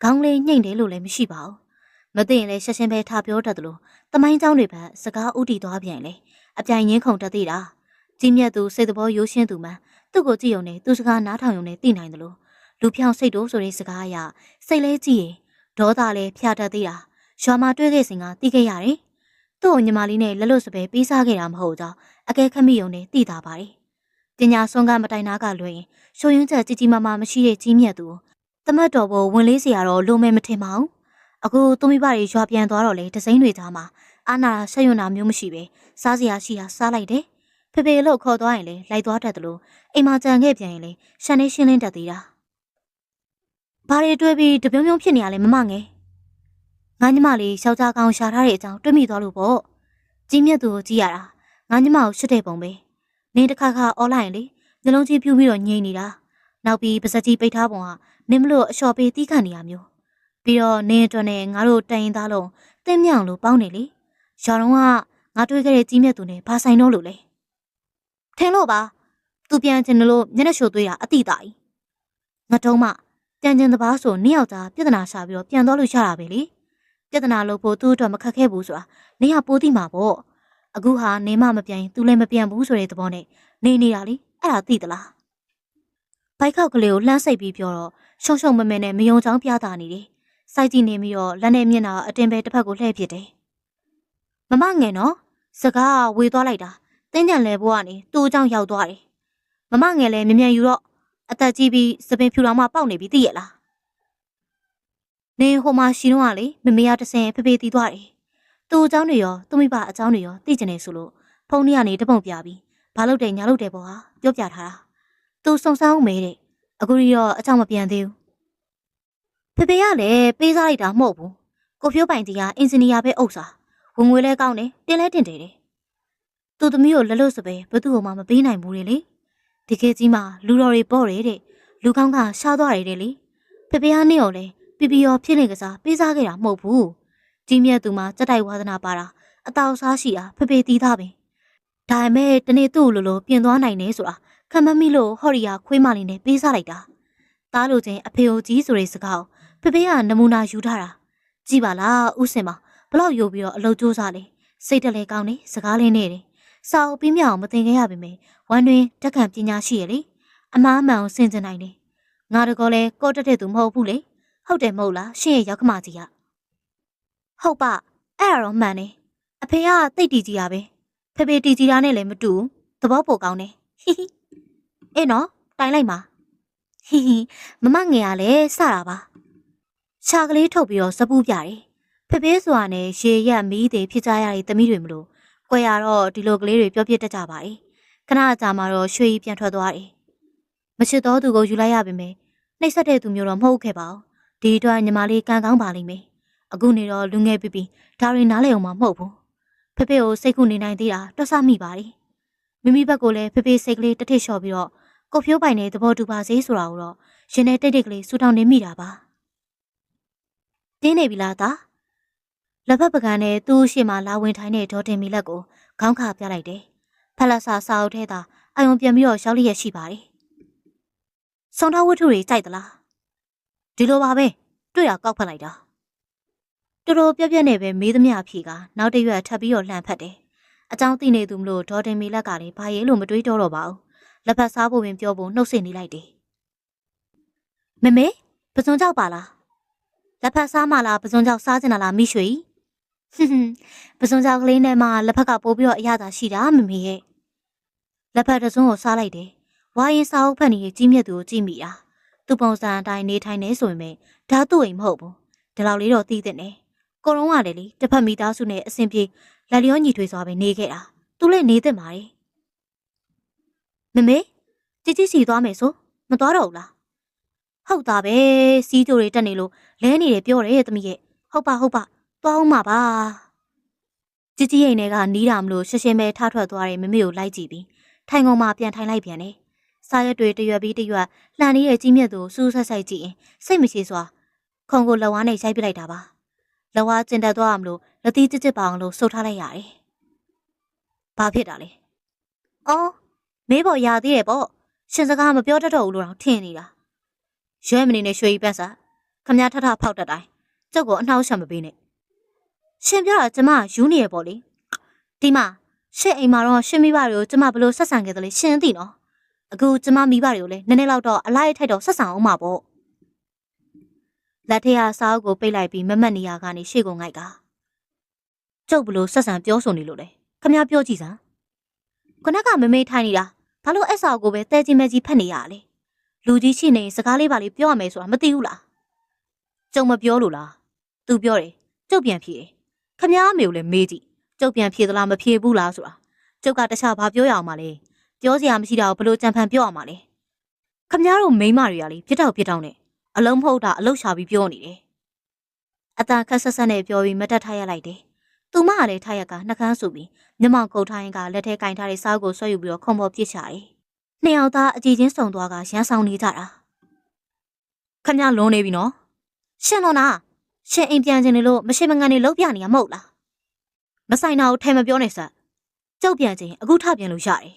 ြခေါင်းလေးညှိမ့်တယ်လို့လည်းမရှိပါဘူး။မသိရင်လည်းရှက်ရှင်းပဲထားပြောတတ်တယ်လို့တမိုင်းเจ้าတွေဘက်စကားဥတီသွားပြန်လေအပြိုင်ရင်းခုန်တတ်သေးတာ။ကြီးမြတ်သူစိတ်သဘောရိုးရှင်းသူမှသူ့ကိုကြည့်ုံနဲ့သူစကားနားထောင်ုံနဲ့သိနိုင်တယ်လို့လူဖြောင်စိတ်တို့ဆိုတဲ့စကားအရစိတ်လဲကြည့်ရင်ဒေါသလည်းဖျားတတ်သေးတာရွာမှာတွေ့ခဲ့စဉ်ကသိခဲ့ရတယ်။သူ့ကိုညီမလေးနဲ့လက်လွတ်စပယ်ပေးစားခဲ့တာမဟုတ်ကြောင်းအကဲခတ်မိုံနဲ့သိတာပါတယ်။ပညာဆုံးကမတိုင်နာကလွှဲရင်ရှုံရင်းချက်ကြီးကြီးမားမားမရှိတဲ့ကြီးမြတ်သူတမတ်တော်ဘဝင်လေးစရာတော့လိုမဲမထင်ပါဘူး။အခုသူမိဘတွေရွာပြန်သွားတော့လေဒစိမ့်တွေကြားမှာအာနာဆက်ရွံ့တာမျိုးမရှိပဲစားစရာရှိတာစားလိုက်တယ်။ဖေဖေလို့ခေါ်သွားရင်လေလိုက်သွားတတ်တယ်လို့အိမ်မှာကြံခဲ့ပြန်ရင်လေရှန်နေရှင်းလင်းတတ်သေးတာ။ဘာတွေတွေ့ပြီးတပြုံးပြုံးဖြစ်နေရလဲမမငယ်ငါညီမလေးယောက်ျားကောင်ရှာထားတဲ့အကြောင်းတွေးမိသွားလို့ပေါ့ကြီးမြတ်သူကိုကြည့်ရတာငါညီမကိုရှစ်တဲ့ပုံပဲနင်းတစ်ခါခါအော်လိုက်ရင်လေနှလုံးကြီးပြူးပြီးတော့ငြိမ်နေတာနောက်ပြီးပါဇက်ကြီးပိတ်ထားပုံကနင်းမလို့အလျှော်ပေးတီးခံနေရမျိုးပြီးတော့နင်းအတွက်နဲ့ငါတို့တိုင်ရင်သားလုံးတင်းမြောင်လို့ပေါင်းနေလေရွာတော်ကငါတွေ့ခဲ့တဲ့ကြီးမြတ်သူနဲ့ဘာဆိုင်တော့လို့လဲထင်လို့ပါသူပြန်ချင်လို့မျက်နှာရှို့သွေးတာအတိတာကြီးငါတုံးမပြန်ချင်တပားဆိုနင်းယောက်ျားပြဿနာရှာပြီးတော့ပြန်သွားလို့ရတာပဲလေပြဿနာလို့ဖို့သူ့အတွက်မခက်ခဲဘူးဆိုတာနေရပိုးသိမှာပေါ့အခုဟာနေမမပြန်သူလည်းမပြန်ဘူးဆိုတဲ့သဘောနဲ့နေနေတာလေအဲ့ဒါသိသလားဘိုက်ခောက်ကလေးကိုလှမ်းစိတ်ပြီးပြောတော့ရှုံရှုံမမဲနဲ့မယုံချောင်းပြတာနေတယ်စိုက်ကြည့်နေပြီးတော့လက်နဲ့မျက်နှာအတင်ပဲတစ်ဖက်ကိုလှည့်ပစ်တယ်မမငယ်နော်စကားဝေသွားလိုက်တာတင်းကြံလဲဘိုးကနေသူ့အကြောင်းရောက်သွားတယ်မမငယ်လည်းမြ мян ယူတော့အသက်ကြီးပြီးစပင်ဖြူတော်မှပေါက်နေပြီသိရလားနေဟိုမှာရှိတော့ကလေမမေရတဆင်ဖေဖေတီးသွားတယ်သူ့အကြောင်းတွေရောသူ့မိဘအကြောင်းတွေရောသိကျင်နေဆိုလို့ဖုန်းထဲကနေတပုံပြပြီးဘာလုပ်တယ်ညာလုပ်တယ်ပေါ့ဟာပြောပြထားတာသူစုံစမ်းအောင်မဲတဲ့အခုရောအကြောင်းမပြန်သေးဘူးဖေဖေကလည်းပေးစားလိုက်တာမဟုတ်ဘူးကိုဖြိုးပိုင်တီကအင်ဂျင်နီယာပဲအုပ်စားဝင်ငွေလဲကောင်းတယ်တင်လဲတင်တယ်တဲ့သူသမီးကိုလက်လို့စပဲဘသူ့ကိုမှမပေးနိုင်ဘူးလေဒီခေတ်ကြီးမှာလူတော်တွေပေါ့တယ်တဲ့လူကောင်းကရှားသွားတယ်တဲ့လေဖေဖေကနေရောလေပြပြရောဖြစ်နေကစားပေးစားခဲ့တာမဟုတ်ဘူးကြီးမြတ်သူမှာစက်တိုက်ဝါသနာပါတာအတောက်စားရှိတာဖေဖေတီးသားပဲဒါပေမဲ့တနေ့သူ့လိုပြင်သွားနိုင်နေဆိုတာခံမမိလို့ဟော်ရီယာခွေးမလေးနဲ့ပေးစားလိုက်တာသားလိုချင်းအဖေအိုကြီးဆိုတဲ့စကားကိုဖေဖေကနမူနာယူထားတာကြည့်ပါလားဥစင်မဘလောက်ယိုပြီးတော့အလုပ်ကြိုးစားလေစိတ်တလဲကောင်းနေစကားလေးနဲ့တယ်စာအုပ်ပြီးမြောင်မသင်ခဲ့ရပါမယ်ဝမ်းတွင်တက်ခံပညာရှိရလေအမားမှန်ကိုစင်စင်နိုင်တယ်ငါတကောလဲကော့တက်တဲ့သူမဟုတ်ဘူးလေဟုတ်တယ်မဟုတ်လားရှင့်ရဲ့ရောက်ခမကြီးကဟုတ်ပါအဲ့ဒါတော့မှန်တယ်အဖေကတိတ်တီကြီးတာပဲဖေဖေတီကြီးတာနဲ့လည်းမတူသဘောပိုကောင်းတယ်ဟိဟိအေးနော်တိုင်လိုက်ပါဟိဟိမမငယ်ကလည်းစတာပါခြာကလေးထုတ်ပြီးတော့စပူးပြတယ်ဖေဖေဆိုတာနဲ့ရေရက်မီးတွေဖြစ်ကြရတဲ့သမီးတွေမလို့ကွယ်ရတော့ဒီလိုကလေးတွေပြောပြတတ်ကြပါတယ်ခဏကြာမှတော့ရွှေကြီးပြန်ထွက်သွားတယ်မချစ်တော့သူကိုယူလိုက်ရပါမယ်နှိပ်စက်တဲ့သူမျိုးတော့မဟုတ်ခဲ့ပါဘူးဒီအတွက်ညီမလေးကံကောင်းပါလိမ့်မယ်အခုနေတော့လူငယ်ပြပြဒါတွေနားလဲအောင်မဟုတ်ဘူးဖေဖေကိုစိတ်ကူနေနိုင်သေးတာတွက်ဆမိပါတယ်မိမိဘက်ကလည်းဖေဖေစိတ်ကလေးတထစ်လျှော့ပြီးတော့ကိုဖြိုးပိုင်တဲ့သဘောတူပါစေဆိုတာကိုတော့ရင်ထဲတိတ်တိတ်ကလေးစူတောင်းနေမိတာပါတင်းနေပြီလားသားလက်ဖက်ပကံနဲ့သူ့ရှေ့မှာလာဝင်ထိုင်တဲ့ဒေါ်တင်မီလက်ကိုခေါင်းခါပြလိုက်တယ်ဖက်လက်စာစာအုပ်ထဲသာအယုံပြန်ပြီးတော့ရောက်လျက်ရှိပါတယ်ဆောင်းထားဝတ္ထုတွေကြိုက်သလားဒီလိုပါပဲတွေ့ရကောက်ဖက်လိုက်တာတော်တော်ပြက်ပြက်နဲ့ပဲမေးသမျှအဖြေကနောက်တစ်ရွက်ထပ်ပြီးတော့လှန်ဖက်တယ်အကြောင်းသိနေသူမလို့ဒေါ်တင်မီလက်ကလည်းဘာရဲလို့မတွေးတော့ပါဘူးလက်ဖက်စားဖို့ပင်ပြောဖို့နှုတ်ဆက်နေလိုက်တယ်မမေပစွန်ကြောက်ပါလားလက်ဖက်စားမလားပစွန်ကြောက်စားကျင်တာလားမိရွှေပစွန်ကြောက်ကလေးနဲ့မှလက်ဖက်ကပိုးပြီးတော့အရသာရှိတာမမေရဲ့လက်ဖက်တစွန်းကိုစားလိုက်တယ်ဝါရင်စားအုပ်ဖက်နေကြီးမြတ်သူကိုကြည့်မိတာသူ့ပုံစံအတိုင်းနေထိုင်နေဆိုရင်ဒါသူ့အိမ်မဟုတ်ဘူးဒီလောက်လေးတော့သိတဲ့နဲ့ကိုရုံးကလည်းလေတစ်ဖက်မိသားစုနဲ့အဆင်ပြေလက်လျောညီထွေစွာပဲနေခဲ့တာသူလည်းနေသင့်ပါတယ်မမေជីជីစီသွားမယ်ဆိုမသွားတော့ဘူးလားဟုတ်တာပဲစီးကြိုတွေတက်နေလို့လဲနေတယ်ပြောတယ်သမီးရဲ့ဟုတ်ပါသွားအောင်ပါជីជីအိမ်ထဲကနီးတာမလို့ရှင်းရှင်းပဲထားထွက်သွားတယ်မမေကိုလိုက်ကြည့်ပြီးထိုင်ကုန်မှပြန်ထိုင်လိုက်ပြန်တယ်စားရက်တွေတရွက်ပြီးတရွက်လှန်နေတဲ့ကြီးမြတ်သူစူးဆက်ဆိုင်ကြည့်ရင်စိတ်မရှိစွာ ခုံကိုလက်ဝါးနဲ့ရိုက်ပစ်လိုက်တာပါလက်ဝါးကျင်တက်သွားအောင်လို့လက်သီးကျစ်ပါအောင်လို့ဆုပ်ထားလိုက်ရတယ်ဘာဖြစ်တာလဲအော်မေးဖို့ရသေးတယ်ပေါ့ရှင်စကားမပြောတတ်တော့ဘူးလို့တော့ထင်နေတာရွဲမနေနဲ့ရွှေကြီးပန်းစာခမည်းထထဖောက်တတ်တိုင်းကျုပ်ကိုအနှောက်အယှက်မပေးနဲ့ရှင်ပြောတာကျမယူနေရပေါ့လေဒီမှာရှင့်အိမ်မှာတော့ရှင်မိဘတွေကိုကျမဘလို့ဆက်ဆံခဲ့တယ်လေရှင်သိနော်အခုကျမမိဘတွေကိုလည်းနည်းနည်းလောက်တော့အလိုက်ထိုက်တော့ဆက်ဆံအောင်ပါပေါ့လက်ထက်ကစားအုပ်ကိုပိတ်လိုက်ပြီးမမတ်နေရကနေရှေ့ကိုငိုက်ကကျုပ်ဘလို့ဆက်ဆံပြောဆိုနေလို့လေခမည်းပြောကြည့်စမ်းခုနကမမေးထိုင်နေတာဘာလို့အဲ့စာကိုပဲတဲချင်းမဲကြီးဖတ်နေရလဲလူကြီးရှိနေစကားလေးပါလေးပြောရမယ်ဆိုတာမသိဘူးလားကျုံမပြောလို့လားသူပြောတယ်ကျုပ်ပြန်ဖြေတယ်ခမည်းအမေကိုလည်းမေးကြည့်ကျုပ်ပြန်ဖြေသလားမဖြေဘူးလားဆိုတာကျုပ်ကတခြားဘာပြောရအောင်မလဲပြောစရာမရှိတာကိုဘလို့ကြံဖန်ပြောရမှာလဲခမည်းတို့မိန်းမတွေကလေပြစ်တောက်နဲ့အလုံးမဟုတ်တာအလုတ်ရှာပြီးပြောနေတယ်အတန်ခက်ဆက်ဆက်နဲ့ပြောပြီးမတက်ထားရလိုက်တယ်သူမကလည်းထားရကနှကန်းဆူပြီးမျက်မှောင်ကုတ်ထိုင်းကလက်ထဲကင်ထားတဲ့စားကိုဆွဲယူပြီးတော့ခုံပေါ်ပြစ်ချတယ်နှစ်ယောက်သားအကြည့်ချင်းစုံသွားကရန်ဆောင်နေကြတာခမည်းလွန်နေပြီနော်ရှင်လွန်တာရှင်အိမ်ပြန်ခြင်းလို့မရှိမငန်နေလောက်ပြနေရမဟုတ်လားမဆိုင်တာကိုထဲမပြောနဲ့ဆက်ကျုပ်ပြန်ခြင်းအခုထပြန်လို့ရတယ်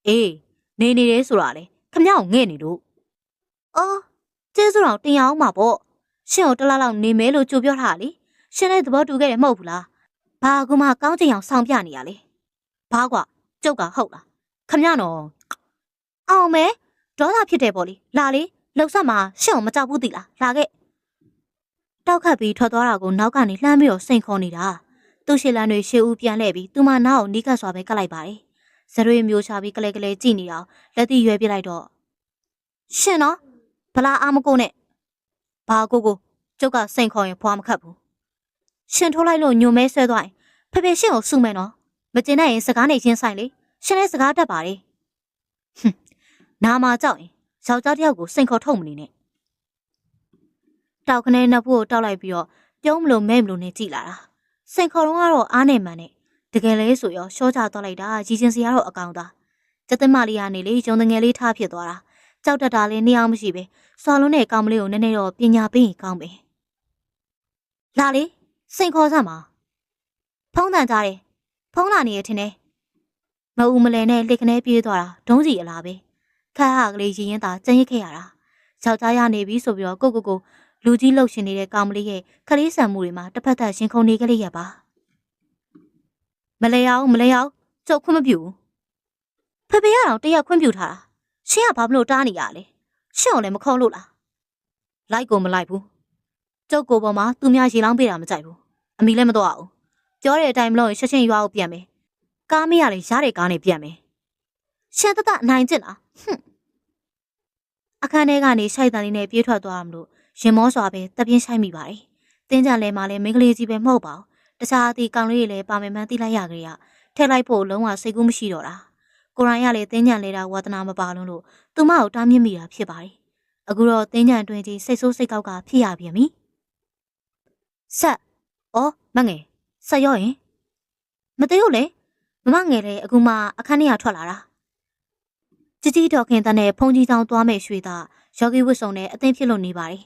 အေးနေနေတယ်ဆိုတာလေခမည်းကိုငဲ့နေလို့အော်ကျေးဇူးတော်တင်ရအောင်ပါပေါ့ရှင်ကိုတလားလောက်နေမဲလို့ကြိုပြောထားတာလေရှင်လည်းသဘောတူခဲ့တယ်မဟုတ်ဘူးလားဘာကူမှကောင်းချင်အောင်ဆောင်ပြနေရလေဘာကွာကျုပ်ကဟုတ်လားခမည်းနော်အောင်မဲဒေါသဖြစ်တယ်ပေါ့လေလာလေလှုပ်ဆက်မှာရှင်ကိုမကြောက်ဘူးသိလားလာခဲ့တောက်ခတ်ပြီးထွက်သွားတာကိုနောက်ကနေလှမ်းပြီးတော့စိန်ခေါ်နေတာသူ့ရှေ့လန်းတွေရှေ့ဦးပြန်လှည့်ပြီးသူမနောက်ကိုနီးကပ်စွာပဲကတ်လိုက်ပါတယ်ဇရွေမျိုးချပြီးကလေးကလေးကြည့်နေအောင်လက်သီးရွယ်ပြလိုက်တော့ရှင်နော်ဗလာအားမကိုနဲ့ဘာကိုကျုပ်ကစိန်ခေါ်ရင်ဖွာမခတ်ဘူးရှင်ထိုးလိုက်လို့ညွန်မဲဆွဲသွားရင်ဖေဖေရှင်ကိုစုမယ်နော်မကျင်တဲ့ရင်စကားနေချင်းဆိုင်လေရှင်လည်းစကားတတ်ပါတယ်ဟွန်းနာမကြောက်ရင်ယောက်ျားတယောက်ကိုစိန်ခေါ်ထုတ်မနေနဲ့တောက်ခနဲနှစ်ဖူးကိုတောက်လိုက်ပြီးတော့ပြုံးမလို့မဲမလို့နဲ့ကြည်လာတာစိန်ခေါ်တော့ကတော့အားနေမှန်နဲ့တကယ်လဲဆိုရောရှော့ချသွားလိုက်တာကြီးချင်းစရာတော့အကောင်သားကျက်သမလေးကနေလေဂျုံတငယ်လေးထားဖြစ်သွားတာကြောက်တတ်တာလည်းနေအောင်မရှိပဲစော်လုံးနဲ့ကောင်မလေးကိုနည်းနည်းတော့ပညာပေးရင်ကောင်းပဲလာလေစိန်ခေါ်စမ်းပါဖုံးတန်ကြတယ်ဖုံးလာနေရထင်တယ်မအူမလဲနဲ့လက်ခနဲပြေးသွားတာဒုံးစီအလားပဲခါဟာကလေးရင်ရင်သာကျင်းရစ်ခဲ့ရတာယောက်ျားရနေပြီဆိုပြီးတော့ကိုလူကြီးလှုပ်ရှင်နေတဲ့ကောင်မလေးရဲ့ခလေးဆံမှုတွေမှာတစ်ဖက်သက်ရှင်ခုန်နေကြလေးရပါမလဲအောင်ကျုပ်ခွင့်မပြုဖေဖေရအောင်တရက်ခွင့်ပြုထားတာရှင်ကဘာလို့တားနေရလဲရှင်ကိုလည်းမခေါ်လို့လားလိုက်ကိုမလိုက်ဘူးကျုပ်ကိုပေါ်မှာသူများရေလောင်းပေးတာမကြိုက်ဘူးအမီလည်းမတော့အောင်ပြောတဲ့အတိုင်းမလို့ရှက်ရွာကိုပြန်မယ်ကားမရလေရတဲ့ကားနဲ့ပြန်မယ်ရှင်တတအနိုင်ကျင်လားဟွန်းအခန်းထဲကနေရှိုက်တန်လေးနဲ့ပြေးထွက်သွားအောင်လို့ရင်မောစွာပဲတပြင်းဆိုင်မိပါတယ်တင်းကြံလဲမှလည်းမိန်းကလေးကြီးပဲမဟုတ်ပါဘူးတခြားအသည့်ကောင်လေးတွေလည်းပါမယ်မှန်းသိလိုက်ရကြရထည့်လိုက်ဖို့လုံးဝစိတ်ကူးမရှိတော့တာကိုရိုင်းရလေတင်းကြံလဲတာဝါသနာမပါလုံးလို့သူမကိုတားမြစ်မိတာဖြစ်ပါတယ်အခုတော့တင်းကြံတွင်ကြီးစိတ်ဆိုးစိတ်ကောက်ကဖြစ်ရပြန်ပြီဆက်အော်မငယ်ဆက်ရောရင်မသေးဘူးလေမမငယ်လေအခုမှအခန်းထဲကထွက်လာတာကြီးတော်ခင်တန်းနဲ့ဖုန်ကြီးချောင်းသွားမဲ့ရွှေသားယောဂီဝတ်စုံနဲ့အသိဖြစ်လို့နေပါတယ်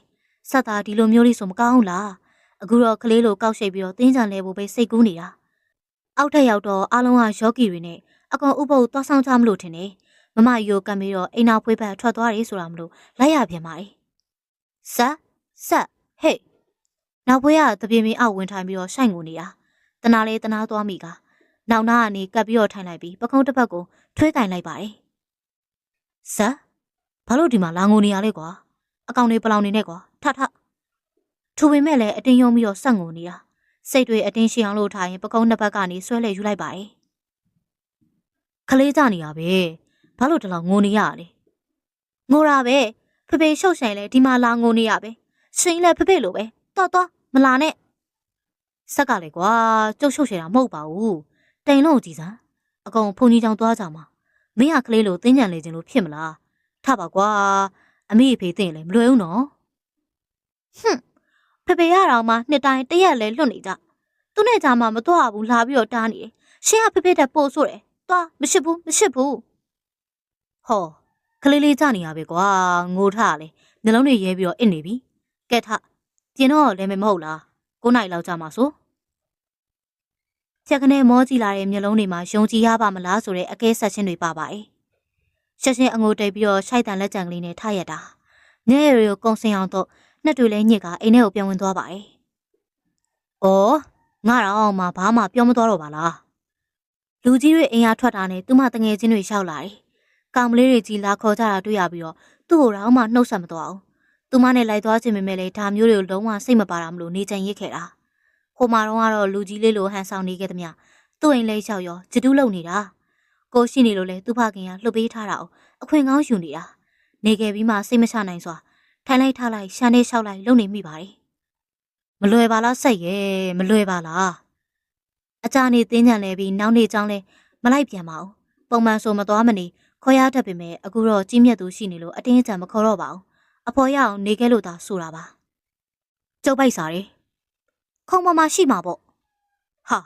ဆက်သားဒီလိုမျိုးလေးဆိုမကောင်းဘူးလားအခုတော့ကလေးလိုကောက်ရှိပ်ပြီးတော့တင်းကြံလဲဖို့ပဲစိတ်ကူးနေတာအောက်ထက်ရောက်တော့အားလုံးကယောဂီတွေနဲ့အကောင်ဥပုပ်သွားဆောင်ကြမလို့ထင်တယ်မမယိုကံပြီးတော့အိမ်နောက်ဖွေးဖက်ထွက်သွားတယ်ဆိုတာမလို့လိုက်ရပြန်ပါတယ်ဆက်ဟေ့နောက်ဖွေးကတပြေမင်းအောက်ဝင်ထိုင်ပြီးတော့ရှိုင်ငိုနေတာတနာလေးတနာသွားမိကနောက်နာကနေကပ်ပြီးတော့ထိုင်လိုက်ပြီးပကုံးတစ်ပတ်ကိုထွေးကင်လိုက်ပါတယ်ဘာလို့ဒီမှာလာငိုနေရလဲကွာအကောင်တွေပလောင်နေနဲ့ကွာထထူပေမဲ့လည်းအတင်းယုံပြီးတော့ဆက်ငိုနေတာစိတ်တွေအတင်းရှည်အောင်လို့ထားရင်ပကုံးနှစ်ဘက်ကနေဆွဲလဲယူလိုက်ပါတယ်ခလေးကြနေရပဲဘာလို့တလောက်ငိုနေရလဲငိုတာပဲဖေဖေရှုပ်ဆိုင်လဲဒီမှာလာငိုနေရပဲရှင်လဲဖေလိုပဲတော်မလာနဲ့ဆက်ကလေကွာကျုပ်ရှုပ်ရှည်တာမဟုတ်ပါဘူးတိန်လို့ကြည်စမ်းအကောင်ဖုန်ကြီးချောင်းသွားကြမှာမင်းကကလေးလိုတင်းကြံလေခြင်းလို့ဖြစ်မလားထပါကွာအမေဖေသိရင်လည်းမလွယ်ဘူးနော်ဟွန်းဖေဖေရအောင်မှနှစ်တိုင်းတရက်လဲလွတ်နေကြသူနဲ့ကြမှာမတော့ဘူးလာပြီးတော့တားနေတယ်ရှင်ကဖေဖေတက်ပို့ဆို့တယ်သွားမရှိဘူးဟောကလေးလေးကြနေရပဲကွာငိုထလေနှလုံးတွေရဲပြီးတော့အစ်နေပြီကဲထ ပြင်တော့လည်းမဟုတ်လား9နိုင်လောက်ကြာမှာဆိုချက်ကနေမောကြည့်လာတဲ့မျိုးလုံးတွေမှာယုံကြည်ရပါမလားဆိုတဲ့အကဲဆက်ချင်းတွေပါပါတယ်ရှက်ရှင်းအငိုတိတ်ပြီးတော့ရှိုက်တန်လက်ကြံကလေးနဲ့ထရက်တာညရဲတွေကိုကုံစင်အောင်တော့နှစ်တွေလဲညစ်ကအိမ်ထဲကိုပြန်ဝင်သွားပါတယ်။အော်ငါတော့မှဘာမှပြောမသွားတော့ပါလား။လူကြီးတွေအိမ်ရထွက်တာနဲ့သူမတငယ်ချင်းတွေရောက်လာတယ်။ကောင်မလေးတွေကြီးလာခေါ်ကြတာတွေ့ရပြီးတော့သူ့ကိုတော့မှနှုတ်ဆက်မသွားဘူး။သူမနဲ့လိုက်သွားခြင်းပဲလေဒါမျိုးတွေကိုလုံးဝစိတ်မပါတာမလို့နေချင်ရစ်ခဲ့တာ။ခိုမာတော့ကတော့လူကြီးလေးလိုဟန်ဆောင်နေခဲ့သမျှသူ့အိမ်လေးရောက်ရောဂျတူးလုံနေတာ။ကိုရှိနေလို့လေသူ့ဖခင်ကလှုပ်ပေးထားတာအခွင့်ကောင်းယူနေတာ။နေခဲ့ပြီးမှစိတ်မချနိုင်စွာထိုင်လိုက်ထားလိုက်ရှာနေလျှောက်လိုက်လုံနေမိပါတယ်။မလွယ်ပါလားစိတ်ရဲ့မလွယ်ပါလား။အကြနေတင်းညံလဲပြီးနောက်နေ့ကျောင်းလဲမလိုက်ပြန်ပါဘူး။ပုံမှန်ဆိုမသွားမနေခေါ်ရတတ်ပေမဲ့အခုတော့ကြီးမြတ်သူရှိနေလို့အတင်းအကျပ်မခေါ်တော့ပါဘူး။အဖော်ရအောင်နေခဲ့လို့သာဆိုတာပါ။ကျုပ်ပိုက်စားတယ်။ခုံပေါ်မှာရှိမှာပေါ့။ဟာ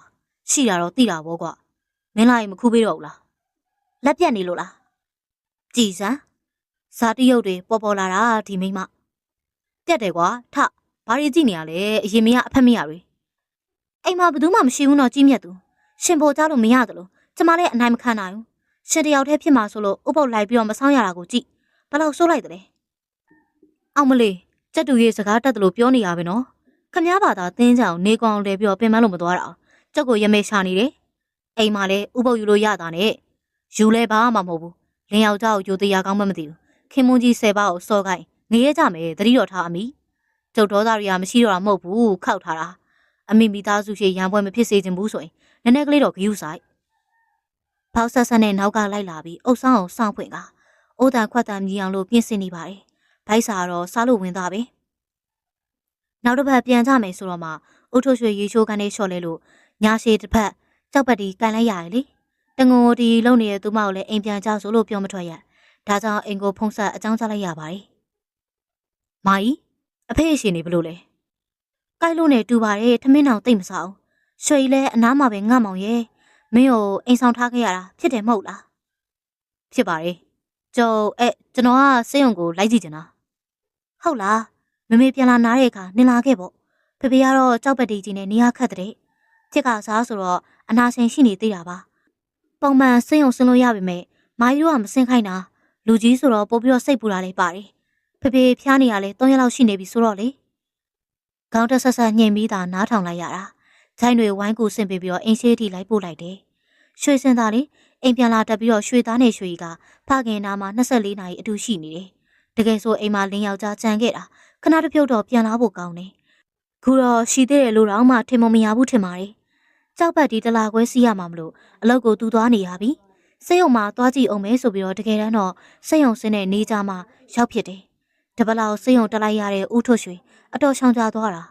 ရှိတာတော့သိတာပေါ့ကွာ။မင်းလာရင်မခူးပေးတော့ဘူးလား။လက်ပြတ်နေလို့လား။ကြည်စမ်းဇာတိရုပ်တွေပေါ်လာတာဒီမိမပြတ်တယ်ကွာထဘာတွေကြည့်နေရလဲအရင်မရအဖက်မရတွေအိမ်မှာဘယ်သူမှမရှိဘူးတော့ကြီးမြတ်သူရှင်ပေါ်ကြလို့မရတယ်လို့ကျမလည်းအနိုင်မခံနိုင်ဘူးရှင်တယောက်တည်းဖြစ်မှာဆိုလို့ဥပုပ်လိုက်ပြီးတော့မဆောင်ရတာကိုကြည့်ဘယ်လောက်ဆိုးလိုက်တယ်အောင်မလေးစက်တူရဲ့စကားတက်တယ်လို့ပြောနေရပဲနော်ခမည်းဘာသာတင်းကြအောင်နေကောင်လဲပြီးတော့ပင်မလို့မသွားတာကျုပ်ကိုရမေရှာနေတယ်အိမ်မှာလည်းဥပုပ်ယူလို့ရတာနဲ့ယူလဲဘာမှမဟုတ်ဘူးလင်းယောက်ျားကိုယူတရားကောင်းမှမသိဘူးခင်မွန်ကြီး10ပါးကိုစော်ကိုင်းငရဲကြမယ်သတိတော်ထားအမိကျုပ်တော်သားတွေကမရှိတော့တာမဟုတ်ဘူးခောက်ထားတာအမိမိသားစုရှိရန်ပွဲမဖြစ်စေချင်ဘူးဆိုရင်နည်းနည်းကလေးတော့ဂယုဆိုင်ဖောက်ဆက်ဆက်နဲ့နောက်ကလိုက်လာပြီးအုပ်ဆောင်အောင်စောင့်ဖွင့်ကအိုးတန်ခွက်တန်မြည်အောင်လို့ပြင်ဆင်နေပါတယ်ဘိုက်စာတော့စားလို့ဝင်သားပဲနောက်တစ်ပတ်ပြန်ကြမယ်ဆိုတော့မှအုတ်ထုတ်ရွှေရေချိုးကနေလျှော်လဲလို့ညာရှည်တစ်ဖက်ကြောက်ပတ်တီကန်လိုက်ရတယ်လေတငိုတီလုံနေတဲ့သူမကိုလည်းအိမ်ပြန်ကြဆိုလို့ပြောမထွက်ရဒါကြောင့်အိမ်ကိုဖုံးဆက်အကြောင်းကြားလိုက်ရပါတယ်။မာကြီးအဖေရှင်နေဘလို့လဲ။ကိုက်လို့နဲ့တူပါတယ်ထမင်းအောင်တိတ်မစားဘူး။ရွှေကြီးလည်းအနားမှာပဲငတ်မောင်ရဲ့မင်းကိုအိမ်ဆောင်ထားခဲ့ရတာဖြစ်တယ်မဟုတ်လား။ဖြစ်ပါတယ်။ကျွန်တော်ကစေယုံကိုလိုက်ကြည့်ချင်တာ။ဟုတ်လား။မမေပြန်လာနားတဲ့အခါနင်လာခဲ့ပေါ့။ဖေဖေကတော့ကြောက်ပတ်တီကြီးနဲ့နေရခတ်တဲ့ဖြစ်ကစားဆိုတော့အနာရှင်ရှိနေသေးတာပါ။ပုံမှန်စေယုံဆင်းလို့ရပါမယ်။မာကြီးတို့ကမဆင်းခိုင်းတာ။လူကြီးဆိုတော့ပို့ပြီးတော့စိတ်ပူတာလေးပါတယ်ဖေဖေဖျားနေရလဲ3ရက်လောက်ရှိနေပြီဆိုတော့လေခေါင်းတက်ဆက်ဆက်ညှိပြီးသားနားထောင်လိုက်ရတာဂျိုင်းတွေဝိုင်းကူဆင်ပေးပြီးတော့အင်းရှိတီလိုက်ပို့လိုက်တယ်ရွှေစင်သားလေးအိမ်ပြန်လာတက်ပြီးတော့ရွှေသားနဲ့ရွှေကဖခင်နာမှာ24နာရီအတူရှိနေတယ်တကယ်ဆိုအိမ်မှာလင်းယောက်ျားကြံခဲ့တာခဏတစ်ဖြုတ်တော့ပြန်လာဖို့ကောင်းတယ်ခုတော့ရှိသေးတယ်လို့တော့မှထင်မမရဘူးထင်ပါတယ်ကြောက်ပတ်ဒီတလာခွဲစီးရမှာမလို့အလောက်ကိုတူသွားနေရပြီစိတ်ယုံမှာသွားကြည့်အောင်မဲဆိုပြီးတော့တကယ်တမ်းတော့စိတ်ယုံစင်းတဲ့နေကြမှာရောက်ဖြစ်တယ်တပလောက်စိတ်ယုံတက်လိုက်ရတဲ့ဦးထွတ်ရွှေအတော်ရှောင်ကြသွားတ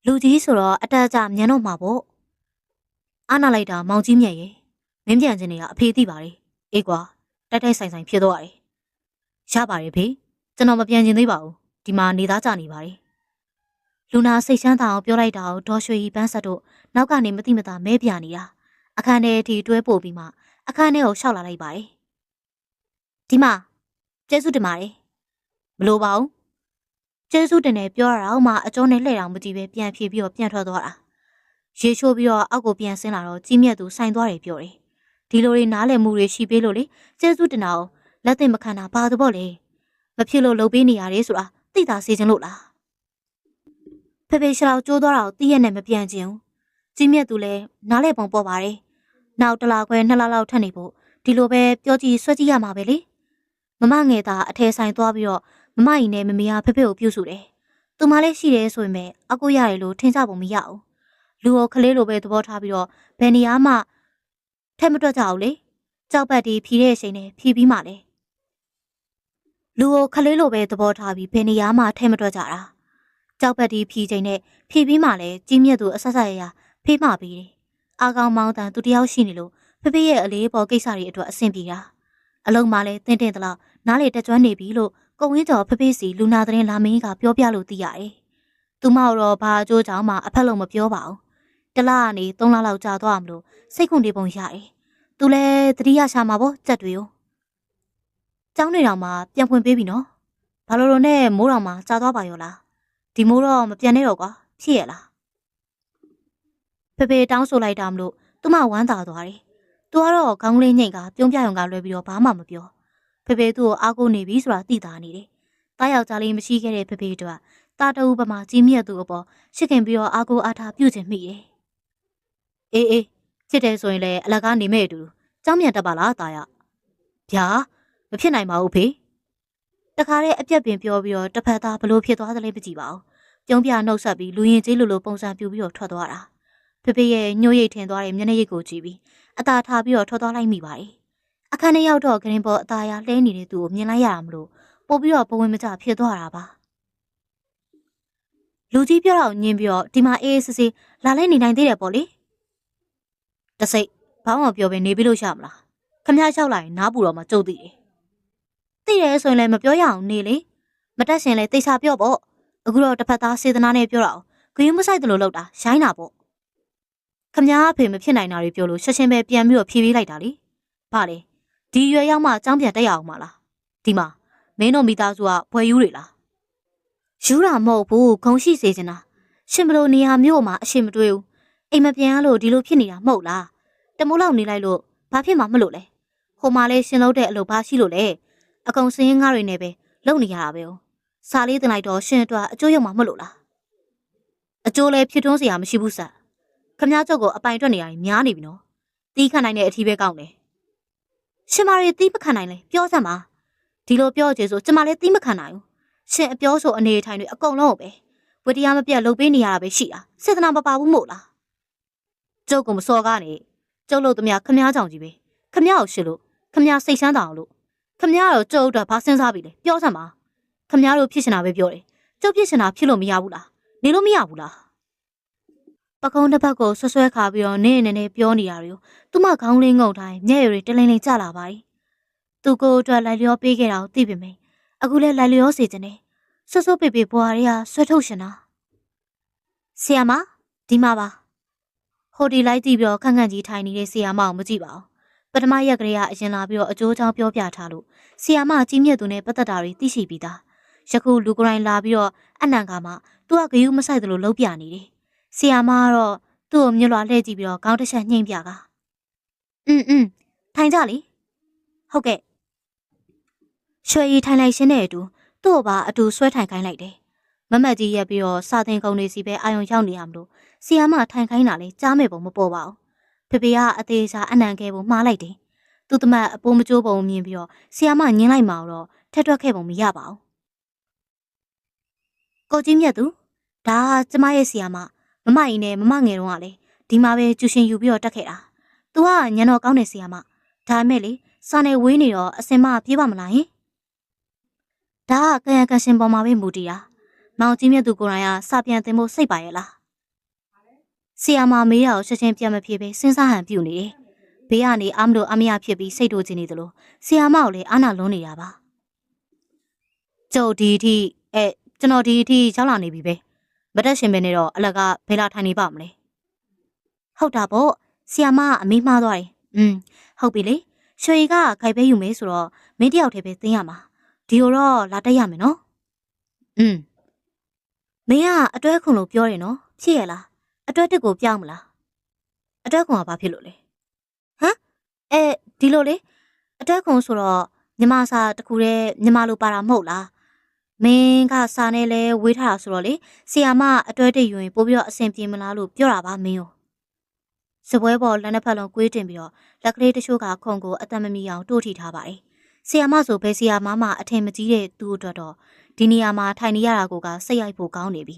ာလူကြီးဆိုတော့အတက်အကျမြန်းတော့မှာပေါ့အားနာလိုက်တာမောင်ကြီးမြတ်ရဲ့မင်းပြန်ခြင်းတွေကအဖေသိပါတယ်အေးကွာတိုက်တိုက်ဆိုင်ဆိုင်ဖြစ်သွားတယ်ရပါတယ်ဖေကျွန်တော်မပြန်ခြင်းသေးပါဘူးဒီမှာနေသားကြနေပါတယ်လူနာစိတ်ချမ်းသာအောင်ပြောလိုက်တာကိုဒေါ်ရွှေကြီးပန်းဆက်တို့နောက်ကနေမတိမတာမဲပြနေတာအခန်းထဲအထိတွဲပို့ပြီးမှအခန်းထဲကိုရှောက်လာလိုက်ပါတယ်ဒီမှာကျေးဇူးတင်ပါတယ်မလိုပါဘူးကျေးဇူးတင်နေပြောရတာမှအကျော်နဲ့လှည့်အောင်မကြည့်ပဲပြန်ဖြေပြီးတော့ပြန်ထွက်သွားတာရေချိုးပြီးတော့အောက်ကိုပြန်ဆင်းလာတော့ကြီးမြတ်သူဆိုင်သွားတယ်ပြောတယ်ဒီလိုတွေနားလည်မှုတွေရှိပေးလို့လေကျေးဇူးတင်တာကိုလက်သိမခံတာဘာသဘောလဲမဖြစ်လို့လုပ်ပေးနေရတယ်ဆိုတာသိတာစေချင်လို့လားဖေဖေရှောက်ကျိုးသွားတာကိုသိရနဲ့မပြန်ချင်ဘူးကြီးမြတ်သူလည်းနားလည်ပုံပေါ်ပါတယ်နောက်တစ်လခွဲ2လလောက်ထပ်နေဖို့ဒီလိုပဲပြောကြည့်ဆွဲကြည့်ရမှာပဲလေမမငယ်သားအထဲဆိုင်သွားပြီးတော့မမကြီးနဲ့မမေကဖေဖေကိုပြုစုတယ်သူမလည်းရှိတယ်ဆိုရင်အကူရတယ်လို့ထင်ကြပုံမရဘူးလူကိုခလေးလိုပဲသဘောထားပြီးတော့ဘယ်နေရာမှထဲမတွက်ကြအောင်လေကြောက်ပတ်ဒီဖြီးတဲ့အချိန်နဲ့ဖြီးပြီးမှလေလူကိုခလေးလိုပဲသဘောထားပြီးဘယ်နေရာမှထဲမတွက်ကြတာကြောက်ပတ်ဒီဖြီးချိန်နဲ့ဖြီးပြီးမှလည်းကြီးမြတ်သူအဆက်ဆက်ရရဖေးမှပြီးတယ်အာကောင်မောင်းတန်သူတယောက်ရှိနေလို့ဖေဖေရဲ့အလေးပေါ်ကိစ္စတွေအတွက်အဆင်ပြေတာအလုံးမလည်းတင်းတင်းတလောက်နားလေတက်ကျွမ်းနေပြီလို့ကိုဝင်းကျော်ဖေဖေစီလူနာသတင်းလာမင်းကပြောပြလို့သိရတယ်။သူမတော့ဘာအကျိုးကြောင့်မှအဖက်လုံးမပြောပါဘူး။တလကနေ3လလောက်ကြာသွားမလို့စိတ်ခွန်နေပုံရတယ်။သူလည်းတတိယရှာမှာပေါ့ကြက်တွေရော။ကျောင်းတွေတောင်မှပြန်ဖွင့်ပေးပြီနော်။ဘာလို့လို့နဲ့မိုးတောင်မှကြာသွားပါရောလား ဒီမိုးတော့မပြန်နဲ့တော့ကွာဖြစ်ရလားဖေဖေတောင်းဆိုလိုက်တာမလို့သူမဝမ်းသာသွားတယ်သူကတော့ခေါင်းလေးညိတ်ကပြုံးပြရုံကလွဲပြီးတော့ဘာမှမပြောဖေဖေသူ့ကိုအားကိုးနေပြီဆိုတာသိတာနေတယ်တားယောက်ျားလေးမရှိခဲ့တဲ့ဖေဖေတို့တာတူပမာကြီးမြတ်သူအပေါ်ရှစ်ခင်ပြီးတော့အားကိုးအားထားပြုချင်မိတယ်အေးဖြစ်တယ်ဆိုရင်လည်းအလကားနေမဲ့အတူကြောင်းမြန်တတ်ပါလားတာရဗျာမဖြစ်နိုင်ပါဘူးဖေတခါတည်းအပြက်ပင်ပြောပြီးတော့တစ်ဖက်သားဘလို့ဖြစ်သွားသလဲမကြည့်ပါဘူးပြုံးပြနှုတ်ဆက်ပြီးလူရင်ကြီးလိုပုံစံပြူပြီးတော့ထွက်သွားတာဖေဖေရဲ့ညှို့ရိတ်ထင်သွားတဲ့မျက်နှာရိပ်ကိုကြည့်ပြီးအသာထားပြီးတော့ထွက်သွားလိုက်မိပါတယ်အခန်းထဲရောက်တော့ဂရင်ပေါ်အသားရလှဲနေတဲ့သူကိုမြင်လိုက်ရတာမလို့ပို့ပြီးတော့ပဝင်မကြဖြစ်သွားတာပါလူကြီးပြောတော့ညင်ပြီးတော့ဒီမှာအေးစစ်စစ်လာလဲနေနိုင်သေးတယ်ပေါ့လေတစိတ်ဘာမှမပြောဘဲနေပြီလို့ရမလားခမရလျှောက်လိုက်နားပူတော့မှကြုတ်သိတယ်သိတယ်ဆိုရင်လည်းမပြောရအောင်နေလေမတက်ရှင်လည်းတိတ်ဆာပြော့ပေါ့အခုတော့တစ်ဖက်သားစေတနာနဲ့ပြောတာဂယုမဆိုင်တယ်လို့လောက်တာရိုင်းတာပေါ့ခမရအဖေမဖြစ်နိုင်တာတွေပြောလို့ချက်ချင်းပဲပြန်ပြီးတော့ဖြေးပေးလိုက်တာလေဘာလဲဒီရွယ်ရောက်မှအကြောင်းပြန်တက်ရအောင်မလားဒီမှာမင်းတို့မိသားစုကဘွယ်ယူတွေလားယူတာမဟုတ်ဘူးဂုံရှိစေချင်တာရှင်ဘလို့နေရာမျိုးမှာအရှင်မတွေ့ဘူးအိမ်မပြန်ရလို့ဒီလိုဖြစ်နေတာမဟုတ်လားတမိုးလောက်နေလိုက်လို့ဘာဖြစ်မှမလို့လဲဟိုမှာလဲရှင်လို့တဲ့အလုပ်ဘာရှိလို့လဲအကောင်စင်းရင်ငါတွေနဲ့ပဲလုံနေရတာပဲ။စာလေးတင်လိုက်တော့ရှင်အတွက်အကျိုးရောက်မှာမလို့လား။အကျိုးလဲဖြစ်ထွန်းစရာမရှိဘူးဆတ်။ခမည်းကျုပ်ကိုအပိုင်တွက်နေရရင်များနေပြီနော်။တီးခန့်နိုင်တဲ့အထီးပဲကောင်းတယ်။ရှင်မရီတီးမခံနိုင်လဲပြောစမ်းပါ။ဒီလိုပြောကြဆိုကျမလည်းတီးမခံနိုင်ဘူး။ရှင်အပြောဆိုအနေထိုင်တွေအကုန်လုံးပဲဝတ္တရားမပြတ်လုပ်ပေးနေရတာပဲရှိတာ။စေတနာမပါဘူးမို့လား။ကျုပ်ကမစော်ကားနေ။ကျုပ်လို့တမခမည်းကြောင်ကြီးပဲ။ခမည်းကိုရှစ်လို့ခမည်းစိတ်ချမ်းသာအောင်လို့ခမည်းတော့ကျုပ်တို့ဘာစဉ်းစားပြီလဲပြောစမ်းပါခမည်းတို့ဖြစ်ချင်တာပဲပြောတယ်ကျုပ်ဖြစ်ချင်တာဖြစ်လို့မရဘူးလားနေလို့မရဘူးလားပကုံးတစ်ဖက်ကိုဆွဆွဲခါပြီးတော့နေနေပြောနေရတယ်သူမခေါင်းလေးငုံတိုင်းမျက်ရည်တွေတလင်းလင်းကျလာပါတယ်သူကိုအတွက်လိုက်လျောပေးခဲ့တာကိုသိပေမယ့်အခုလဲလိုက်လျောစေချင်တယ်ဆွဆွပေပေဘွားတွေကဆွဲထုတ်ရှင်တာဆီယာမဒီမှာပါဟိုဒီလိုက်ကြည့်ပြီးတော့ခန့်ခန့်ကြီးထိုင်နေတဲ့ဆီယာမကိုမကြည့်ပါဘူးပထမရက်ကလေးကအရင်လာပြီးတော့အကျိုးအကြောင်းပြောပြထားလို့ဆီယာမကြီးမြတ်သူနဲ့ပတ်သက်တာတွေသိရှိပြီးသားယခုလူကိုယ်တိုင်လာပြီးတော့အနံကမှသူကဂယုမဆိုင်သလိုလှုပ်ပြနေတယ်ဆီယာမကတော့သူ့ကိုမြွလွာလှည့်ကြည့်ပြီးတော့ခေါင်းတစ်ချက်ညှိမ့်ပြကထိုင်ကြလေဟုတ်ကဲ့ရွှေရီထိုင်လိုက်ရှင်းတဲ့အတူသူ့ကိုပါအတူဆွဲထိုင်ခိုင်းလိုက်တယ်မမတ်ကြီးရက်ပြီးတော့စာသင်ကုန်းတွေစီပဲအာယုံရောက်နေရမလို့ဆီယာမထိုင်ခိုင်းတာလေကြားမဲ့ပုံမပေါ်ပါဘူးဖေဖေကအသေးစားအနံခဲပုံမှားလိုက်တယ်။သူ့တမတ်အပိုးမကျိုးပုံမြင်ပြီးတော့ဆီယာမညင်းလိုက်မှတော့ထက်တွက်ခဲ့ပုံမရပါဘူး။ကိုကြီးမြတ်သူဒါကျမရဲ့ဆီယာမမကြီးနဲ့မမငယ်တော့ကလေဒီမှာပဲကျူရှင်ယူပြီးတော့တက်ခဲ့တာ။ तू ကညံတော်ကောင်းတဲ့ဆီယာမဒါမဲ့လေစာနယ်ဝေးနေတော့အစင်မပြေးပါမလားဟင်။ဒါကကံရကရှင်ပေါ်မှာပဲမူတည်တာ။မောင်ကြီးမြတ်သူကိုယ်တိုင်ကစာပြန်တင်ဖို့စိတ်ပါရဲ့လား။ဆီယာမမေးရအောင်ချက်ချင်းပြန်မဖြေပဲစဉ်းစားဟန်ပြုနေတယ်။ဘေးကနေအာမလို့အမရဖြစ်ပြီးစိတ်တို့ချင်နေသလိုဆီယာမကိုလည်းအာနာလွန်းနေတာပါ။ကျုပ်ဒီအထိကျွန်တော်ဒီအထိရောက်လာနေပြီပဲ။မတက်ရှင်ပဲနဲ့တော့အလကဘယ်လာထိုင်နေပါမလဲ။ဟုတ်တာပေါ့ဆီယာမကအမေးမှားသွားတယ်။ဟုတ်ပြီလေ။ရွှေကခိုက်ပဲယူမယ်ဆိုတော့မင်းတယောက်တည်းပဲသိရမှာ။ဒီတော့လာတက်ရမယ်နော်။မင်းကအတွဲခုံလို့ပြောတယ်နော်။ဖြစ်ရလား။အတွက်တစ်ကိုပြောင်းမလားအတွက်ခွန်ကဘာဖြစ်လို့လဲဟမ်ဒီလိုလေအတွက်ခွန်ဆိုတော့ညီမစာတခုတည်းညီမလိုပါတာမဟုတ်လားမင်းကစာနဲ့လဲဝေးထားတာဆိုတော့လေဆီယာမအတွက်တည်းယူရင်ပို့ပြီးတော့အဆင်ပြေမလားလို့ပြောတာပါမင်းရောစပွဲပေါ်လက်နှစ်ဖက်လုံးကွေးတင်ပြီးတော့လက်ကလေးတချို့ကခုံကိုအတန်မမီအောင်တိုးထိထားပါတယ်ဆီယာမဆိုဘယ်ဆီယာမမှအထင်မကြီးတဲ့သူ့အတွက်တော့ဒီနေရာမှာထိုင်နေရတာကစိတ်ရိုက်ဖို့ကောင်းနေပြီ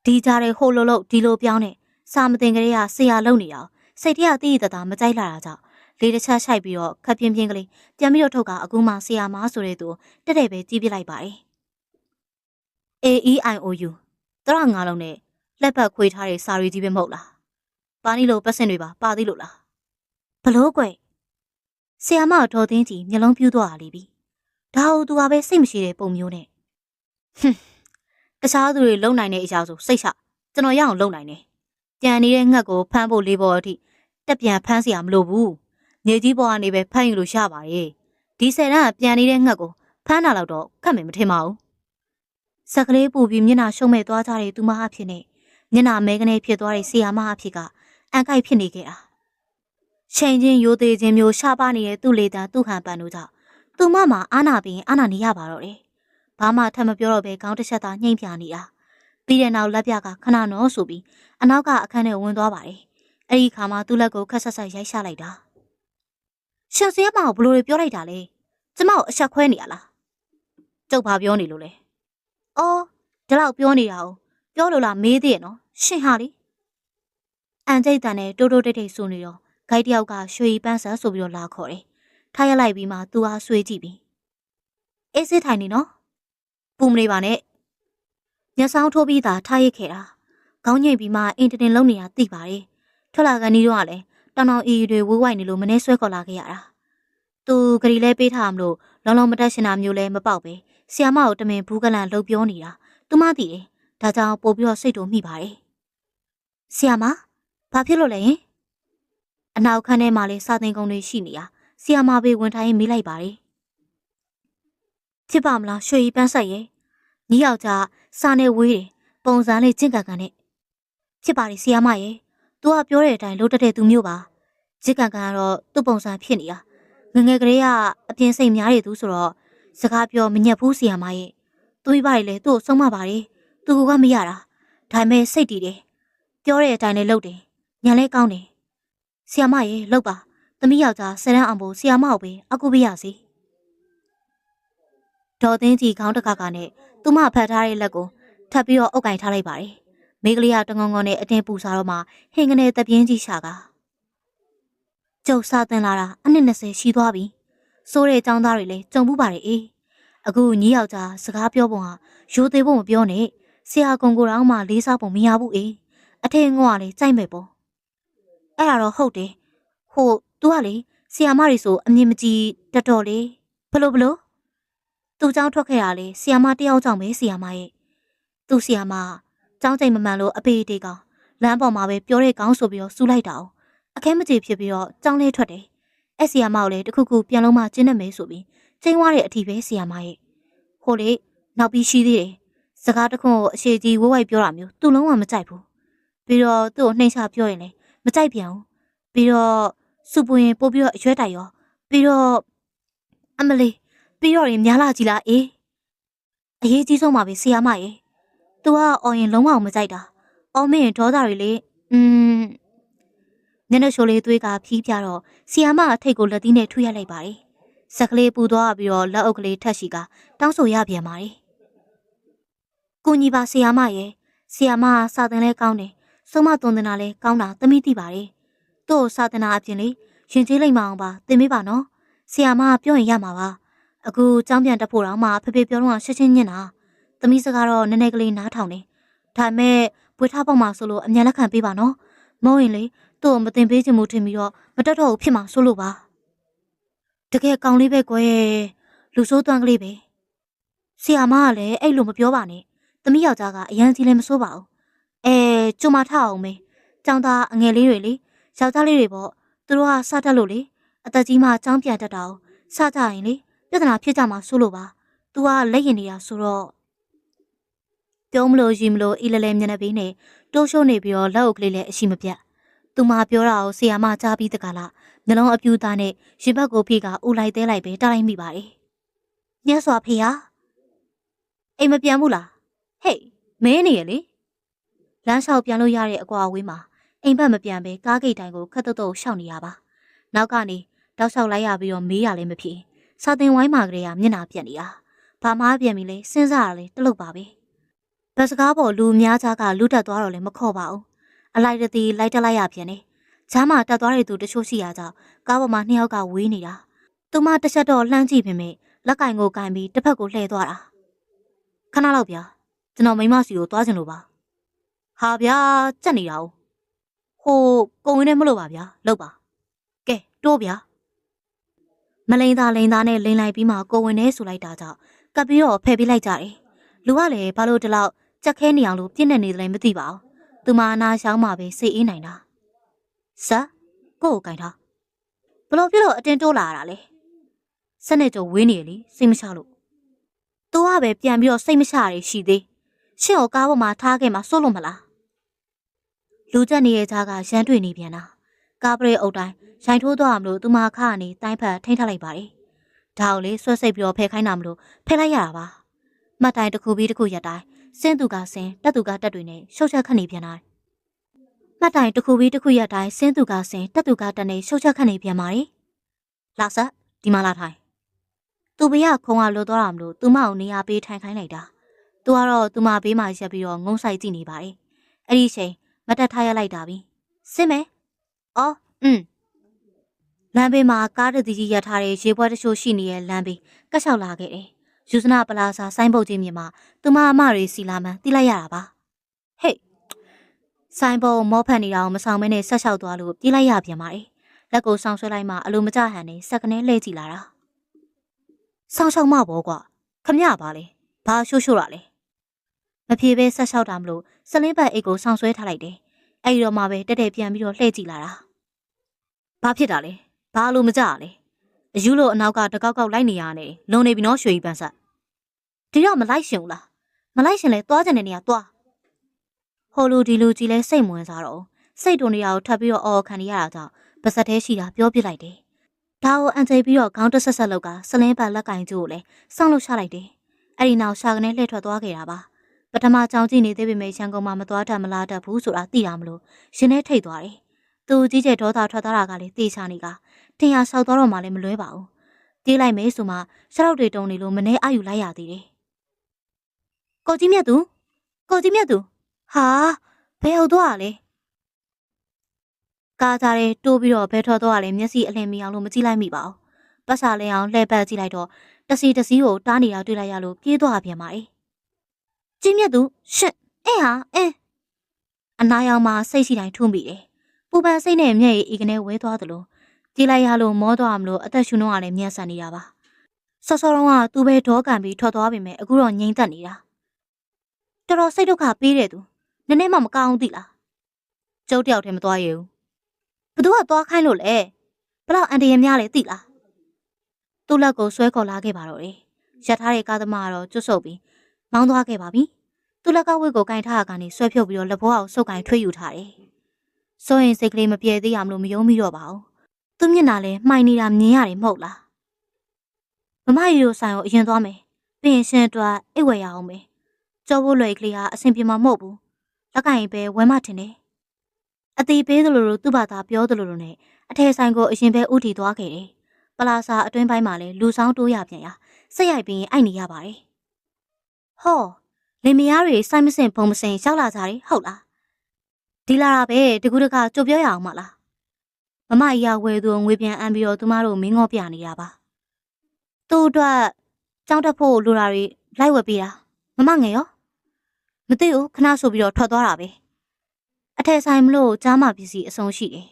ဒီကြားတဲ့ဟိုလိုဒီလိုပြောင်းနေစာမတင်ကလေးကဆရာလုံနေအောင်စိတ်ထဲကတိတိတသားမကြိုက်လာတာကြောင့်လေးတစ်ချက်ရှိုက်ပြီးတော့ခက်ပြင်းပြင်းကလေးပြန်ပြီးတော့ထုတ်ကအခုမှဆရာမဆိုတဲ့သူတက်တဲ့ပဲကြီးပြလိုက်ပါတယ် AEIOU တရငါလုံးနဲ့လက်ပတ်ခွေထားတဲ့စာရီကြီးပဲမဟုတ်လားပါနီလိုပတ်စင်တွေပါသေးလို့လားဘလို့ကွဆရာမတော်သိန်းကြီးမျက်လုံးပြူးသွားတာလေပြီဒါဟုတ်သူကပဲစိတ်မရှိတဲ့ပုံမျိုးနဲ့တခြားသူတွေလုံနိုင်တဲ့အရာဆိုစိတ်ချကျွန်တော်ရအောင်လုံနိုင်တယ်ကြံနေတဲ့ငှက်ကိုဖမ်းဖို့လေးပေါ်အထိတက်ပြန်ဖမ်းเสียမလို့ဘူးနေကြီးပေါ်ကနေပဲဖမ်းယူလို့ရပါတယ်ဒီဆယ်တန်းကပြန်နေတဲ့ငှက်ကိုဖမ်းတာတော့ခက်မယ်မထင်ပါဘူး စက်ကလေးပူပြီးမျက်နှာရှုံးမဲ့သွားကြတဲ့သူမအဖြစ်နဲ့မျက်နှာမဲကနေဖြစ်သွားတဲ့ဆီယာမအဖြစ်ကအန်ကိုက်ဖြစ်နေခဲ့တာချိန်ချင်းရိုးသေးခြင်းမျိုးရှားပါနေတဲ့သူ့လေတံသူ့ဟန်ပန်တို့ကြောင့်သူမမှာအာနာပြီးအာနာနေရပါတော့တယ်ဘာမှထပ်မပြောတော့ပဲခေါင်းတစ်ချက်သာညှိမ့်ပြနေတာပြီးတဲ့နောက်လက်ပြကခဏနော်ဆိုပြီးအနောက်ကအခန်းထဲဝင်သွားပါတယ်အဲ့ဒီခါမှာသူ့လက်ကိုခက်ဆက်ဆက်ရိုက်ချလိုက်တာရှင်ဆီယာမကိုဘလို့တွေပြောလိုက်တာလဲကျမကိုအဆက်ခွဲနေရလားကျုပ်ဘာပြောနေလို့လဲအော်ဒီလောက်ပြောနေတာ哦ပြောလို့လားမေးသေးရဲ့နော်ရှင်ဟာလေအန်ကျိတ်တန်နဲ့တိုးတိုးတိတ်တိတ်ဆိုနေတော့ဂိုက်တယောက်ကရွှေပန်းဆန်ဆိုပြီးတော့လာခေါ်တယ်ထားရလိုက်ပြီးမှသူအားဆွေးကြည့်ပြီးအေးစစ်ထိုင်နေနော်ပူမနေပါနဲ့ညဆောင်ထိုးပြီးသားထားရခဲ့တာခေါင်းညိတ်ပြီးမှအင်တင်လုံးနေတာသိပါတယ်ထွက်လာကန်ဒီတော့ကလည်းတောင်တောင်အီတွေဝိုးဝိုက်နေလို့မနှဲဆွဲခေါ်လာခဲ့ရတာသူဂရီလဲပေးထားမလို့လုံးလုံးမတက်ရှင်တာမျိုးလဲမပေါက်ပဲဆီယာမကိုတမင်ဘူးကလန်လှုပ်ပြောနေတာသူမသိတယ်ဒါကြောင့်ပို့ပြီးတော့စိတ်တုံမိပါတယ်ဆီယာမဘာဖြစ်လို့လဲအနောက်ခန်းထဲမှာလေစာသင်ကုန်းတွေရှိနေတာဆီယာမဘေးဝင်ထိုင်မိလိုက်ပါတယ်ဖြစ်ပါမလားရွှေပန်းဆက်ရဲ့ညီယောက်ျားစာနဲ့ဝေးတယ်ပုံစံလေးကျင့်ကန်ကန်နဲ့ဖြစ်ပါတယ်ဆီယာမရဲ့သူကပြောတဲ့အတိုင်းလို့တက်တဲ့သူမျိုးပါကျင့်ကန်ကန်ကတော့သူ့ပုံစံဖြစ်နေတာငငယ်ကလေးကအပြင်းစိတ်များတဲ့သူဆိုတော့စကားပြောမညက်ဘူးဆီယာမရဲ့သူ့မိဘတွေလည်းသူ့ကိုဆုံးမပါတယ်သူကမရတာဒါပေမဲ့စိတ်တည်တယ်ပြောတဲ့အတိုင်းလည်းလုပ်တယ်ညံလဲကောင်းတယ်ဆီယာမရဲ့လှုပ်ပါသမီးယောက်ျားဆယ်တန်းအောင်ဖို့ဆီယာမကိုပဲအကူပေးရစီဒေါ်သိန်းကြီးခေါင်းတကကနဲ့သူမဖတ်ထားတဲ့လက်ကိုထပ်ပြီးတော့အုပ်ကင်ထားလိုက်ပါတယ်မိကလေးကတငုံငုံနဲ့အတင်းပူစားတော့မှဟင်ကနေတပြင်းကြီးရှာကကျုပ်စားတင်လာတာအနှစ်20ရှိသွားပြီစိုးတဲ့အကြောင်းသားတွေလည်းကြုံမှုပါတယ်အေးအခုညီယောက်ျားစကားပြောပုံဟာရိုးသေးဖို့မပြောနဲ့ဆရာကုံကိုတော့မှလေးစားပုံမရဘူးအေးအထင်ငေါ့ကလည်းကြိုက်မဲ့ပေါ့အဲ့ဒါတော့ဟုတ်တယ်ဟိုသူကလေဆီယာမတွေဆိုအမြင်မကြည့်တော်တော်လေးဘလို့သူเจ้าထွက်ခဲ့ရလေဆီယာမတယောက်ကြောင့်ပဲဆီယာမရဲ့သူဆီယာမเจ้าချိန်မမှန်လို့အဖေတေးကောင်လမ်းပေါ်မှာပဲပြောတဲ့ကောင်ဆိုပြီးတော့စူးလိုက်တာအခက်မကြေဖြစ်ပြီးတော့เจ้าလေးထွက်တယ်အဲ့ဆီယာမကိုလည်းတခုခုပြန်လုံးမှကျင်းနေမယ်ဆိုပြီးချိန်ွားတဲ့အထီပဲဆီယာမရဲ့ဟိုလေနောက်ပြီးရှိသေးတယ်စကားတခွန်းကိုအရှိကြီးဝဝိုက်ပြောတာမျိုးသူလုံးဝမကြိုက်ဘူးပြီးတော့သူ့ကိုနှိမ့်ချပြောရင်လည်းမကြိုက်ပြန်ဘူးပြီးတော့စူပွင့်ပို့ပြီးတော့အရွက်တိုက်ရောပြီးတော့အမလေးပြီးတော့ရင်များလာကြည်လားအေးအရေးကြီးဆုံးပါပဲဆီယာမရဲ့သူကအော်ရင်လုံးဝမကြိုက်တာအော်မင်းဒေါသတွေလေညနေချိုလေးသွေးကဖြီးပြတော့ဆီယာမအထိတ်ကိုလက်သီးနဲ့ထုရလိုက်ပါတယ်စက်ကလေးပူသွားပြီးတော့လက်အုပ်ကလေးထက်ရှိကတောင်းဆိုရပြန်ပါတယ်ကိုညီပါဆီယာမရဲ့ဆီယာမစာသင်လဲကောင်းတယ်ဆုံးမသွန်သင်တာလဲကောင်းတာသမီးသိပါတယ်သူ့ကိုစာသင်တာအပြင်လေရင်ကျေးလိုက်မအောင်ပါသင်ပေးပါနော်ဆီယာမပြောရင်ရမှာပါအခုចောင်းပြန်တက်ဖို့တော့မှဖေဖေပြောတော့ရှင်းရှင်းညင်တာသမီးစကားတော့နည်းနည်းကလေးနားထောင်နေဒါပေမဲ့ပွေထားပေါက်မှာဆိုလို့အမြန်လက်ခံပေးပါနော်မဟုတ်ရင်လေသူ့ကိုမတင်ပေးချင်မှုထင်ပြီးတော့မတက်တော့ဘူးဖြစ်မှာဆိုလို့ပါတကယ်ကောင်းလေးပဲကွယ်လူဆိုးသွမ်းကလေးပဲဆီယာမကလည်းအဲ့လိုမပြောပါနဲ့သမီးယောက်ျားကအရန်ကြီးလည်းမဆိုးပါဘူးကျုံမထအောင်မေចောင်းသားအငယ်လေးတွေလေယောက်ျားလေးတွေပေါ့သူတို့ကစတက်လို့လေအသက်ကြီးမှចောင်းပြန်တက်တာစကြရင်လေပြဿနာဖြစ်ကြမှာဆိုလို့ပါ။ तू ကလက်ရင်နေတာဆိုတော့ပြောမလို့ရင်မလို့အီလလဲမျက်နှာပေးနဲ့တိုးရှိုးနေပြီးတော့လက်အုပ်ကလေးလည်းအရှိမပြတ်။ तू မပြောတာကိုဆီယာမကြားပြီးတကလားနှလုံးအပြူသားနဲ့ရင်ဘတ်ကိုဖိကဦးလိုက်သေးလိုက်ပဲတားလိုက်မိပါတယ်။ညက်စွာဖေဟာအိမ်မပြန်ဘူးလား။ဟေးမင်းနေရလေ။လမ်းလျှောက်ပြန်လို့ရတဲ့အကွာအဝေးမှာအိမ်ဘက်မပြန်ပဲကားဂိတ်တိုင်းကိုခက်တုတ်တုတ်ရှောက်နေရပါ။နောက်ကနေတောက်လျှောက်လိုက်ရပြီးတော့မေးရလည်းမဖြစ်။စာတင်ဝိုင်းမှာကလေးကမျက်နှာပြက်နေတာ။ဘာမှပြန်ပြီလေစဉ်းစားရလေတလုတ်ပါပဲ။ဘတ်စကားပေါ်လူများကြားကလူတက်သွားတော့လည်းမခေါ်ပါဘူး။အလိုက်တည်းလိုက်တက်လိုက်ရပြန်နေ။ဂျားမှာတက်သွားတဲ့သူတချို့ရှိရကြောင်းကားပေါ်မှာနှစ်ယောက်ကဝေးနေတာ။သူမတစ်ချက်တော့လှမ်းကြည့်ပေမဲ့လက်ကင်ကိုကင်ပြီးတစ်ဖက်ကိုလှည့်သွားတာ။ခဏလောက်ဗျာကျွန်တော်မိမစီကိုသွားချင်လို့ပါ။ဟာဗျာကြက်နေတာ။ဟိုကုံရင်းနဲ့မလို့ပါဗျာလောက်ပါ။ကဲတိုးဗျာ။မလိန်သားလိန်သားနဲ့လိန်လိုက်ပြီးမှကိုဝင်နေဆိုလိုက်တာကြောင့်ကပ်ပြီးတော့ဖယ်ပေးလိုက်ကြတယ်။လူကလည်းဘာလို့ဒီလောက်ကြက်ခဲနေအောင်လို့ပြင်းနေနေတယ်လည်းမသိပါဘူး။သူမအနာရှောင်းမှပဲစိတ်အေးနိုင်တာ။ဇက်ကိုယ်ကိုကင်ထားဘလို့ပြလို့အတင်းတိုးလာရတာလေ။စက်နဲ့ကြုံဝင်းနေလေစိတ်မချလို့ သူကပဲပြန်ပြီးတော့စိတ်မချရရှိသေးရှင့်ကိုကားပေါ်မှာထားခဲ့မှစိုးလို့မလားလူတက်နေတဲ့သားကရမ်းတွေ့နေပြန်တာကားပရိအုပ်တိုင်းရိုင်ထိုးသွားအောင်လို့သူမခါကနေတိုင်းဖက်ထိန်းထားလိုက်ပါတယ်ဒါကိုလေဆွဲစိတ်ပြီးတော့ဖယ်ခိုင်းတာမလို့ဖယ်လိုက်ရတာပါမှတ်တိုင်တစ်ခုပြီးတစ်ခုရက်တိုင်းစင်းသူကစင်းတက်သူကတက်တွေနဲ့ရှုပ်ချက်ခတ်နေပြန်တာမှတ်တိုင်တစ်ခုပြီးတစ်ခုရက်တိုင်းစင်းသူကစင်းတက်သူကတက်နဲ့ရှုပ်ချက်ခတ်နေပြန်ပါတယ်လာဆက်ဒီမှာလာထိုင်သူဘရခုံကလွတ်သွားတာမလို့သူမအောင်နေရာပေးထိုင်ခိုင်းလိုက်တာသူကတော့သူမဘေးမှာရက်ပြီးတော့ငုံဆိုင်ကြည့်နေပါတယ်အဲ့ဒီချိန်မတက်ထားရလိုက်တာပြီစင်းမယ်အော်လမ်းဘေးမှာကားတစ်စီးကြီးရပ်ထားတဲ့ရေပွဲတချို့ရှိနေတဲ့လမ်းဘေးကတ်လျှောက်လာခဲ့တယ်ယူဇနာပလာဇာဆိုင်းပုတ်ကြီးမြင်မှာသူမအမတွေစီလာမှန်းသိလိုက်ရတာပါဟေ့ဆိုင်းပုတ်မောဖက်နေတာကိုမဆောင်မဲနဲ့ဆက်လျှောက်သွားလို့ပြေးလိုက်ရပြန်ပါတယ်လက်ကိုဆောင်းဆွဲလိုက်မှအလိုမကျဟန်နဲ့စက်ကနေလှည့်ကြည့်လာတာဆောင်းရှောက်မဘောကွာခမရပါလေဘာရှို့တာလဲမဖြေပဲဆက်လျှောက်တာမလို့စလင်းပတ်အိတ်ကိုဆောင်းဆွဲထားလိုက်တယ်အဲ့ဒီတော့မှပဲတက်တက်ပြန်ပြီးတော့လှည့်ကြည့်လာတာဘာဖြစ်တာလဲဘာလို့မကြရလဲအယူလို့အနောက်ကတကောက်ကောက်လိုက်နေရတယ်လုံနေပြီနော်ရွှေကြီးပန်းဆက်ဒီတော့မလိုက်ရှင်ဘူးလားမလိုက်ရှင်လဲသွားကြတဲ့နေရာသွားဟိုလူဒီလူကြီးလဲစိတ်မဝင်စားတော့စိတ်တုန်နေရကိုထပ်ပြီးတော့အော်ခံနေရတာကြောင့်ပါစက်သေးရှိတာပြောပြလိုက်တယ်ဒါကိုအန်ချိန်ပြီးတော့ခေါင်းတက်ဆက်ဆက်လောက်ကစလင်းပတ်လက်ကင်ကျိုးကိုလဲစောင့်လို့ချလိုက်တယ်အဲ့ဒီနောက်ရှာကနေလှည့်ထွက်သွားခဲ့တာပါပထမကြောင်ကြည့်နေသေးပေမဲ့ရန်ကုန်မှာမသွားတတ်မလားတတ်ဘူးဆိုတာသိတာမလို့ရှင်နဲ့ထိတ်သွားတယ်သူကြီးကျယ်ဒေါသထွက်သွားတာကလည်းတေချာနေကတင်ရဆောက်သွားတော့မှလည်းမလွဲပါဘူးပြေးလိုက်မယ်ဆိုမှရှောက်တွေတုံနေလို့မနှဲအယူလိုက်ရသေးတယ်ကိုကြီးမြတ်သူဟာဘယ်ဟုတ်သွားလဲကားသားတွေတိုးပြီးတော့ဘဲထွက်သွားလဲမျက်စိအလင်းမအောင်လို့မကြည့်လိုက်မိပါဘူးပတ်စာလဲအောင်လှည့်ပတ်ကြည့်လိုက်တော့တစီကိုတားနေတာတွေ့လိုက်ရလို့ပြေးသွားပြန်ပါတယ်ကြီးမြတ်သူရှင့်အနာရောင်မှာစိတ်ရှိတိုင်းထုံးမိတယ်ပူပန်စိတ်နဲ့မျက်ရည်ဤကနေဝဲသွားသလိုကြည်လိုက်ရလို့မောသွားမလို့အသက်ရှူနှောင်းကလည်းမြတ်ဆန်နေတာပါစောစောတုန်းကသူပဲဒေါကန်ပြီးထွက်သွားပြီမဲ့အခုတော့ငြိမ်သက်နေတာတော်တော်စိတ်ဒုက္ခပေးတယ်သူနည်းနည်းမှမကောင်းဘူးသိလားကျုပ်တယောက်တည်းမသွားရဘူးဘသူကသွားခိုင်းလို့လဲဘလောက်အန်တရများလဲသိလားသူ့လက်ကိုဆွဲခေါ်လာခဲ့ပါတော့တယ်ရထားတဲ့ကားသမားကတော့ကျွတ်ဆုပ်ပြီးမောင်းသွားခဲ့ပါပြီသူ့လက်ကဝတ်ကိုကင်ထားတာကနေဆွဲဖြုတ်ပြီးတော့လက်ဘောအောင်စုပ်ကင်ထွေးယူထားတယ်စိုးရင်စိတ်ကလေးမပြေသေးအောင်လို့မယုံမိတော့ပါဘူးသူမျက်နှာလဲမှိုင်နေတာမြင်ရတယ်မဟုတ်လားမမရီတို့ဆိုင်ကိုအရင်သွားမယ်ပြီးရင်ရှင်အတွက်အိတ်ဝယ်ရအောင်မယ်ကြောဖို့လွယ်ကလေးဟာအဆင်ပြေမှာမဟုတ်ဘူးလက်ကင်ပဲဝဲမထင်တယ်အသေးပေးသလိုလိုသူ့ဘာသာပြောသလိုလိုနဲ့အထယ်ဆိုင်ကိုအရင်ပဲဥတီသွားခဲ့တယ်ပလာစာအတွင်းပိုင်းမှာလဲလူဆောင်တိုးရပြန်ရစိတ်ရိုက်ပြီးအိုက်နေရပါတယ်ဟောလင်မယားတွေစိုက်မစင်ဘုံမစင်ရောက်လာကြတယ်ဟုတ်လားဒီလာတာပဲတကူတကကြိုပြောရအောင်မလားမမကြီးကဝယ်သူငွေပြန်အမ်းပြီးတော့သူမတို့မင်းငေါပြနေတာပါသူ့အတွက်ကြောင်းတက်ဖို့လိုတာတွေလိုက်ဝယ်ပေးတာမမငယ်ရောမသိဘူးခဏဆိုပြီးတော့ထွက်သွားတာပဲအထက်ဆိုင်မလို့ကြားမပစ္စည်းအဆုံးရှိတယ်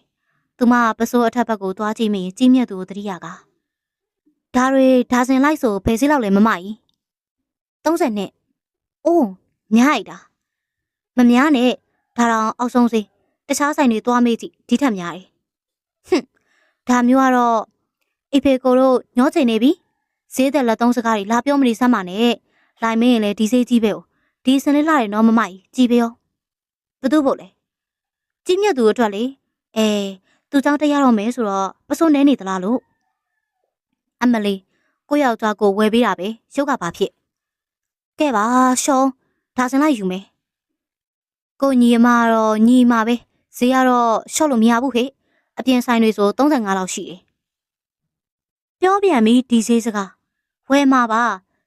သူမပစိုးအထက်ဘက်ကိုသွားကြည့်မိရင်ကြီးမြတ်သူကိုတတိယကဒါတွေဒါစင်လိုက်ဆိုဘယ်စီးလောက်လဲမမကြီး30နဲ့အိုးများလိုက်တာမများနဲ့ဒါတော့အောက်ဆုံးစေးတခြားဆိုင်တွေသွားမေးကြည့်ဒီထက်များတယ်ဒါမျိုးကတော့အိဖေကိုတို့ညောချိန်နေပြီဈေးသက်လက်သုံးစကားတွေလာပြောမနေစမ်းပါနဲ့လိုက်မင်းရင်လည်းဒီစိတ်ကြီးပဲဒီစနစ်လာတယ်နော်မမကြီးကြည်ပြောဘသူ့ဖို့လဲကြီးမြတ်သူအတွက်လေသူเจ้าတရားတော့မယ်ဆိုတော့ပစိုးနဲနေသလားလို့အမလီကိုယောက်ျားကိုဝယ်ပေးတာပဲရုပ်ကဘာဖြစ်ကဲပါရှောင်းဒါစင်လိုက်ယူမယ်ကိုညီမတော့ညီမပဲဈေးကတော့ရှော့လို့မရဘူးဟဲ့အပြင်ဆိုင်တွေဆို35လောက်ရှိတယ်ပြောပြန်ပြီဒီဈေးစကားဝယ်မှာပါ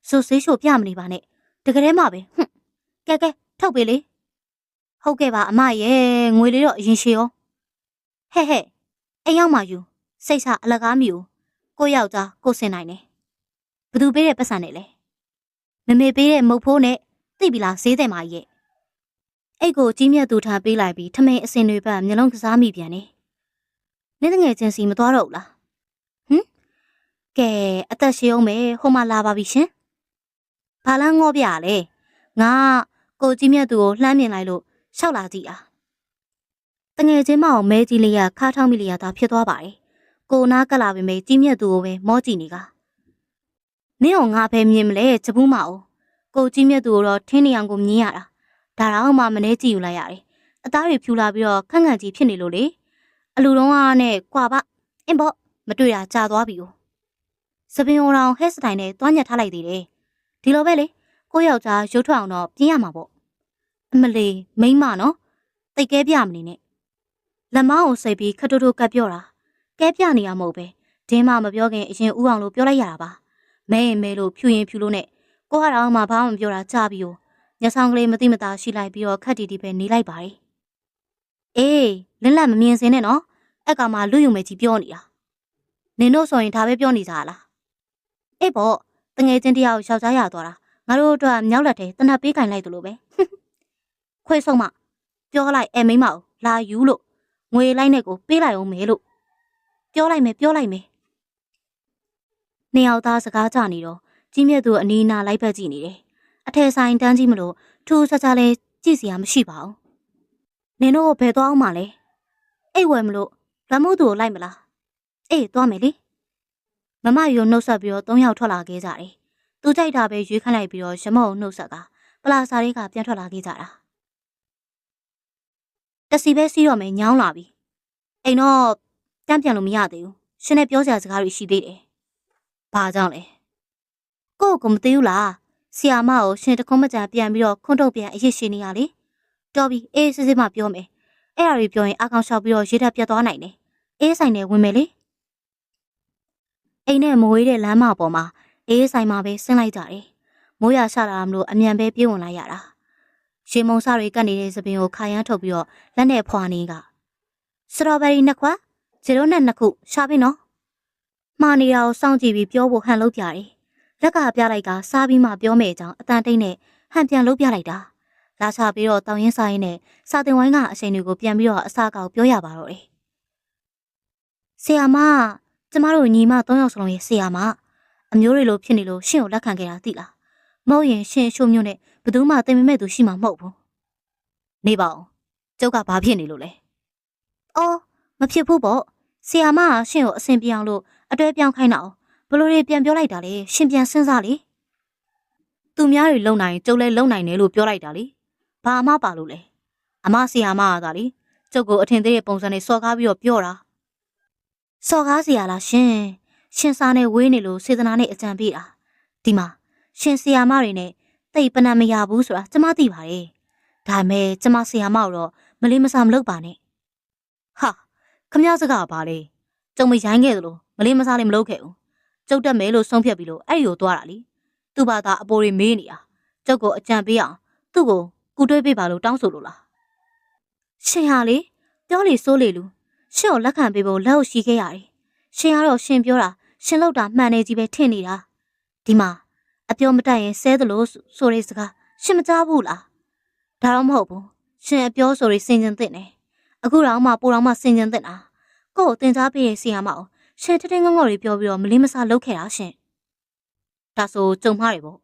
ဆိုဈေးချိုပြမနေပါနဲ့တကယ်တည်းမှပဲကဲထုတ်ပေးလေဟုတ်ကဲ့ပါအမရဲ့ငွေလေးတော့အရင်ရှေရောဟဲ့အိမ်ရောက်မှယူစိတ်ဆအလကားမီကိုယောက်ျားကိုစင်နိုင်တယ်ဘသူပေးတဲ့ပတ်စံနဲ့လဲမမေပေးတဲ့မုတ်ဖိုးနဲ့သိပြီလားဈေးတယ်မကြီးရဲ့အိတ်ကိုကြီးမြတ်သူထားပေးလိုက်ပြီးထမင်းအစင်တွေပတ်မျက်လုံးကစားမိပြန်တယ်နင်းငယ်ချင်းစီမသွားတော့ဘူးလားကဲအသက်ရှည်အောင်မယ်ဟိုမှာလာပါပြီရှင်ဘာလန်းငေါ့ပြလဲငါကိုကြီးမြတ်သူကိုလှမ်းမြင်လိုက်လို့ရှောက်လာကြည့်တာတငယ်ချင်းမအောင်မဲကြီးလေးကခါထောင်းမိလျာသာဖြစ်သွားပါတယ်ကိုနားကလာပြီမေကြီးမြတ်သူကိုပဲမောကြည့်နေက နင်းအောင်ငါပဲမြင်မလဲချဘူးမအောင်ကိုကြီးမြတ်သူတော့ထင်းနေအောင်ကိုမြင်ရတာဒါတော့မှမနေကြည့်ယူလိုက်ရတယ်အသားတွေဖြူလာပြီးတော့ခန့်ခန့်ကြီးဖြစ်နေလို့လေအလူတော်ကနဲ့ကွာပအင်းပေါ့မတွေ့တာကြာသွားပြီကိုစပင်အောင်ဟဲ့စတိုင်နဲ့တွားညက်ထားလိုက်သေးတယ်ဒီလိုပဲလေကိုယောက်ျားရုပ်ထွက်အောင်တော့ပြင်းရမှာပေါ့အမလီမိမနော်တိတ်ကဲပြမနေနဲ့လက်မအောင်စိတ်ပြီးခတိုးတိုးကပ်ပြောတာကဲပြနေရမဟုတ်ပဲဒင်းမမပြောခင်အရင်ဦးအောင်လို့ပြောလိုက်ရတာပါမဲရင်မဲလို့ဖြူရင်ဖြူလို့နဲ့ကိုကတော့မှဘာမှမပြောတာကြားပြီးတော့ညဆောင်ကလေးမသိမသာရှိလိုက်ပြီးတော့ခက်တီတီပဲနေလိုက်ပါတယ်အေးလင်းလက်မမြင်စင်းနဲ့နော်အက်ကမှလူယူမယ်ကြီးပြောနေတာနင်တို့ဆိုရင်ဒါပဲပြောနေကြလားအေးပေါ့တငယ်ချင်းတယောက်ယောက်ျားရသွားတာငါတို့အတွက်မြောက်လက်ထဲတနတ်ပေးကင်လိုက်သလိုပဲခွေးဆုံးမပြောလိုက်အဲမိမအောင်လာယူလို့ငွေလိုက်နဲ့ကိုပေးလိုက်အောင်မဲလို့ပြောလိုက်မယ်နှစ်ယောက်သားစကားကြနေတော့ကြီးမြတ်သူအနီးနားလိုက်ဖက်ကြည့်နေတယ်အထယ်ဆိုင်တန်းကြီးမလို့ထူးဆဆလဲကြည့်စရာမရှိပါဘူးနင်တို့ဘယ်သွားအောင်မလဲအိတ်ဝယ်မလို့လမ်းမို့သူကိုလိုက်မလားအေးသွားမယ်လေမမရိုးနှုတ်ဆက်ပြီးတော့၃ယောက်ထွက်လာခဲ့ကြတယ်သူကြိုက်တာပဲရွေးခန့်လိုက်ပြီးတော့ရမော့နှုတ်ဆက်ကပလာစာတွေကပြန်ထွက်လာခဲ့ကြတာတစီပဲစီးတော့မယ်ညောင်းလာပြီအိမ်တော့တန်းပြန်လို့မရသေးဘူးရှင်နဲ့ပြောစရာစကားတွေရှိသေးတယ်ဘာကြောင့်လဲကိုမသိဘူးလားဆီယာမကိုရှင်တခုံးမကြံပြန်ပြီးတော့ခွန်းထုတ်ပြန်အရစ်ရှိနေရလေတော်ပြီအေးစစ်စစ်မှပြောမယ်အဲ့အရာတွေပြောရင်အကောင်လျှောက်ပြီးတော့ရေထက်ပြတ်သွားနိုင်တယ်အေးဆိုင်နဲ့ဝင်မယ်လေအိမ်နဲ့မဝေးတဲ့လမ်းမပေါ်မှာအေးဆိုင်မှာပဲဆင်းလိုက်ကြတယ်မိုးရဆလာမလို့အမြန်ပဲပြေးဝင်လိုက်ရတာရေမုံစတွေကတ်နေတဲ့သပင်ကိုခါရမ်းထုတ်ပြီးတော့လက်နဲ့ဖွာနေကစတော်ဘယ်ရီနှစ်ခွက်0နဲ့2ခုရှာပြီနော်မှားနေတာကိုစောင့်ကြည့်ပြီးပြောဖို့ဟန်လုပ်ပြတယ်လက်ကပြလိုက်ကစားပြီးမှပြောမယ်ကြောင်းအတန်တိတ်နဲ့ဟန်ပြန်လုပ်ပြလိုက်တာလာချပြီးတော့တောင်ရင်စားရင်းနဲ့စာတင်ဝိုင်းကအချိန်တွေကိုပြန်ပြီးတော့အစားကောက်ပြောရပါတော့တယ်ဆရာမကျမတို့ညီမ3ယောက်စလုံးရဲ့ဆရာမအမျိုးတွေလိုဖြစ်နေလို့ရှင့်ကိုလက်ခံခဲ့တာသိလားမဟုတ်ရင်ရှင့်ရှိုးမျိုးနဲ့ဘယ်သူမှတင်မမဲ့သူရှိမှာမဟုတ်ဘူးနေပါအောင်ကျုပ်ကဘာဖြစ်နေလို့လဲအော်မဖြစ်ဘူးပေါ့ဆရာမကရှင့်ကိုအဆင်ပြေအောင်လို့အတွဲပြောင်းခိုင်းတာအောင်ဘလို့တွေပြန်ပြောလိုက်တာလေရှင်ပြန်စဉ်းစားလေသူများတွေလုံနိုင်ကျုပ်လည်းလုံနိုင်တယ်လို့ပြောလိုက်တာလေဘာမှပါလို့လဲအမဆရာမကသာလေကျုပ်ကိုအထင်သေးတဲ့ပုံစံနဲ့စော်ကားပြီးတော့ပြောတာစော်ကားဆရာလားရှင်စားနဲ့ဝေးနေလို့စေတနာနဲ့အကြံပေးတာဒီမှာရှင်ဆရာမတွေနဲ့တိတ်ပနံမရဘူးဆိုတာကျမသိပါတယ်ဒါပေမဲ့ကျမဆရာမတော့မလေးမစားမလုပ်ပါနဲ့ဟာခမရစကားပါလေကျုံမရိုင်းခဲ့သလိုမလေးမစားလေးမလုပ်ခဲ့ဘူးကျုပ်တက်မယ်လို့ဆုံးဖြတ်ပြီးလို့အဲ့ဒီကိုသွားတာလीသူ့ဘာသာအပေါ်တွေမေးနေတာကျုပ်ကိုအကြံပေးအောင်သူ့ကိုကူတွေးပေးပါလို့တောင်းဆိုလို့လားရှင်ဟာလေပြောလေစိုးလေလူရှင်ကိုလက်ခံပေးဖို့လက်ကိုရှိခဲ့ရတယ်ရှင်ကတော့ရှင်ပြောတာရှင်လောက်တာမှန်နေကြီးပဲထင်နေတာဒီမှာအပြောမတတ်ရင်ဆဲသလိုဆိုတဲ့စကားရှင်မကြားဘူးလားဒါတော့မဟုတ်ဘူးရှင်အပြောဆိုတွေစင်ကြင်တဲ့နေအခုတော့မှပိုတော့မှစင်ကြင်တဲ့တာကို့ကိုတင် जा ပေးရဲ့ဆီယာမအောင်ရှင်ထထင်းငေါငေါတွေပြောပြီးတော့မလေးမစားလုပ်ခဲ့တာရှင်ဒါဆိုကြုံမှားတယ်ပေါ့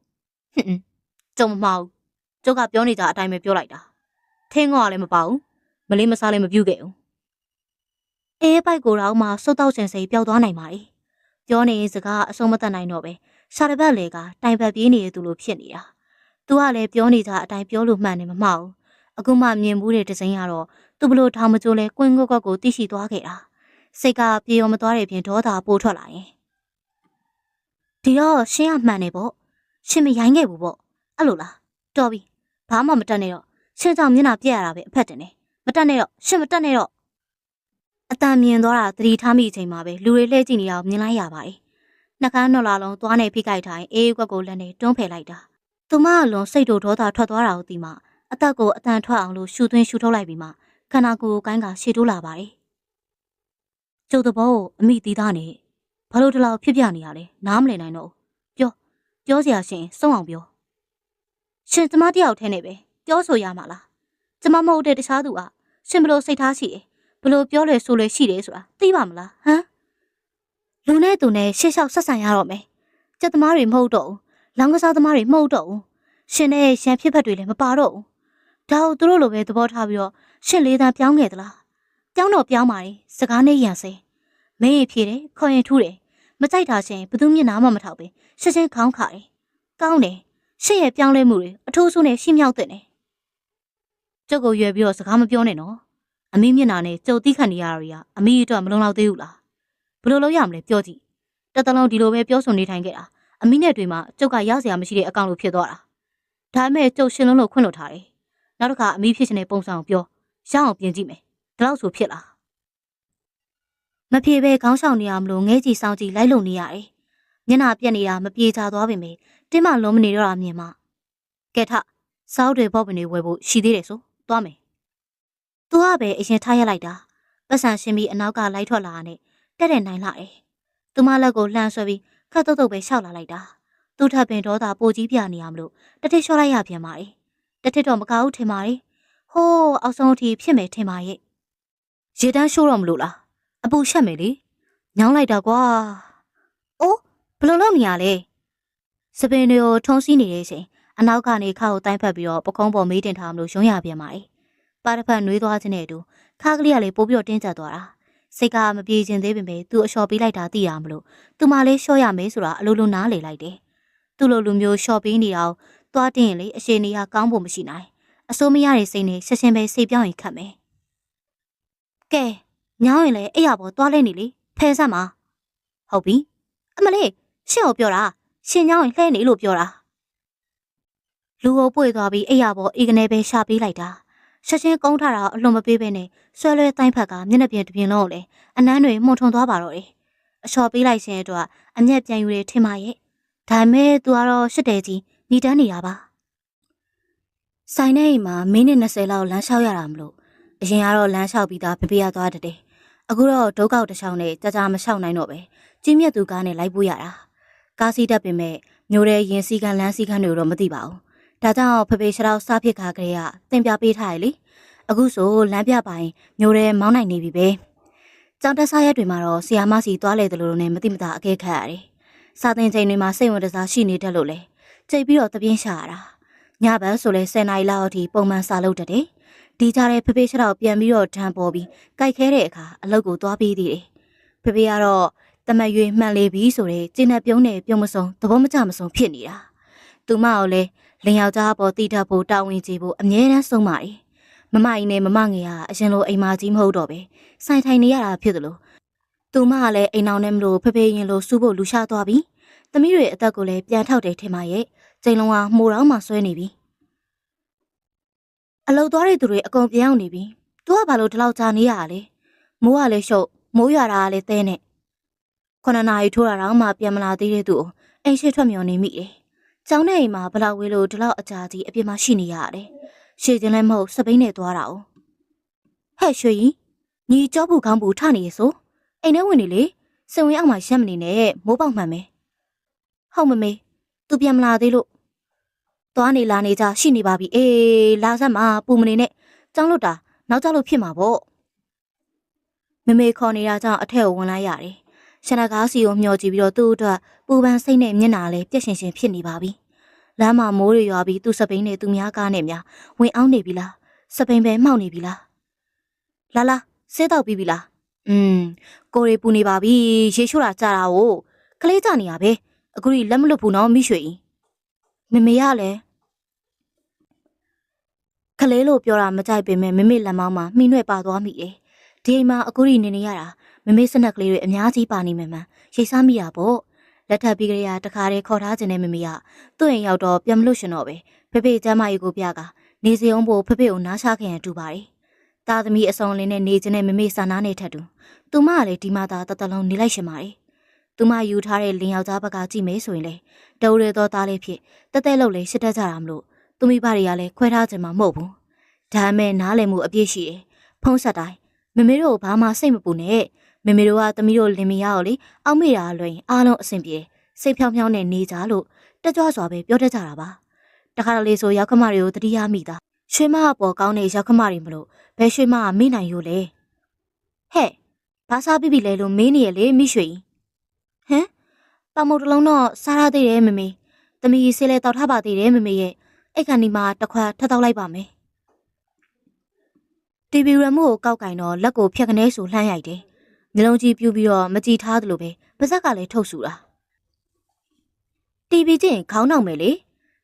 ကြုံမမှားဘူးကျုပ်ကပြောနေကြအတိုင်းပဲပြောလိုက်တာထင်းငေါကလည်းမပါဘူးမလေးမစားလည်းမပြုတ်ခဲ့ဘူးအေးပိုက်ကိုတော့မှစုတ်တော့ချင်စိတ်ပျောက်သွားနိုင်ပါ යි ပြောနေစကားအဆုံးမတတ်နိုင်တော့ပဲရှာတပတ်လေကတိုင်ပတ်ပြေးနေတဲ့သူလိုဖြစ်နေတာသူကလည်းပြောနေကြအတိုင်းပြောလို့မှန်တယ်မမှားဘူးအခုမှမြင်မှုတဲ့ဒဇိုင်းကတော့သူဘလို့ထောင်မကျိုးလဲကွင်းကွက်ကိုသိရှိသွားခဲ့တာစိတ်ကပြေရောမသွားတဲ့ပြင်ဒေါသပိုထွက်လာရင်ဒီတော့ရှင်းရမှန်နေပေါ့ရှင်မရိုင်းခဲ့ဘူးပေါ့အဲ့လိုလားတော်ပြီဘာမှမတတ်နဲ့တော့ရှင်းကြောင်မျက်နှာပြက်ရတာပဲအဖက်တင်နေမတတ်နဲ့တော့ရှင်မတတ်နဲ့တော့အတန်မြင်သွားတာသတိထားမိချိန်မှာပဲလူတွေလှည့်ကြည့်နေအောင်မြင်လိုက်ရပါတယ်နှကန်းနှော်လာလုံးသွားနေဖိကြိုက်ထိုင်အေးကွက်ကိုလက်နဲ့တွန်းဖယ်လိုက်တာသူမအလွန်စိတ်တို့ဒေါသထွက်သွားတာကိုဒီမှာအသက်ကိုအတန်ထွက်အောင်လို့ရှူသွင်းရှူထုတ်လိုက်ပြီးမှခန္ဓာကိုယ်ကိုင်းကရှေ့တိုးလာပါတယ်ကျုပ်တဘောကိုအမိသီးသားနေဘာလို့ဒီလောက်ဖြစ်ပြနေရလဲနားမလည်နိုင်တော့ပြောစရာရှင်စုံအောင်ပြောရှင်ကျမတယောက်ထဲနေပဲပြောဆိုရမှာလားကျမမဟုတ်တဲ့တခြားသူကရှင်ဘလို့စိတ်ထားရှိတယ်ဘလို့ပြောလဲဆိုလဲရှိတယ်ဆိုတာသိပါမလားဟမ်လူနဲ့သူနဲ့ရှေ့လျှောက်ဆက်ဆံရတော့မယ်ကျက်သမားတွေမဟုတ်တော့ဘူးလောင်းကစားသမားတွေမဟုတ်တော့ဘူးရှင်နဲ့ရန်ဖြစ်ဖက်တွေလည်းမပါတော့ဘူးဒါကိုသူတို့လိုပဲသဘောထားပြီးတော့ရှင်လေးတန်းပြောင်းခဲ့သလားပြောင်းတော့ပြောင်းပါလေစကားနဲ့ရန်စေမင်းဖြေတယ်ခေါ်ရင်ထူးတယ် မကြိုက်တာရှင်ဘသူမျက်နှာမှမထောက်ပဲရှင်းရှင်းခေါင်းခါတယ်ကောင်းတယ်ရှင့်ရဲ့ပြောင်းလဲမှုတွေအထိုးဆိုးနဲ့ရှင်းမြောက်တဲ့နေကျုပ်ကိုရွယ်ပြီးတော့စကားမပြောနဲ့နော်အမေမျက်နှာနဲ့ကျုပ်တိခတ်နေရတာတွေကအမေအတွက်မလုံလောက်သေးဘူးလားဘယ်လိုလုပ်ရမလဲပြောကြည့်တတလုံးဒီလိုပဲပြောဆိုနေထိုင်ခဲ့တာအမေနဲ့တွေ့မှကျုပ်ကရစရာမရှိတဲ့အကောင့်လို့ဖြစ်သွားတာဒါပေမဲ့ကျုပ်ရှင်းလုံးလို့ခွင့်လွှတ်ထားတယ်နောက်တစ်ခါအမေဖြစ်ချင်တဲ့ပုံစံကိုပြောရအောင်ပြင်ကြည့်မယ်ဒါလို့ဆိုဖြစ်လားမပြေပဲခေါင်းဆောင်နေရမလို့ငဲကြည့်စောင်းကြည့်လိုက်လုံနေရတယ်မျက်နှာပြက်နေတာမပြေချသွားပင်ပဲတင်းမလုံးမနေတော့တာမြင်မှကဲထစောက်တွေဘော့ပင်တွေဝယ်ဖို့ရှိသေးတယ်ဆိုသွားမယ်သူကပဲအရင်ထားရလိုက်တာပတ်စံရှင်းပြီးအနောက်ကလိုက်ထွက်လာတဲ့တက်တဲ့နိုင်လာတယ်သူမလက်ကိုလှမ်းဆွဲပြီးခတ်တုတ်တုတ်ပဲရှောက်လာလိုက်တာသူ့ထပ်ပင်ဒေါသပိုကြီးပြနေရမလို့တထစ်လျှော့လိုက်ရပြန်ပါလေတထစ်တော့မကောက်ဘူးထင်ပါလေဟိုးအောက်ဆုံးအထိဖြစ်မယ်ထင်ပါရဲ့ရေတန်းရှိုးတော့မလို့လားအပူရှက်မယ်လေညောင်းလိုက်တာကွာအိုးဘယ်လိုလုပ်နေရလဲစပင်တွေကိုထုံးစီးနေတဲ့အချိန်အနောက်ကနေခါကိုတိုင်းဖက်ပြီးတော့ပကုံးပေါ်မေးတင်ထားမလို့ရုံးရပြန်ပါလေပါတစ်ဖက်နှွေးသွားခြင်းနဲ့အတူခါကလေးကလေးပိုးပြီးတော့တင်းကျပ်သွားတာစိတ်ကမပြေခြင်းသေးပင်ပဲသူ့အလျှော်ပေးလိုက်တာသိရမလို့သူမလေးလျှော့ရမယ်ဆိုတာအလိုလိုနားလေလိုက်တယ်သူ့လိုလူမျိုးလျှော့ပေးနေအောင်သွားတင်းရင်လေအရှင်နေရကောင်းဖို့မရှိနိုင်အစိုးမရတဲ့စိတ်နဲ့ဆက်ရှင်ပဲစိတ်ပြောင်းရင်ခတ်မယ်ကဲညောင်းရင်လေအဲ့ရပေါ်သွားလဲနေလေဖဲဆက်မှာဟုတ်ပြီအမလေးရှင့်ကိုပြောတာရှင်ညောင်းရင်လှဲနေလို့ပြောတာလူကိုပွေသွားပြီးအဲ့ရပေါ်အေးကနေပဲရှာပေးလိုက်တာချက်ချင်းကုန်းထားတာအလွန်မပေးပဲနဲ့ဆွဲလွဲတိုင်းဖက်ကမျက်နှာပြင်တစ်ပြင်လုံးကိုလေအနမ်းတွေမှုန်ထုံသွားပါတော့တယ်အလျှော်ပေးလိုက်ခြင်းအတွက်အမျက်ပြန်ယူရထင်ပါရဲ့ဒါပေမဲ့သူကတော့ရှစ်တယ်ကြီးညီတန်းနေတာပါဆိုင်ထဲအိမ်မှာမိနစ်20လောက်လမ်းလျှောက်ရတာမလို့အရင်ကတော့လမ်းလျှောက်ပြီးသားဖေဖေရသွားတဲ့အခုတော့ဒုက္ခောက်တစ်ချောင်းနဲ့ကြာကြာမလျှောက်နိုင်တော့ပဲကြီးမြတ်သူကားနဲ့လိုက်ပို့ရတာကားစီးတတ်ပင်မဲ့မျိုးတဲ့ရင်စည်းကမ်းလမ်းစည်းကမ်းတွေတော့မသိပါဘူးဒါကြောင့်ဖေဖေရှောက်စားဖြစ်ခါကလေးကတင်ပြပေးထားရလေအခုဆိုလမ်းပြပိုင်မျိုးတဲ့မောင်းနိုင်နေပြီပဲကျောင်းတက်စားရက်တွေမှာတော့ဆီယာမစီသွားလေတယ်လို့နဲ့မတိမတာအကဲခတ်ရတယ်စာသင်ချိန်တွေမှာစိတ်ဝင်စားရှိနေတယ်လို့လေကြိတ်ပြီးတော့တပြင်းရှာရတာညဘက်ဆိုလဲ10နာရီလောက်အထိပုံမှန်စာလုပ်တတ်တယ်ဒီကြားထဲဖေဖေရှောက်ပြန်ပြီးတော့ဒဏ်ပေါ်ပြီးကြိုက်ခဲတဲ့အခါအလုပ်ကိုသွားပြီးသေးတယ်ဖေဖေကတော့တမတ်ရွေမှန်လေပြီဆိုတဲ့ကျင်းနဲ့ပြုံးနဲ့ပြုံးမစုံသဘောမကျမစုံဖြစ်နေတာသူမကိုလည်းလင်ယောက်ျားပေါ်တိတတ်ဖို့တာဝန်ကြီးဖို့အမြဲတမ်းဆုံးပါတယ်မမကြီးနဲ့မမငယ်ကအရင်လိုအိမ်မကြီးမဟုတ်တော့ပဲဆိုင်ထိုင်နေရတာဖြစ်တယ်လို့သူမကလည်းအိမ်အောင်နဲ့မလို့ဖေဖေရင်လို့စူးဖို့လူရှာသွားပြီသမီးတွေအသက်ကိုလည်းပြန်ထောက်တယ်ထင်ပါရဲ့ကျိန်လုံးကမှုတော်မှဆွဲနေပြီအလောက်သွားတဲ့သူတွေအကုန်ပြောင်းနေပြီသူကဘာလို့ဒီလောက်ကြာနေရတာလဲမိုးကလည်းရှုပ်မိုးရွာတာကလည်းတဲနဲ့9 နာရီထိုးတာတော့မှပြန်မလာသေးတဲ့သူကိုအိမ်ရှိထွက်မြော်နေမိတယ်ကျောင်းထဲအိမ်မှာဘလောက်ဝေးလို့ဒီလောက်အကြာကြီးအပြစ်မရှိနေရတယ်ရှေ့ချင်းလည်းမဟုတ်စပိန်နဲ့သွားတာ哦ဟဲ့ရွှေကြီးညီကြောဘူးကောင်းဘူးထနေရဆိုအိမ်ထဲဝင်နေလေစင်ဝင်အောင်မှရက်မနေနဲ့မိုးပေါက်မှန်မယ်ဟုတ်မမေသူပြန်မလာသေးလို့သွားနေလာနေကြရှိနေပါပြီအေးလာစမ်းမပူမနေနဲ့ကြောင်းလို့တာနောက်ကျလို့ဖြစ်မှာပေါ့မမေခေါ်နေတာကြောင့်အထက်ကိုဝင်လိုက်ရတယ်ရှနာကားစီကိုမျှော်ကြည့်ပြီးတော့သူ့အတွက်ပူပန်စိတ်နဲ့မျက်နှာလေးပြက်ရှင်ရှင်ဖြစ်နေပါပြီလမ်းမှာမိုးတွေရွာပြီးသူ့စပိန်နဲ့သူများကားနဲ့များဝင်အောင်နေပြီလားစပိန်ပဲမှောက်နေပြီလားလာလာဆေးတော့ပြီးပြီလားကိုရီပူနေပါပြီရေချိုးတာကြာတာကိုကလေးကြနေရပဲအခုဒီလက်မလွတ်ဘူးနော်မိရွှေမမေရလည်းကလေးလို့ပြောတာမကြိုက်ပေမဲ့မမေလက်မောင်းမှာမှီနှွဲ့ပါသွားမိတယ်ဒီအိမ်မှာအခုဒီနေနေရတာမမေစနက်ကလေးတွေအများကြီးပါနေမှမှရိတ်စားမိရပေါ့လက်ထပ်ပြီးကြရတခါတည်းခေါ်ထားခြင်းနဲ့မမေရသူ့အိမ်ရောက်တော့ပြန်မလို့ရှင်တော့ပဲဖေဖေကျမ်းမကြီးကိုပြကနေစီအောင်ဖို့ဖေဖေကိုနားချခင်ရတူပါတယ်တာသမီအစုံလင်းနဲ့နေခြင်းနဲ့မမေစာနာနဲ့ထက်တူသူမကလည်းဒီမှာသာတတလုံးနေလိုက်ရှင်ပါတယ်သူမယူထားတဲ့လင်းယောက်ျားဘက်ကကြည့်မေးဆိုရင်လေတိုးရဲတော့သားလေးဖြစ်တက်တက်လို့လေရှစ်တက်ကြတာမလို့သူမိဘတွေကလည်းခွဲထားခြင်းမှမဟုတ်ဘူးဒါမဲ့နားလည်မှုအပြည့်ရှိတယ်ဖုံးဆက်တိုင်းမမေတို့ဘာမှစိတ်မပူနဲ့မမေတို့ကသမီးတို့လင်မယားကိုလေအောက်မေ့တာလွင်အားလုံးအဆင်ပြေစိတ်ဖြောင်းဖြောင်းနဲ့နေကြလို့တက်ကြွစွာပဲပြောတတ်ကြတာပါတခါတလေဆိုရောက်ခမတွေကိုတတိယမိတာရွှေမအပေါ်ကောင်းတဲ့ရောက်ခမတွေမလို့ဘယ်ရွှေမကမိနိုင်ရို့လဲဟဲ့ဘာစားပြီးပြီလဲလို့မင်းနေရလေမိရွှေဟမ်ပမုတ်တလုံးတော့စားရသေးတယ်မမေသမီးဆေးလဲတောက်ထားပါသေးတယ်မမေရဲ့အဲ့ခါဒီမှာတစ်ခွက်ထပ်တောက်လိုက်ပါမယ်တီဗီရမို့ကိုကောက်ကင်တော့လက်ကိုဖြတ်ကနေဆိုလှမ်းရိုက်တယ် နှလုံးကြီးပြူပြီးတော့မကြည်ထားသလိုပဲပါဇက်ကလည်းထုတ်ဆူတာတီဗီကြည့်ရင်ခေါင်းနှောက်မယ်လေ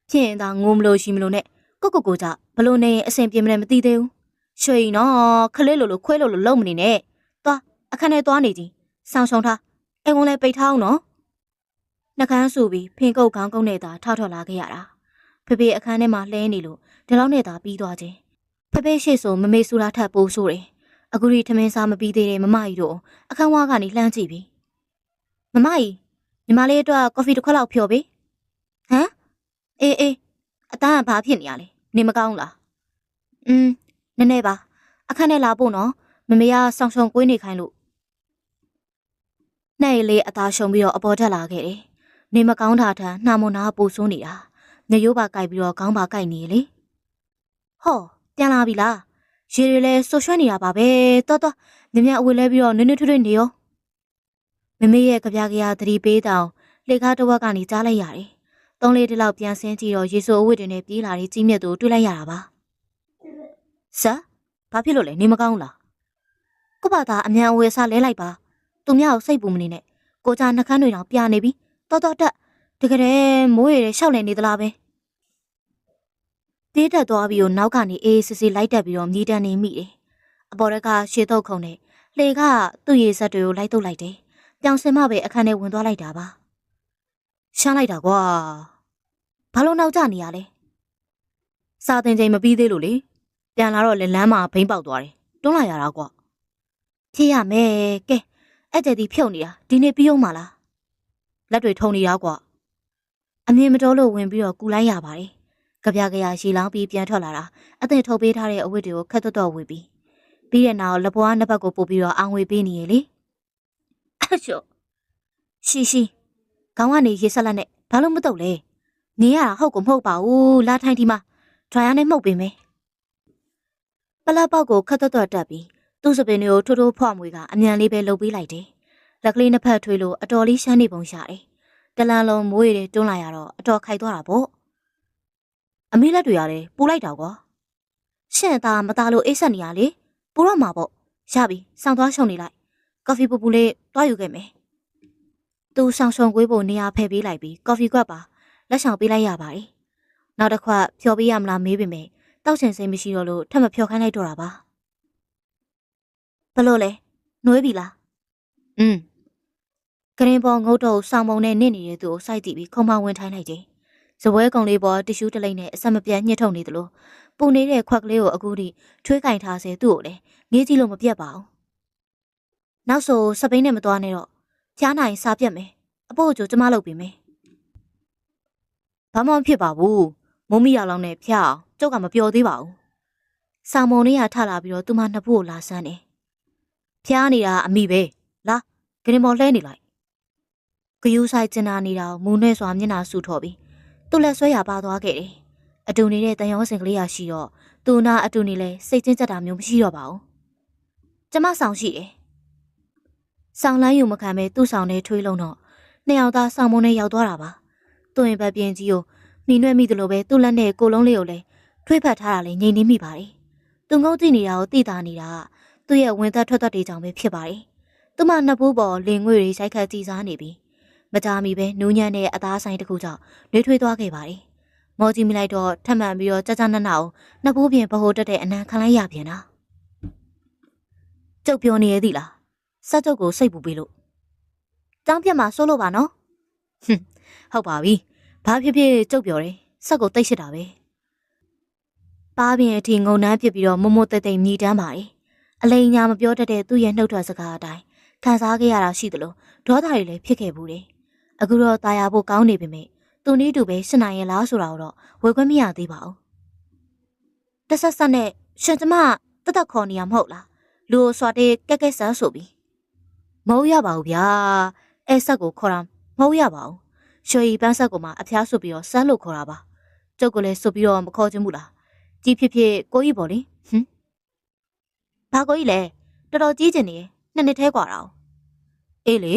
ဖြစ်ရင်သာငိုမလို့ရှိမလို့နဲ့ကိုကြဘလို့နေအဆင်ပြေမလဲမသိသေးဘူးရွှေနော်ခလေးလိုခွဲလို့လုံမနေနဲ့သွားအခန်းထဲသွားနေကြီးဆောင်းရှုံထားအိမ်ဝင်လဲပိတ်ထားအောင်နော်နှကန်းဆူပြီးဖင်ကုတ်ခေါင်းကုန်းနဲ့သာထောက်ထွက်လာခဲ့ရတာဖေအခန်းထဲမှာလှဲနေလို့ဒီလောက်နဲ့သာပြီးသွားခြင်းဖေရှေ့ဆိုမမေဆူတာထပ်ပိုးဆိုးတယ်အခုဒီထမင်းစားမပြီးသေးတဲ့မမကြီးတို့အခန်းဝါးကနေလှမ်းကြည့်ပြီးမမကြီးညီမလေးအတွက်ကော်ဖီတစ်ခွက်လောက်ဖြော်ပေးဟမ်အေးအသားကဘာဖြစ်နေရလဲနေမကောင်းလားနည်းနည်းပါအခန်းထဲလာဖို့နော်မမေကဆောင်းရှုံကွေးနေခိုင်းလို့နှဲ့လေးအသားရှုံပြီးတော့အပေါ်တက်လာခဲ့တယ်နေမကောင်းတာထန်နှာမွန်နာပူဆိုးနေတာညရိုးပါကြိုက်ပြီးတော့ခေါင်းပါကြိုက်နေလေဟောပြန်လာပြီလားရေတွေလဲဆိုရွှဲနေတာပါပဲတော်မြင်အဝေးလဲပြီးတော့နွေ့ထွေးနေရောမမေရဲ့ကြပြားသတိပေးတောင်လေကားတစ်ဝက်ကနေကြားလိုက်ရတယ်သုံးလေးတလောက်ပြန်ဆင်းကြည့်တော့ရေဆိုအဝတ်တွေနဲ့ပြေးလာတဲ့ကြီးမြတ်တို့တွေ့လိုက်ရတာပါဆာဘာဖြစ်လို့လဲနေမကောင်းလားကိုပါသားအမြန်အဝေးစားလဲလိုက်ပါသူများကိုစိတ်ပူမနေနဲ့ကိုကြနှကန်းတွေတော့ပြနေပြီတော်တက်တကယ်မိုးရည်ရှောက်လည်နေသလားပဲတေးတက်သွားပြီးတော့နောက်ကနေအေးစစ်စစ်လိုက်တက်ပြီးတော့မြည်တမ်းနေမိတယ်အပေါ်ကရှေးတော့ခုံနဲ့လေကသူ့ရေစက်တွေကိုလိုက်တုတ်လိုက်တယ်ပြောင်စင်မပဲအခန်းထဲဝင်သွားလိုက်တာပါရှမ်းလိုက်တာကွာဘာလို့နောက်ကျနေရလဲစာသင်ချိန်မပြီးသေးလို့လေပြန်လာတော့လမ်းမှာဘိန်းပေါက်သွားတယ်တွန်းလာရတာကွာဖြစ်ရမယ်ကဲအဲ့တဲ့ဒီဖြုတ်နေတာဒီနေ့ပြီးအောင်မလားလက်တွေထုံနေတာကွာအမြင်မတော်လို့ဝင်ပြီးတော့ကူလိုက်ရပါတယ်ကြပြရေလောင်းပြီးပြန်ထွက်လာတာအသင်ထုတ်ပေးထားတဲ့အဝတ်တွေကိုခက်တော့ဝေပြီးတဲ့နောက်လက်ပွားနှစ်ဘက်ကိုပို့ပြီးတော့အောင်ဝေပေးနေရလေအဲ့ချောရှိခေါင်းကနေရေဆက်လက်နဲ့ဘာလို့မတော့လဲနေရတာဟုတ်ကိုမဟုတ်ပါဘူးလာထိုင်ဒီမှာဒရိုင်ယာနဲ့မှုတ်ပေးမယ်ပလက်ပေါက်ကိုခက်တော့တက်ပြီးသူ့စပင်တွေကိုထိုးဖွားမွေကအမြန်လေးပဲလှုပ်ပေးလိုက်တယ်လက်ကလေးနှစ်ဖက်ထွေးလို့အတော်လေးရှမ်းနေပုံရတယ်တလန်းလုံးမိုးရည်တွန်းလာရတော့အတော်ခိုက်သွားတာပေါ့အမေလက်တွေရတယ်ပူလိုက်တာကွာရှင့်သားမသားလို့အိတ်ဆက်နေရလေပူတော့မှာပေါ့ရပြီစောင်းသွားရှုံနေလိုက်ကော်ဖီပူလေးတွားယူခဲ့မယ်သူဆောင်ရှုံကွေးဖို့နေရာဖယ်ပေးလိုက်ပြီးကော်ဖီကွက်ပါလက်ဆောင်ပေးလိုက်ရပါတယ်နောက်တစ်ခွက်ဖြော်ပေးရမလားမေးပေမဲ့တောက်ချင်စိတ်မရှိတော့လို့ထပ်မဖြော်ခိုင်းလိုက်တော့တာပါဘလို့လဲနှွေးပြီလားကရင်ပေါ်ငုတ်တော့ဆောင်းပုံနဲ့နစ်နေတဲ့သူကိုစိုက်ကြည့်ပြီးခုံမဝင်ထိုင်းလိုက်တယ်ဇပွဲကုံလေးပေါ်တီရှူးတလိမ့်နဲ့အဆက်မပြတ်ညှစ်ထုတ်နေသလိုပူနေတဲ့ခွက်ကလေးကိုအခုထိထွေးကင်ထားစေသူ့ကိုလည်းငေးကြည့်လို့မပြတ်ပါဘူးနောက်ဆိုစပိန်နဲ့မသွားနဲ့တော့ဖျားနိုင်စားပြတ်မယ်အဖို့ကျိုးကျမလုပ်ပေးမယ်ဘာမှမဖြစ်ပါဘူးမုံမီရလောင်းနဲ့ဖျားအောင်ကျုပ်ကမပြောသေးပါဘူးဆောင်းမုံလေးကထလာပြီးတော့သူမနှစ်ဖူးကိုလာဆန်းတယ်ဖျားနေတာအမိပဲလာကရင်ပေါ်လှဲနေလိုက်ဂယူးဆိုင်ကျင်နာနေတာကိုမူနဲ့စွာမျက်နှာဆူထော်ပြီးသူ့လက်ဆွဲရပါသွားခဲ့တယ်အတူနေတဲ့တန်ရောစင်ကလေးရရှိတော့သူနာအတူနေလဲစိတ်ချင်းကြက်တာမျိုးမရှိတော့ပါဘူးကျမဆောင်ရှိတယ်ဆောင်လိုင်းယူမခံပဲသူ့ဆောင်နဲ့ထွေးလုံးတော့နှစ်ယောက်သားဆောင်မုံနဲ့ရောက်သွားတာပါသူ့ရင်ဘက်ပြင်းကြီးကိုနှီးနှွဲ့မိသလိုပဲသူ့လက်နဲ့ကိုလုံးလေးကိုလည်းထွေးဖက်ထားတာလည်းငြိမ်နေမိပါတယ်သူငုံကြည့်နေတာကိုသိတာနေတာကသူ့ရဲ့ဝင်သက်ထွက်သက်တွေကြောင့်ပဲဖြစ်ပါတယ်သူမနှစ်ဘူးပေါ်လင်ငွေတွေရိုက်ခတ်ကြည်စားနေပြီးမကြမီပဲနူးညံ့တဲ့အသားဆိုင်တစ်ခုကြောင့်နှွေးထွေးသွားခဲ့ပါတယ်မော်ကြီးမိလိုက်တော့ထပ်မှန်ပြီးတော့ကြနနအောင်နှစ်ဘူးပြင်ဗဟိုတက်တဲ့အနံခံလိုက်ရပြန်တာကျုပ်ပြောနေရသည်လားစက်ကျုပ်ကိုစိတ်ပူပေးလို့တောင်းပြတ်မှာစိုးလို့ပါနော်ဟုတ်ပါပြီဘာဖြစ်ဖြစ်ကျုပ်ပြောတယ်စက်ကိုတိတ်ရှစ်တာပဲပါးပြင်အထီငုံနှမ်းပြစ်ပြီးတော့မမတိတ်တိတ်မြည်တမ်းပါတယ်အလိန်ညာမပြောတတ်တဲ့သူ့ရဲ့နှုတ်ထွက်စကားအတိုင်းခံစားခဲ့ရတာရှိသလိုဒေါသတွေလည်းဖြစ်ခဲ့ဘူးတယ်အခုတော့ตายရဖို့ကောင်းနေပေမဲ့သူနည်းတူပဲရှင်းနိုင်ရလားဆိုတာတော့ဝေခွင့်မရသေးပါဘူးတဆက်ဆက်နဲ့ရှင်ကျမတတ်ခေါ်နေရမဟုတ်လားလူစွာတဲ့ကဲဆန်းဆိုပြီးမဟုတ်ရပါဘူးဗျာအဲဆက်ကိုခေါ်တာမဟုတ်ရပါဘူးရွှေရီပန်းဆက်ကိုမှအဖျားဆွပြီးတော့ဆန်းလို့ခေါ်တာပါကျုပ်ကလည်းဆွပြီးတော့မခေါ်ချင်ဘူးလားကြီးဖြစ်ဖြစ်ကိုကြီးပေါ့လေဘာကိုကြီးလဲတော်တော်ကြီးကျင်နေနှစ်နှစ်ထဲกว่าတော့အေးလေ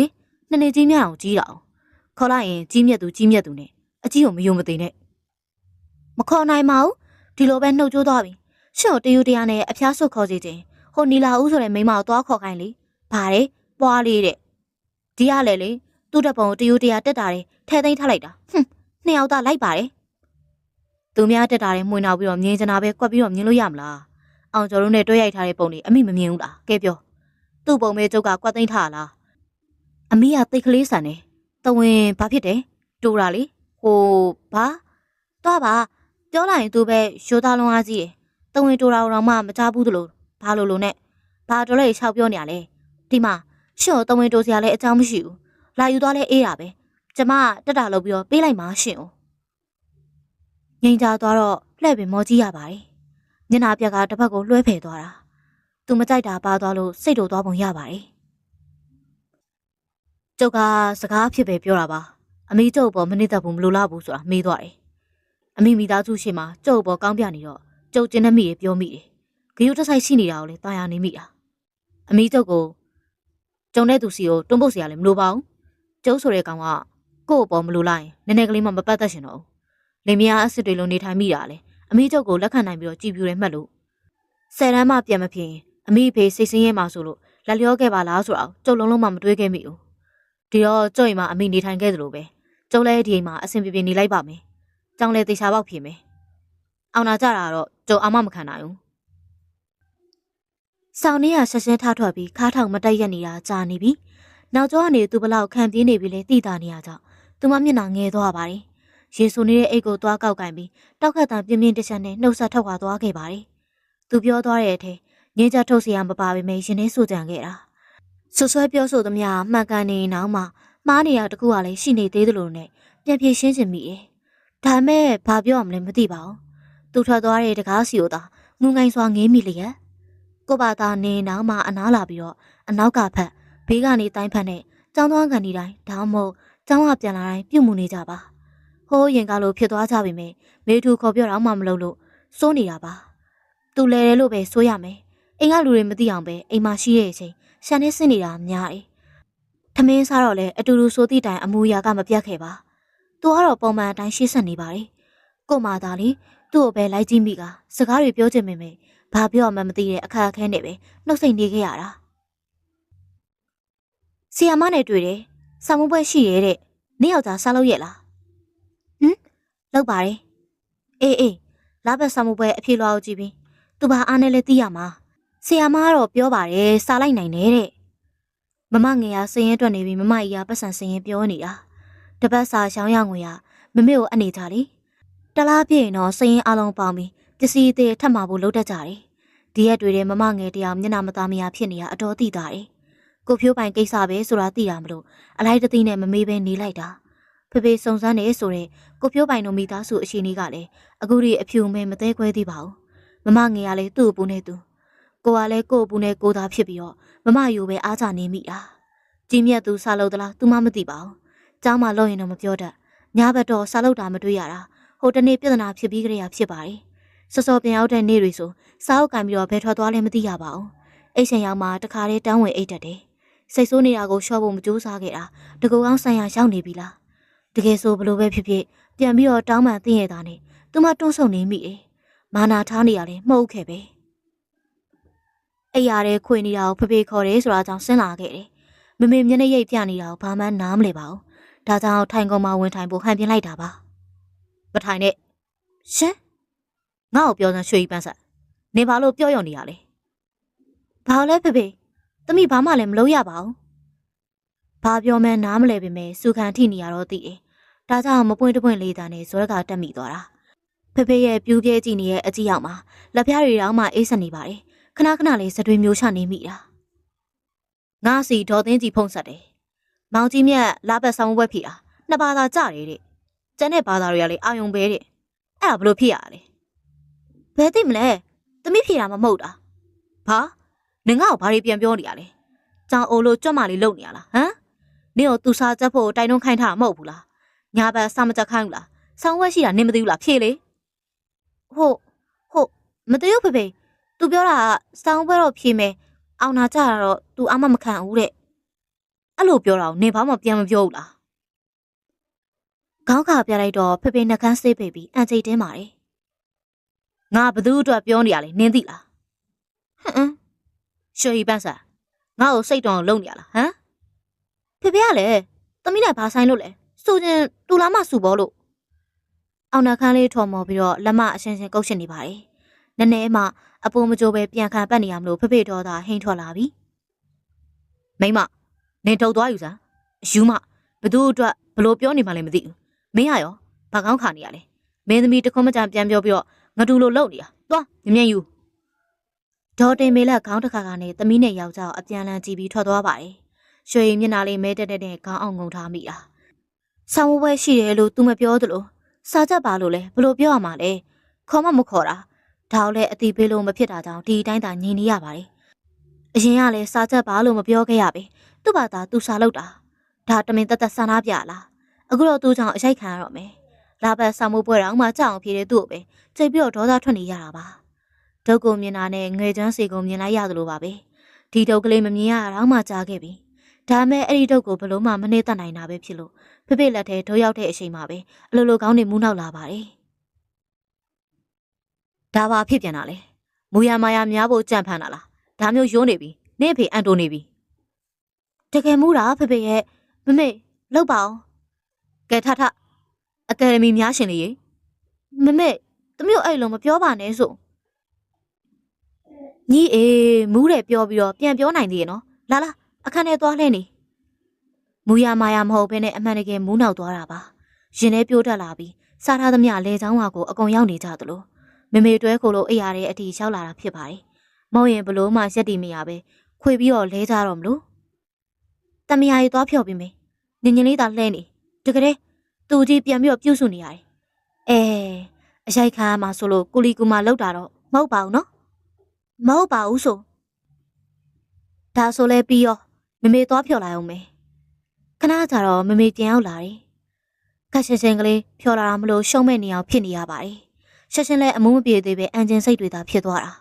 နှစ်နှစ်ကြီးမြအောင်ကြီးတာခေါ်လိုက်ရင်ကြီးမြတ်သူနဲ့အကြီးကိုမယုံမသိနဲ့မခေါ်နိုင်ပါဘူးဒီလိုပဲနှုတ်ကြိုးသွားပြီရှေ့တယူတရားနဲ့အဖျားဆွခေါ်စီခြင်းဟိုနီလာဦးဆိုတဲ့မိန်းမကိုသွားခေါ်ခိုင်းလေဘာလဲ ပွားလေးတဲ့ဒီရလေလေသူ့တပုံတယူတရာတက်တာတယ်ထဲသိမ်းထားလိုက်တာနှစ်ယောက်သားလိုက်ပါတယ်သူများတက်တာတယ်မှွင်နောက်ပြီးတော့မြင်ချင်တာပဲကွက်ပြီးတော့မြင်လို့ရမလားအောင်ကျော်တို့နဲ့တွဲရိုက်ထားတဲ့ပုံတွေအမိမမြင်ဘူးလားကဲပြောသူ့ပုံပဲကျုပ်ကကွက်သိမ်းထားလားအမိကတိတ်ကလေးဆန်တယ်တဝင်ဘာဖြစ်တယ်တူတာလေဟိုဘာတော့ပါပြောလိုက်ရင်သူပဲရိုးသားလုံးအားကြီးတယ်တဝင်တူတာတော့မှမချဘူးသလိုဘာလို့နဲ့ဘာတော်လဲရှောက်ပြောနေရလဲဒီမှာရှေ့တော့တဝင်တူစရာလည်းအကြောင်းမရှိဘူးလာယူသွားလဲအေးတာပဲကျမတက်တာလုပ်ပြီးတော့ပေးလိုက်မှရှင်ဦးငိန်ကြသွားတော့လှဲ့ပင်မောကြီးရပါတယ်ညနာပြက်ကတစ်ဖက်ကိုလွှဲဖယ်သွားတာသူမကြိုက်တာပါသွားလို့စိတ်တူသွားပုံရပါတယ်ကျုပ်ကစကားဖြစ်ပဲပြောတာပါအမေကျုပ်ပေါ်မနစ်သက်ဘူးမလိုလားဘူးဆိုတာမေးသွားတယ်အမေမိသားစုရှိမှကျုပ်ပေါ်ကောင်းပြနေတော့ကျုပ်ကျင်းနေမိရပြောမိတယ်ဂယုတစ်ဆိုင်ရှိနေတာကိုလည်းတာယာနေမိတာအမေကျုပ်ကိုကျုံတဲ့သူစီကိုတွန်းပုတ်เสียရလည်းမလိုပါဘူးကျုပ်ဆိုတဲ့ကောင်ကကိုယ့်အပေါ်မလိုလိုက်ရင်နည်းနည်းကလေးမှမပတ်သက်ရှင်တော့လင်မယားအစ်စ်တွေလိုနေထိုင်မိတာလေအမေကျုပ်ကိုလက်ခံနိုင်ပြီးတော့ကြည်ပြူတယ်မှတ်လို့ဆယ်တန်းမှပြန်မဖြစ်ရင်အမေဖေစိတ်ဆင်းရဲမှဆိုလို့လက်လျောခဲ့ပါလားဆိုတော့ကျုပ်လုံးလုံးမှမတွေးခဲ့မိဘူးဒီတော့ကျုပ်အိမ်မှာအမေနေထိုင်ခဲ့သလိုပဲကျုပ်လည်းဒီအိမ်မှာအဆင်ပြေပြေနေလိုက်ပါမယ်ကြောင်လေတေချာပေါက်ဖြစ်မယ်အောင်နာကြတာတော့ကျုပ်အမမခံနိုင်ဘူးဆောင်းနေရဆက်ဆဲထားထွက်ပြီးခါထောင်မတက်ရက်နေတာကြာနေပြီနောက်ကျောကနေသူဘလောက်ခံပြေးနေပြီလေတိတာနေရကြောင်သူမမျက်နှာငယ်သွားပါတယ်ရေဆူနေတဲ့အိတ်ကိုသွားကောက်ကင်ပြီးတောက်ခတ်တန်ပြင်းပြင်းတစ်ချက်နဲ့နှုတ်ဆက်ထုတ်ခွာသွားခဲ့ပါတယ်သူပြောသွားတဲ့အထဲငင်းချထုတ်စရာမပါပေမဲ့ရင်ထဲဆူကြံခဲ့တာဆွဆွဲပြောဆိုသမျှမှန်ကန်နေနောက်မှမှားနေရတကူကလည်းရှိနေသေးသလိုနဲ့ပြန်ပြေရှင်းချင်မိတယ်ဒါမဲ့ဘာပြောရမလဲမသိပါဘူးသူထွက်သွားတဲ့တကားစီကိုသာငုံငိုင်းစွာငေးမိလျက်ကိုပါသားနေနောက်မှအနားလာပြီးတော့အနောက်ကဖက်ဘေးကနေတိုင်းဖက်နဲ့ចောင်းသွားကန်ဒီတိုင်းဒါမှမဟုတ်ចောင်းကပြန်လာတိုင်းပြုတ်မှုနေကြပါဟိုးရင်ကလို့ဖြစ်သွားကြပြီမေမေထူခေါ်ပြောတော့မှမလုပ်လို့စိုးနေတာပါသူလဲတယ်လို့ပဲစိုးရမယ်အိမ်ကလူတွေမသိအောင်ပဲအိမ်မှာရှိတဲ့အချိန်ရှန်နေစင်နေတာများတယ်ထမင်းစားတော့လဲအတူတူစိုးသည့်တိုင်အမူအရာကမပြတ်ခဲ့ပါသူကတော့ပုံမှန်အတိုင်းရှေ့ဆက်နေပါတယ်ကိုမသားလေးသူ့ကိုပဲလိုက်ကြည့်မိကစကားတွေပြောချင်ပေမဲ့ဘာပြောမှမသိတဲ့အခါခဲနဲ့ပဲနှုတ်ဆက်နေခဲ့ရတာဆီယာမနဲ့တွေ့တယ်ဆောင်းမပွဲရှိရဲတဲ့နေ့ယောက်သားစားလို့ရဲ့လားလောက်ပါတယ်အေးလာဘက်ဆောင်းမပွဲအဖြေလွှာကိုကြည့်ပြီးသူဘာအားနဲ့လဲသိရမှာဆီယာမကတော့ပြောပါတယ်စားလိုက်နိုင်တယ်တဲ့မမငယ်ရစရင်အတွက်နေပြီးမမကြီးကပတ်စံစရင်ပြောနေတာတပတ်စာရှောင်းရငွေရမမေကိုအနေကြလေတလားပြည့်ရင်တော့စရင်အလုံးပေါင်းပြီးပစ္စည်းတွေထပ်မှာဖို့လုပ်တတ်ကြတယ်ဒီရက်တွေထဲမမငယ်တရားမျက်နှာမသားမရဖြစ်နေရအတော်သိတာတယ်ကိုဖြိုးပိုင်ကိစ္စပဲဆိုတာသိတာမလို့အလိုက်တသိနဲ့မမေးပဲနေလိုက်တာဖေဖေစုံစမ်းနေဆိုတဲ့ကိုဖြိုးပိုင်တို့မိသားစုအရှိကြီးကလည်းအခုဒီအဖြူမဲမသေးခွဲသေးပါဘူးမမငယ်ကလည်းသူ့အပူနဲ့သူကိုကလည်းကို့အပူနဲ့ကိုသားဖြစ်ပြီးတော့မမယူပဲအားကြနေမိတာကြီးမြတ်သူစားလို့သလားသူမှမသိပါဘူးကျောင်းမှာလို့ရင်တော့မပြောတတ်ညဘက်တော့စားလို့တာမတွေ့ရတာဟိုတနေ့ပြဿနာဖြစ်ပြီးကြရဖြစ်ပါတယ်စောစောပြန်ရောက်တဲ့နေ့တွေဆိုစားအုပ်ကင်ပြီးတော့ဘယ်ထွက်သွားလဲမသိရပါဘူးအိတ်ရှင်ရောက်မှတခါတည်းတန်းဝင်အိတ်တက်တယ်စိတ်ဆိုးနေတာကိုရှော့ဖို့မကြိုးစားခဲ့တာတကူကောင်းဆိုင်ရာရောက်နေပြီလားတကယ်ဆိုဘလို့ပဲဖြစ်ဖြစ်ပြန်ပြီးတော့တောင်းပန်သိရတာနဲ့သူမတွန်းဆုံနေမိတယ်မာနာထားနေရလဲမဟုတ်ခဲ့ပဲအိယာတဲ့ခွေနေတာကိုဖေဖေခေါ်တယ်ဆိုတာကြောင့်ဆင်းလာခဲ့တယ်မမေမျက်နှာရိပ်ပြနေတာကိုဘာမှနားမလဲပါဘူးဒါကြောင့်ထိုင်ကုန်မှာဝင်ထိုင်ဖို့ဟန်ပြင်းလိုက်တာပါမထိုင်နဲ့ရှင်ငါ့ကိုပြောစမ်းရွှေပန်းဆက်နေပါလို့ပြောရုံနေရလေဘာလဲဖေဖေသမီးဘာမှလည်းမလုပ်ရပါဘူးဘာပြောမှန်းနားမလဲပေမဲ့စုခံထိနေရတော့သိတယ်ဒါကြောင့်မပွင့်တပွင့်လေးတန်းနဲ့ဇောရကတက်မိသွားတာဖေဖေရဲ့ပြူးပြဲကြည့်နေတဲ့အကြည့်ရောက်မှာလက်ဖျားတွေတောင်မှအေးဆက်နေပါတယ်ခဏခဏလေးစတွေမျိုးချနေမိတာငါစီဒေါ်သိန်းကြီးဖုံးဆက်တယ်မောင်ကြီးမြတ်လာဘက်ဆောင်ဘွက်ဖြီတာနှစ်ဘာသာကြတယ်တဲ့ကျန်တဲ့ဘာသာတွေကလေအာယုံပဲတဲ့အဲ့ဒါဘလို့ဖြစ်ရလဲဘယ်သိမလဲသမီးဖြီတာမမဟုတ်တာဘာနင်ငါ့ကိုဘာတွေပြန်ပြောနေရလဲကြောင်အိုလို့ကြွတ်မလေးလုံနေရလားဟမ်နင်ကိုသူစားချက်ဖို့တိုင်တွန်းခိုင်းထားမှာမဟုတ်ဘူးလားညာဘက်စာမချက်ခိုင်းဘူးလားဆောင်းဝက်ရှိတာနင်မသိဘူးလားဖြေလေဟုတ်မသိဘူးဖေဖေသူပြောတာကဆောင်းဘက်တော့ဖြေမယ်အောင်နာကြတာတော့သူအမမခံဘူးတဲ့အဲ့လိုပြောတာကိုနင်ဘာမှပြန်မပြောဘူးလားခေါင်းခါပြလိုက်တော့ဖေဖေနှကန်းဆေးပေပြီးအန်ချိတ်တင်းပါတယ်ငါဘသူ့အတွက်ပြောနေရလဲနင်သိလားဟွန်းရွှေပန်းစား ငါ့ကိုစိတ်တော်လုံနေရလားဟမ်ဖေဖေကလည်းသမီးနဲ့ဘာဆိုင်လို့လဲဆိုချင်းတူလာမစုဘောလို့အောင်နာခန်းလေးထော်မော်ပြီးတော့လက်မအရှင်းရှင်းကုတ်ရှင်းနေပါတယ်နည်းနည်းမှအပိုးမကြိုးပဲပြန်ခံပတ်နေရမလို့ဖေဖေတော်သာဟိန်းထွက်လာပြီမိမနင်ထုတ်သွားယူစမ်းအယူမဘသူအတွက်ဘလို့ပြောနေမှလည်းမသိဘူးမင်းရရောဘာကောင်းခါနေရလဲမင်းသမီးတခွန်းမကြပြန်ပြောပြီးတော့ငတူလိုလုံနေရသွားမြင်မြင်ယူဒေါ်တင်မေလက်ခေါင်းတစ်ခါကနေသမီးနဲ့ယောက်ျားအပြန်လန်းကြည့်ပြီးထွက်သွားပါတယ်ရွှေမျက်နှာလေးမဲတက်တဲ့ခေါင်းအောင်ငုံထားမိတာဆောင်းဝဲရှိတယ်လို့ तू မပြောသလိုစားချက်ပါလို့လဲဘလို့ပြောရမှာလဲခေါ်မခေါ်တာဒါတော့လည်းအတိပေးလို့မဖြစ်တာကြောင့်ဒီတိုင်းသာညီနေရပါတယ်အရင်ကလည်းစားချက်ပါလို့မပြောခဲ့ရပဲသူ့ဘာသာသူစားလို့တာဒါတမင်တက်စားနာပြလားအခုတော့သူ့ကြောင့်အရိုက်ခံရတော့မယ်လာဘက်ဆောင်းမိုးပွဲတော့မှကြောက်အောင်ဖြေတဲ့သူ့ကိုပဲကြိတ်ပြီးတော့ဒေါသထွက်နေရတာပါဒုက္ကိုမြင်တာနဲ့ငွေချမ်းစီကိုမြင်လိုက်ရသလိုပါပဲဒီဒုက္ကလေးမမြင်ရတော့မှကြားခဲ့ပြီဒါမဲ့အဲ့ဒီဒုက္ကိုဘလို့မှမနှိမ့်သက်နိုင်တာပဲဖြစ်လို့ဖေဖေလက်ထဲဒိုးရောက်တဲ့အချိန်မှာပဲအလိုလိုကောင်းနေမူးနောက်လာပါတယ်ဒါပါဖြစ်ပြန်တာလေမူရမာယာများဖို့ကြံဖန်တာလားဒါမျိုးရိုးနေပြီနေဖေအန်တိုနေပြီတကယ်မူးတာဖေဖေရဲ့မမေလောက်ပါအောင်ကဲထထအကယ်ဒမီများရှင်လေမမေတမျိုးအဲ့လိုမပြောပါနဲ့ဆိုညီအေးမူးတယ်ပြောပြီးတော့ပြန်ပြောနိုင်သေးရဲ့နော်လာလာအခန်းထဲသွားလှည့်နေမူရမာယာမဟုတ်ဘဲနဲ့အမှန်တကယ်မူးနောက်သွားတာပါရင်ထဲပြိုးတက်လာပြီးစားထားသမျှလေချောင်းဝါကိုအကုန်ရောက်နေကြသလိုမေမေတွဲခိုလို့အိယာတဲ့အတီရောက်လာတာဖြစ်ပါတယ်မောင်ရင်ဘလို့မှရက်တီမရပဲခွေပြီးတော့လဲကြတော့မလို့တမယာရီသွားဖြော်ပြီးမေညင်ညင်လေးသာလှဲနေတကယ်သူကြီးပြန်ပြီးတော့ပြုတ်စုနေရတယ်အရိုက်ခါမှာဆိုလို့ကိုလီကူမာလောက်တာတော့မဟုတ်ပါဘူးနော်မဟုတ်ပါဘူးဆိုဒါဆိုလဲပြီးရောမမေသွားဖြော်လာအောင်မေခဏကြာတော့မမေပြန်ရောက်လာတယ်ခက်ရှင်ရှင်ကလေးဖြော်လာတာမလို့ရှုံးမဲ့နေအောင်ဖြစ်နေရပါတယ်ရှက်ရှင်လဲအမုန်းမပြေသေးပဲအန်ဂျင်စိတ်တွေသာဖြစ်သွားတာ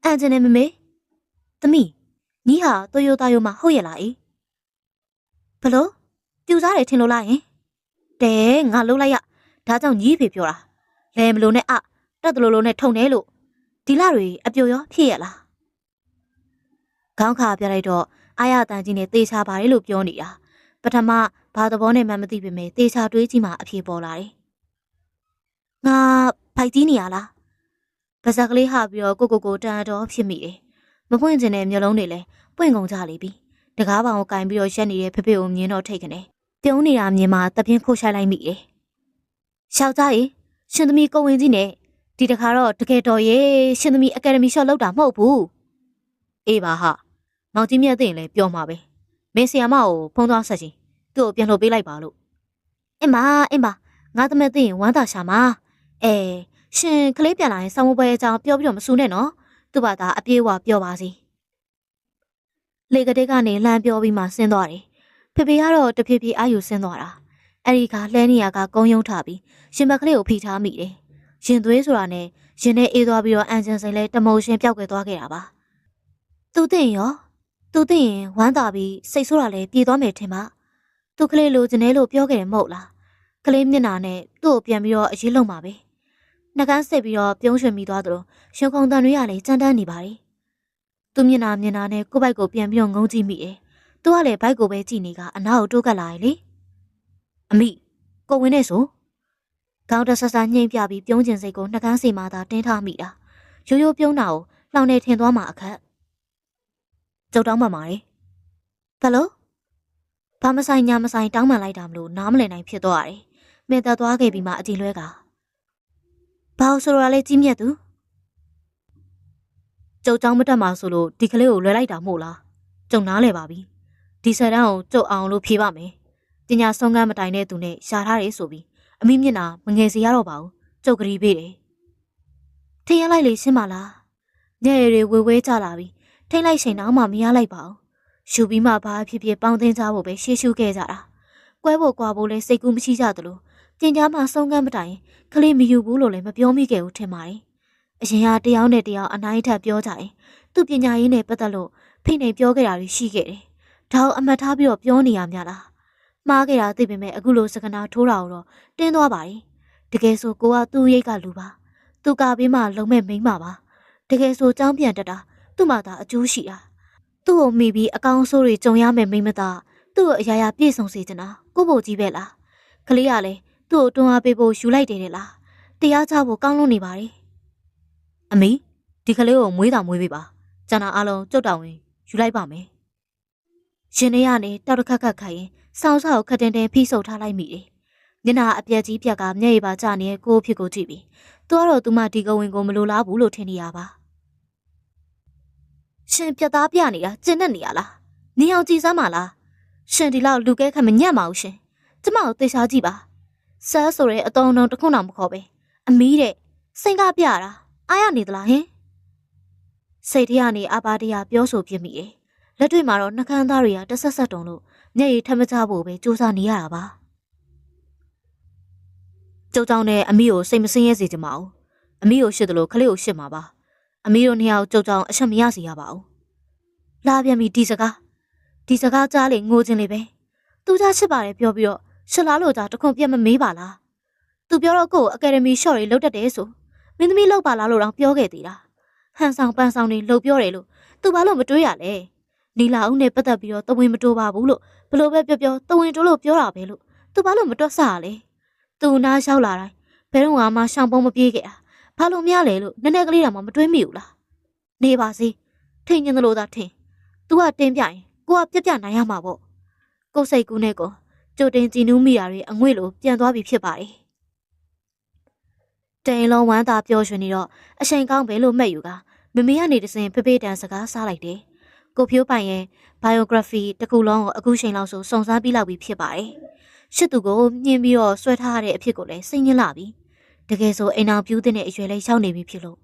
အန်ဂျင်နဲ့မမေသမီးညီဟာတိုယိုတာယိုမှာဟုတ်ရလားအေးဘလို့ပြူစားတယ်ထင်လို့လားယင်တဲငါလုံးလိုက်ရဒါကြောင့်ညီဖေပြောတာလဲမလို့နဲ့တက်တလို့လို့နဲ့ထုံတယ်လို့ဒီလတွေအပြိုရောဖြစ်ရလားခေါင်းခါပြလိုက်တော့အာရတန်ကြီးနဲ့တေချာပါတယ်လို့ပြောနေတာပထမဘာသဘောနဲ့မှမသိပေမဲ့တေချာတွေးကြည့်မှအဖြေပေါ်လာတယ်ငါဖိုက်ကြီးနေရလားပါဇက်ကလေးဟာပြီးတော့ကိုတန်တော်ဖြစ်မိတယ်မပွင့်ကျင်တဲ့မျိုးလုံးတွေလည်းပွင့်ကုန်ကြလေပြီတကားပေါင်ကိုကင်ပြီးတော့ရက်နေတဲ့ဖေဖေကိုမြင်တော့ထိတ်ကနေပြုံးနေတာမြင်မှတပြင်းခိုးရှိုက်လိုက်မိတယ်ယောက်ျားရေရှင်သမီးကိုဝင်ကြီးနဲ့ဒီတခါတော့တကယ်တော်ရေရှင်သမီးအကယ်ဒမီရှော့လောက်တာမဟုတ်ဘူးအေးပါဟာမောင်ကြီးမြတ်သိရင်လည်းပြောမှာပဲမင်းဆီယာမကိုဖုံးသွားဆက်ချင်းသူ့ကိုပြန်လှုပ်ပေးလိုက်ပါလို့အင်းပါငါသမက်သိရင်ဝမ်းသာရှာမှာရှင်ကလေးပြန်လာရင်ဆောင်းမပွဲအကြောင်းပြောပြီးတော့မစူးနဲ့နော်သူ့ဘာသာအပြေးဝပြောပါစီလေကတဲ့ကနေလှမ်းပြောပြီးမှဆင်းသွားတယ်ဖေဖေကတော့တဖြည်းဖြည်းအာယူဆင်းသွားတာအဲ့ဒီကလှဲနေရကကုန်းယုံထပြီးရှင်ဘက်ကလေးကိုဖိထားမိတယ်ရင်သွေးဆိုတာနဲ့ရင်ထဲအေးသွားပြီးတော့အန်ဂျင်စိန်လဲတမိုးရှင်ပျောက်ကွယ်သွားခဲ့တာပါသူသိရင်ဝမ်းသာပြီးစိတ်ဆိုးတာလဲပြေးသွားမယ်ထင်ပါသူကလေးလိုချင်တယ်လို့ပြောခဲ့တယ်မဟုတ်လားကလေးမျက်နှာနဲ့သူ့ကိုပြန်ပြီးတော့အရေးလုံးပါပဲနှကန်းစိတ်ပြီးတော့ပြုံးရွှင်မိသွားသလိုရှင်ခုံတန်တွေကလည်းကြမ်းတမ်းနေပါတယ်သူမျက်နှာနဲ့ကိုယ့်ဘိုက်ကိုပြန်ပြီးတော့ငုံကြည့်မိတယ်သူကလည်းဘိုက်ကိုပဲကြည့်နေကအနားကိုတိုးကပ်လာလေအမိကိုဝင်နေဆိုခေါင်းတဆဆညှိမ့်ပြပြီးပြုံးကျင်စိတ်ကိုနှကန်းစီမှသာတင်းထားမိတာရိုးရိုးပြုံးတာကိုလောင်နေထင်သွားမှအခက်ကျုပ်တောင်းပန်ပါတယ်ဘလို့ဘာမဆိုင်ညာမဆိုင်တောင်းပန်လိုက်တာမလို့နားမလည်နိုင်ဖြစ်သွားတယ်မင်းသက်သွားခဲ့ပြီးမှအတီလွဲကဘာလို့ဆိုရလဲကြီးမြတ်သူကျုပ်ကြောင်းမတက်မှာဆိုလို့ဒီကလေးကိုလွှဲလိုက်တာမဟုတ်လားကျုံနားလဲပါပြီဒီဆယ်တန်းကိုကျုပ်အောင်လို့ဖြေပါမယ်ပညာဆုံးကမ်းမတိုင်တဲ့သူနဲ့ရှာထားတယ်ဆိုပြီးအမိမျက်နှာမငယ်စေရတော့ပါဘူးကျုပ်ကလေးပေးတယ်ထင်ရလိုက်လေရှင်းပါလားညရည်တွေဝေဝဲကြလာပြီထိတ်လိုက်ချိန်တော့မှမရလိုက်ပါဘူးရှူပြီးမှဘာဖြစ်ဖြစ်ပေါင်းသိမ်းကြဖို့ပဲရှေ့ရှုခဲ့ကြတာကွဲဖို့ကွာဖို့လဲစိတ်ကူးမရှိကြသလိုပညာမှဆုံးကမ်းမတိုင်ကလေးမယူဘူးလို့လည်းမပြောမိခဲ့ဘူးထင်ပါတယ်အရင်ကတယောက်နဲ့တယောက်အနိုင်ထက်ပြောကြတယ်သူပညာရေးနဲ့ပတ်သက်လို့ဖိနေပြောခဲ့တာတွေရှိခဲ့တယ်ဒါကိုအမှတ်ထားပြီးတော့ပြောနေရများလားမှားခဲ့တာသိပေမဲ့အခုလိုစကနာထိုးတာကိုတော့တင်းသွားပါတယ်တကယ်ဆိုကိုကသူ့ရိတ်ကလူပါသူကဘေးမှာလုံမဲ့မိန်းမပါတကယ်ဆိုကြောင်းပြန်တက်တာသူ့မှာသာအကျိုးရှိတာ သူ့ကိုမိပြီးအကောင်ဆိုးတွေကြုံရမယ်မိမသားသူ့ကိုအရာရာပြည့်စုံစေချင်တာကိုဖို့ကြီးပဲလားကလေးကလည်းသူ့ကိုတွန်းအားပေးဖို့ယူလိုက်တယ်လေလားတရားချဖို့ကောင်းလို့နေပါလေအမေဒီကလေးကိုမွေးတာမွေးပေးပါကျန်တာအလုံးကြုတ်တောင်ဝင်ယူလိုက်ပါမယ်ရှင်နေရနေတောက်တစ်ခတ်ခတ်ခိုင်ရင်ဆောင်းဆောက်ခတ်တင်ဖိဆုပ်ထားလိုက်မိတယ်ညနာအပြက်ကြီးပြက်ကမျက်ရည်ပါကျနေတဲ့ကိုဖြစ်ကိုကြည့်ပြီးသူကတော့သူမဒီကဝင်ကိုမလိုလားဘူးလို့ထင်နေရပါရှင်ပြက်သားပြနေတာကျင်တတ်နေရလားနေအောင်ကြည်စမ်းပါလားရှင်ဒီလောက်လူကဲခတ်မညံ့ပါဘူးရှင်ကျမကိုသေချာကြည့်ပါဆဲဆိုတဲ့အတုံးတုံးတစ်ခုမှမခေါ်ပဲအမီးတဲ့စိတ်ကပြတာအားရနေသလားဟင်စိတ်ထဲကနေအပါတရားပြောဆိုပြမိတယ်လက်တွေ့မှာတော့နှကန်းသားတွေကတဆက်ဆက်တုံလို့မျက်ရည်ထမချဖို့ပဲစူးစမ်းနေရတာပါကျုပ်ကြောင့်နဲ့အမီးကိုစိတ်မစင်းရဲစေချင်ပါဘူးအမီးကိုရှစ်တယ်လို့ခလေးကိုရှစ်မှာပါအမီးတို့နှစ်ယောက်ကျုပ်ကြောင့်အချက်မရစေရပါဘူးလာပြန်ပြီဒီစကားကြားလေငိုခြင်းလေးပဲသူကြားချစ်ပါတယ်ပြောပြီးတော့ရှစ်လားလို့ကြားတခွန်ပြတ်မမေးပါလားသူပြောတော့ကို့အကယ်ဒမီရှော့တွေလုတ်တတ်တယ်ဆိုမင်းသမီးလောက်ပါလားလို့တော့ပြောခဲ့သေးတာဟန်ဆောင်ပန်းဆောင်တွေလှုပ်ပြောတယ်လို့သူဘာလို့မတွေးရလဲနီလာဦးနဲ့ပတ်သက်ပြီးတော့တဝင်းမတိုးပါဘူးလို့ဘလို့ပဲပြောတဝင်းတိုးလို့ပြောတာပဲလို့သူဘာလို့မတွက်ဆရလဲသူနားလျှောက်လာတိုင်းဘယ်တော့မှရှောင်ပုံးမပြေးခဲ့တာဘာလို့များလဲလို့နည်းနည်းကလေးတောင်မှမတွေးမိဘူးလားနေပါစေထိန်ညင်သလိုသာထင် तू ကတင်းပြရင်ကိုကပြက်ပြနိုင်ရမှာပေါ့ကိုစိတ်ကူးနဲ့ကိုကြိုတင်ကြည်နူးမိတာတွေအငွေ့လိုပြန်သွားပြီဖြစ်ပါတယ်တိန်လုံးဝမ်းသာပျော်ရွှင်နေတော့အချိန်ကောင်းပဲလို့မှတ်ယူကမမေကနေတစင်ဖေဖေတန်စကားစားလိုက်တယ်ကိုဖြိုးပိုင်ရဲ့ biography တကူလုံးကိုအခုချိန်လောက်ဆိုစုံစမ်းပြီးလောက်ပြီဖြစ်ပါတယ်ရှစ်သူကိုညှင်းပြီးတော့ဆွဲထားရတဲ့အဖြစ်ကိုလည်းစိတ်ညစ်လာပြီတကယ်ဆိုအိမ်အောင်ပြူးတဲ့အရွယ်လေးရောက်နေပြီဖြစ်လို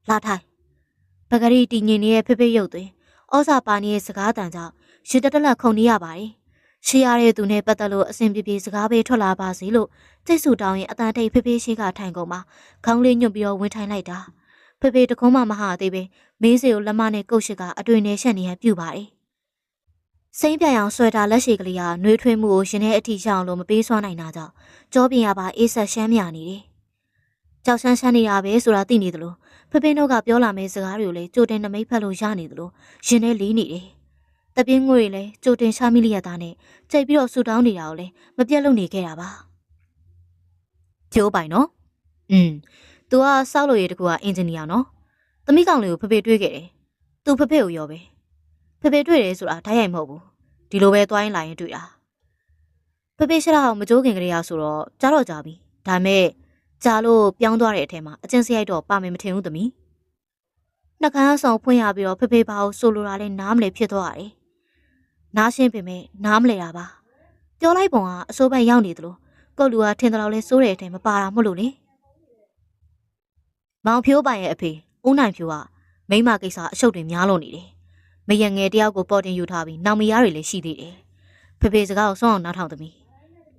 ့လာထိုင်ပဂရီတီညင်နေတဲ့ဖေဖေရုပ်သွင်းဩဇာပါနေရဲ့စကားတန်ကြောင့်ရစ်တက်လက်ခုန်နေရပါတယ်ရှေးရတဲ့သူနဲ့ပတ်သက်လို့အစဉ်ပြေပြေစကားပဲထွက်လာပါစေလို့စိတ်ဆူတောင်းရင်အတန်ထိတ်ဖေဖေရှိကထိုင်ကုန်မှာခေါင်းလေးညွတ်ပြီးတော့ဝင်ထိုင်လိုက်တာဖေဖေတကုံးမှမဟာသေးပဲမေးစေကိုလက်မနဲ့ကုတ်ရှိကအတွေ့နဲ့ရှက်နေရပြုတ်ပါတယ်စိမ့်ပြအောင်ဆွဲတာလက်ရှိကလေးကနှွေးထွေးမှုကိုရှင်တဲ့အထီရှောင်းလို့မပေးစွမ်းနိုင်တာကြောင့်ကြောပြင်ရပါအေးဆက်ရှမ်းမြနေတယ်ကြောက်ရှမ်းရှမ်းနေတာပဲဆိုတာသိနေသလိုဖေဖေတို့ကပြောလာမယ့်စကားတွေကိုလည်းကြိုတင်နမိတ်ဖက်လို့ရနေသလိုရှင်နဲ့လီးနေတယ်တပြင်းငွေတွေလည်းကြိုတင်ရှာမိလျက်သားနဲ့ကြိတ်ပြီးတော့ဆူတောင်းနေတာကိုလည်းမပြတ်လို့နေခဲ့တာပါကျိုးပိုင်နော်သူကစောက်လို့ရတကူကအင်ဂျင်နီယာနော်သမီးကောင်လေးကိုဖေဖေတွေ့ခဲ့တယ်သူဖေဖေကိုရောပဲဖေဖေတွေ့တယ်ဆိုတာဓာတ်ရိုက်မဟုတ်ဘူးဒီလိုပဲသွားရင်လာရင်တွေ့တာဖေဖေရှရာအောင်မကြိုးခင်ကလေးရဆိုတော့ကြားတော့ကြားပြီဒါမဲ့ကြားလို့ပြောင်းသွားတဲ့အထဲမှာအကျဉ်းစရိုက်တော့ပါမယ်မထင်ဘူးသမီးနှကန်းဆောင်ဖွင့်ရပြီးတော့ဖေဖေဘာကိုဆိုလိုတာလဲနားမလဲဖြစ်သွားရတယ်နားရှင်းပေမဲ့နားမလဲတာပါပြောလိုက်ပုံကအစိုးဘက်ရောက်နေသလိုကုတ်လူကထင်တယ်လို့လဲစိုးတဲ့အထဲမပါတာမဟုတ်လို့လေမောင်ဖြိုးပိုင်ရဲ့အဖေဦးနိုင်ဖြိုးကမိမကိစ္စအရှုပ်တွေများလို့နေတယ်မယံငယ်တယောက်ကိုပေါ်တင်ယူထားပြီးနောင်မယားတွေလည်းရှိသေးတယ်ဖေဖေစကားကိုစွန့်အောင်နားထောင်သမီး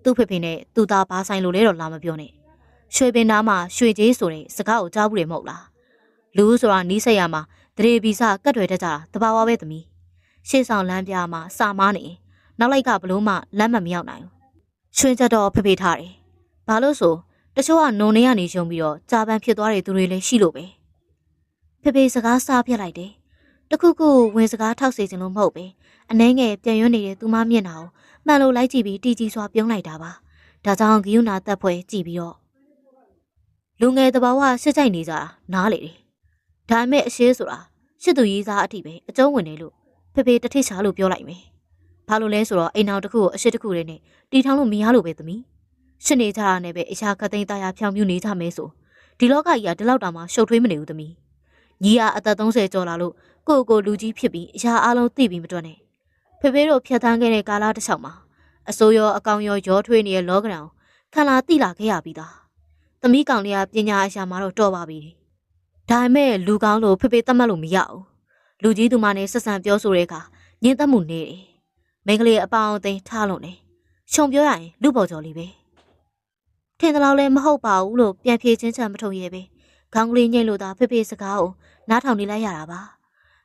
သူ့ဖေဖေနဲ့သူ့သားဘာဆိုင်လို့လဲတော့လာမပြောနဲ့ရွှေပင်သားမှာရွှေကြီးဆိုတဲ့စကားကိုကြားဘူးတယ်မဟုတ်လားလူဆိုတာနီးစက်ရမှာတရေဗီဇကတ်တွေတက်ကြတာတဘာဝပဲသမီးရှေ့ဆောင်လမ်းပြမှာစာမားနေနောက်လိုက်ကဘလို့မှလမ်းမမရောက်နိုင်ဘူးရွှေချက်တော့ဖေဖေထားတယ်ဘာလို့ဆိုတချို့ကနုံနေရနေရှုံပြီးတော့ကြာပန်းဖြစ်သွားတဲ့သူတွေလည်းရှိလို့ပဲဖေဖေစကားစားပြလိုက်တယ်တခုခုဝင်စကားထောက်စေခြင်းလို့မဟုတ်ပဲအနှဲငယ်ပြန်ရွနေတဲ့သူမမျက်နှာကိုမှန်လို့လိုက်ကြည့်ပြီးတီကြီးစွာပြုံးလိုက်တာပါဒါကြောင့်ဂယုဏတက်ဖွဲကြည့်ပြီးတော့လူငယ်တဘာဝရှစ်ကြိုက်နေကြတာနားလေတယ်ဒါပေမဲ့အရှိဆိုတာရှစ်သူရေးစားအထိပဲအကျုံးဝင်တယ်လို့ဖေဖေတထိချာလို့ပြောလိုက်မယ်ဘာလို့လဲဆိုတော့အိမ်အောင်တစ်ခုကိုအရှိတစ်ခုတည်းနဲ့တီထောင်လို့မရလို့ပဲသမီးရှစ်နေကြတာနဲ့ပဲအရာကသိန်းသားရဖြောင်ပြူနေကြမယ်ဆိုဒီလောကကြီးကဒီလောက်တောင်မှရှုပ်ထွေးမနေဘူးသမီးညီကအသက်30ကျော်လာလို့ကိုလူကြီးဖြစ်ပြီးအရာအလုံးသိပြီးမတွက်နဲ့ဖေဖေတို့ဖြတ်သန်းခဲ့တဲ့ကာလတစ်လျှောက်မှာအစိုးရအကောင်ရောထွေးနေတဲ့လောကရန်ခံလာသိလာခဲ့ရပြီးသားသမီးကောင်လေးကပညာအရာမှာတော့တော်ပါပြီဒါပေမဲ့လူကောင်းလို့ဖေဖေသတ်မှတ်လို့မရဘူးလူကြီးသူမနဲ့ဆက်ဆံပြောဆိုတဲ့အခါညှင်းသက်မှုနေတယ်မိန်းကလေးအပေါင်းအသိထားလို့နေခြုံပြောရရင်လူပေါ်ကျော်လေးပဲထင်တယ်လို့လည်းမဟုတ်ပါဘူးလို့ပြန်ဖြေချင်းချမ်းမထုံရဲပဲခေါင်းကလေးညှိလို့သာဖေဖေစကားကိုနားထောင်နေလိုက်ရတာပ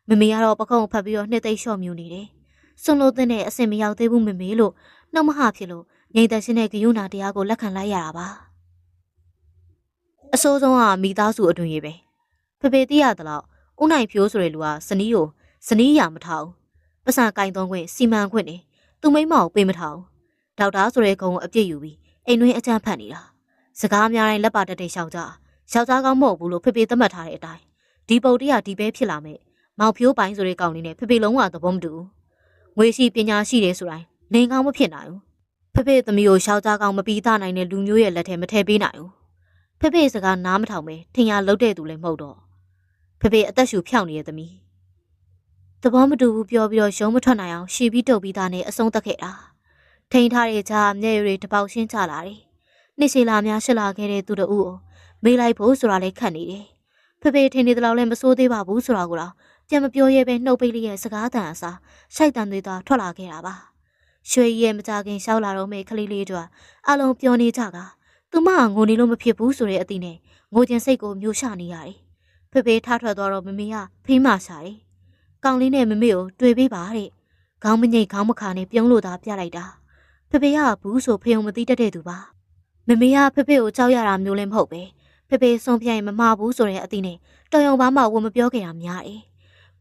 ါမမေကတော့ပခုံးဖတ်ပြီးတော့နှစ်သိမ့်လျှော့မြူနေတယ်စွန့်လို့တဲ့အဆင်မရောက်သေးဘူးမမေလို့နှုတ်မဟဖြစ်လို့ငြိမ်သက်ခြင်းနဲ့ဂယုဏတရားကိုလက်ခံလိုက်ရတာပါအစိုးဆုံးကမိသားစုအတွင်ရေးပဲဖေဖေသိရသလောက်ဦးနိုင်ဖြိုးဆိုတဲ့လူကဇနီးကို ဇနီးရမထားဘူးပတ်စံကင်သုံးခွင့်စီမံခွင့်နေသူမိမကိုပေးမထားဘူးဒေါက်တာဆိုတဲ့ခုံကိုအပြစ်ယူပြီးအိမ်တွင်းအကြမ်းဖက်နေတာစကားများတိုင်းလက်ပါတက်တဲ့ယောက်ျားကောင်းမဟုတ်ဘူးလို့ဖေဖေသတ်မှတ်ထားတဲ့အတိုင်းဒီပုတ်တရဒီပဲဖြစ်လာမယ်မောင်ဖြိုးပိုင်းဆိုတဲ့ကောင်လေးနဲ့ဖေဖေလုံးဝသဘောမတူဘူးငွေရှိပညာရှိတယ်ဆိုတိုင်းလင်ကောင်းမဖြစ်နိုင်ဘူးဖေဖေသမီးကိုယောက်ျားကောင်းမပြီးသားနိုင်တဲ့လူမျိုးရဲ့လက်ထဲမထည့်ပေးနိုင်ဘူးဖေဖေစကားနားမထောင်ပဲထင်ရလုတ်တဲ့သူလည်းမဟုတ်တော့ဖေဖေအသက်ရှူဖြောင်းနေတဲ့သမီးသဘောမတူဘူးပြောပြီးတော့ရုံးမထွက်နိုင်အောင်ရှီပြီးတုပ်ပြီးသားနဲ့အဆုံးသတ်ခဲ့တာထိန်ထားတဲ့ကြားမျက်ရည်တွေတပေါက်ရှင်းချလာတယ်နှစ်ရှည်လာများရှစ်လာခဲ့တဲ့သူတို့ကိုမေးလိုက်ဖို့ဆိုတာလည်းခက်နေတယ်ဖေဖေထင်နေတယ်လို့လည်းမစိုးသေးပါဘူးဆိုတာကိုတော့ပြန်မပြောရဲပဲနှုတ်ပိတ်လေးရဲ့စကားတန်အစားရှိုက်တန်တွေသာထွက်လာခဲ့တာပါရွှေရဲ့မကြခင်ရှောက်လာတော့မဲ့ကလေးလေးတို့အလုံးပြောနေကြကသူမငိုနေလို့မဖြစ်ဘူးဆိုတဲ့အသည့်နဲ့ငိုခြင်းစိတ်ကိုမျိုးရှနေရတယ်ဖေဖေထားထွက်သွားတော့မမေကဖေးမရှာတယ်ကောင်လေးနဲ့မမေကိုတွေ့ပေးပါတဲ့ခေါင်းမငိတ်ခေါင်းမခါနဲ့ပြုံးလို့သာပြလိုက်တာဖေဖေကဘူးဆိုဖေုံမသိတတ်တဲ့သူပါမမေကဖေဖေကိုကြောက်ရတာမျိုးလည်းမဟုတ်ပဲဖေဖေဆုံးပြိုင်မမဘူးဆိုတဲ့အသည့်နဲ့တော်ရုံပါမှဝမပြောခဲ့တာများတယ်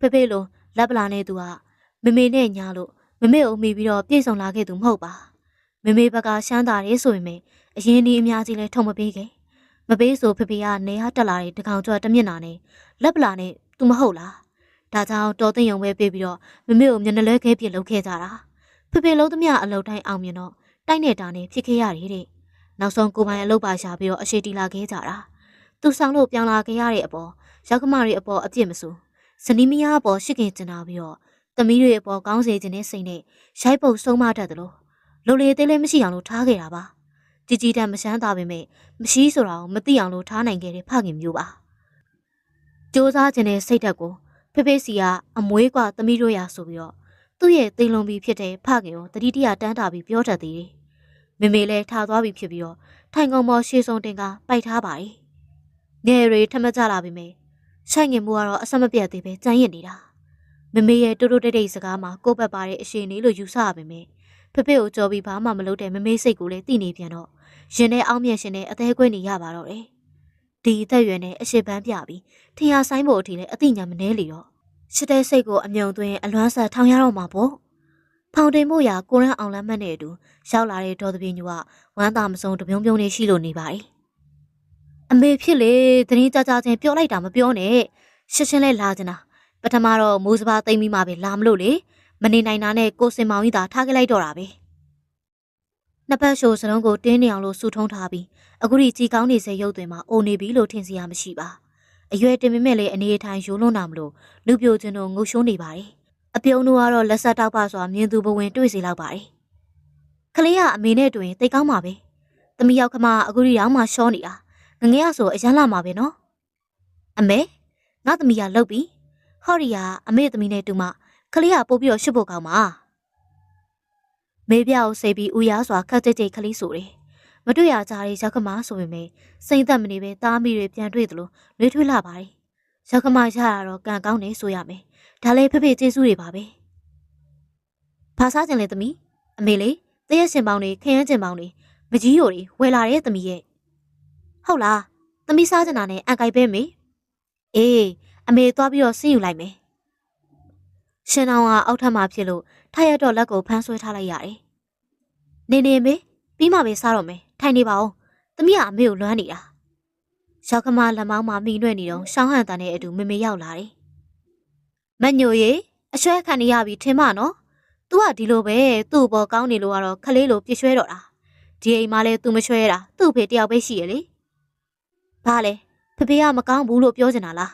ဖေဖေလိုလက်ပလာနဲ့သူကမမေနဲ့ညာလို့မမေကိုမိပြီးတော့ပြေဆုံးလာခဲ့သူမဟုတ်ပါမမေဘက်ကရှမ်းသာတယ်ဆိုရင်အရင်ဒီအများကြီးလဲထုံမပေးခဲ့မပေးဆိုဖေဖေကနေရတက်လာတဲ့တကောင်ကျွတ်တမျက်နာနဲ့လက်ပလာနဲ့သူမဟုတ်လားဒါကြောင့်တော်သိရုံပဲပေးပြီးတော့မမေကိုမျက်နှာလဲခဲပြစ်လုပ်ခဲ့ကြတာဖေဖေလုံးသမျှအလုပ်တိုင်းအောင်မြင်တော့တိုက်နေတာနဲ့ဖြစ်ခဲ့ရတယ်တဲ့နောက်ဆုံးကိုပိုင်အလုပ်ပါရှာပြီးတော့အရှိတီလာခဲ့ကြတာသူဆောင်လို့ပြောင်းလာခဲ့ရတဲ့အပေါ်ရောက်ကမတွေအပေါ်အပြစ်မစိုးဇနီးမယားအပေါ်ရှစ်ခင်ကျင်လာပြီးတော့သမီးတွေအပေါ်ကောင်းစေခြင်းနဲ့စိတ်နဲ့ရိုက်ပုတ်ဆုံးမတတ်တယ်လို့လိုလေသေးလေးမရှိအောင်လို့ထားခဲ့တာပါជីជីတန်မရှမ်းသာပေမဲ့မရှိဆိုတာကိုမသိအောင်လို့ထားနိုင်ခဲ့တဲ့ဖခင်မျိုးပါစူးစမ်းခြင်းနဲ့စိတ်ဓာတ်ကိုဖေဖေစီကအမွေးกว่าသမီးတို့ရဆိုပြီးတော့သူ့ရဲ့သိလုံပြီးဖြစ်တဲ့ဖခင်ကိုတတိတရတန်းတာပြီးပြောတတ်သေးတယ်မေမေလည်းထားသွားပြီးဖြစ်ပြီးတော့ထိုင်ကုန်ပေါ်ရှေ့ဆုံးတင်ကပိုက်ထားပါတယ်ငယ်ရီထမကြလာပြီမေဆိုင်ငင်မှုကတော့အဆက်မပြတ်သေးပဲကြမ်းရစ်နေတာမမေရဲ့တိုးတိုးတိတ်တိတ်စကားမှာကိုပတ်ပါတဲ့အရှင်လေးလို့ယူဆရပါမယ်ဖေဖေကိုကြော်ပြီးဘာမှမလုပ်တဲ့မမေစိတ်ကိုလည်းသိနေပြန်တော့ရင်ထဲအောင်းမြင့်ရှင်နဲ့အသေးကွဲနေရပါတော့တယ်ဒီအသက်ရွယ်နဲ့အရှိပန်းပြပြီးထင်ရဆိုင်ဖို့အထိလည်းအသိဉာဏ်မနှဲလေတော့ရှစ်တဲ့စိတ်ကိုအမြုံသွင်းအလွမ်းဆက်ထောင်ရတော့မှာပေါ့ဖောင်တင်မှုရာကိုရန်အောင်လမ်းမတ်နဲ့အတူရောက်လာတဲ့ဒေါ်သပြင်းညူကဝမ်းသာမဆုံးတပြုံးပြုံးလေးရှိလို့နေပါတယ်အမေဖြစ်လေသတရင်ကြကြချင်းပြောလိုက်တာမပြောနဲ့ရှစ်ချင်းလဲလာချင်တာပထမတော့မိုးစပါးသိမ့်ပြီးမှပဲလာမလို့လေမနေနိုင်တာနဲ့ကိုစင်မောင်ကြီးသာထားခဲ့လိုက်တော့တာပဲနှစ်ဖက်ရှိုးစလုံးကိုတင်းနေအောင်လို့ဆူထုံးထားပြီးအခုဒီကြီးကောင်းနေစေရုပ်တွေမှာအိုနေပြီလို့ထင်စရာမရှိပါအရွယ်တင်ပေမဲ့လည်းအနေအထိုင်ရိုးလွန်းတာမလို့လူပြိုချင်းတို့ငုတ်ရှိုးနေပါတယ်အပြုံးတို့ကတော့လက်ဆက်တောက်ပါစွာမြင်သူဘဝင်တွေ့စီလောက်ပါတယ်ခလေးကအမေနဲ့တွေ့ရင်တိတ်ကောင်းပါပဲသမီးရောက်ခမအခုဒီရောက်မှရှောနေတာငငယ်ရဆိုအရန်လာမှာပဲနော်အမေငါသမီးကလှုပ်ပြီဟော်ရီကအမေသမီးနဲ့တူမခလေးကပို့ပြီးတော့ရှစ်ဖို့ကောင်းပါမေးပြကိုစိတ်ပြီးဦးရစွာခက်ကြိတ်ကြိတ်ခလေးဆိုတယ်မတွေ့ရကြတဲ့ရောက်ခမဆိုပေမဲ့စိတ်သက်မနေပဲသားမိတွေပြန်တွေ့သလိုလွေးထွေးလာပါတယ်ရောက်ခမရတာတော့ကံကောင်းနေဆိုရမယ်ဒါလည်းဖေဖေကျေးဇူးတွေပါပဲဘာစားကြင်လဲသမီးအမေလေးတရက်ရှင်ပေါင်းတွေခရမ်းကျင်ပေါင်းတွေမကြီးရိုတွေဝယ်လာတဲ့သမီးရဲ့ဟုတ်လားသမီးစားကြင်တာနဲ့အန်ကိုက်ပဲမေအေးအမေသွားပြီးတော့ဆင်းယူလိုက်မယ်ရှင်အောင်ကအောက်ထပ်မှာဖြစ်လို့ထိုက်ရတော့လက်ကိုဖမ်းဆွဲထားလိုက်ရတယ်နေနေမေပြီးမှပဲစားတော့မယ်ထိုင်နေပါဦးသမီးကအမေကိုလွမ်းနေတာရောက်ခမလက်မောင်းမှာမိနှွဲ့နေတော့ရှောင်းဟန်တန်နဲ့အတူမေမေရောက်လာတယ်မညိုရေအရွှဲခံနေရပြီထင်မနော်သူကဒီလိုပဲသူ့ဘောကောင်းနေလို့ကတော့ခလေးလိုပြည့်ရွှဲတော့တာဒီအိမ်မှာလဲသူမရွှဲတာသူ့ဖေတယောက်ပဲရှိရလေဘာလဲဖေဖေကမကောင်းဘူးလို့ပြောချင်တာလာ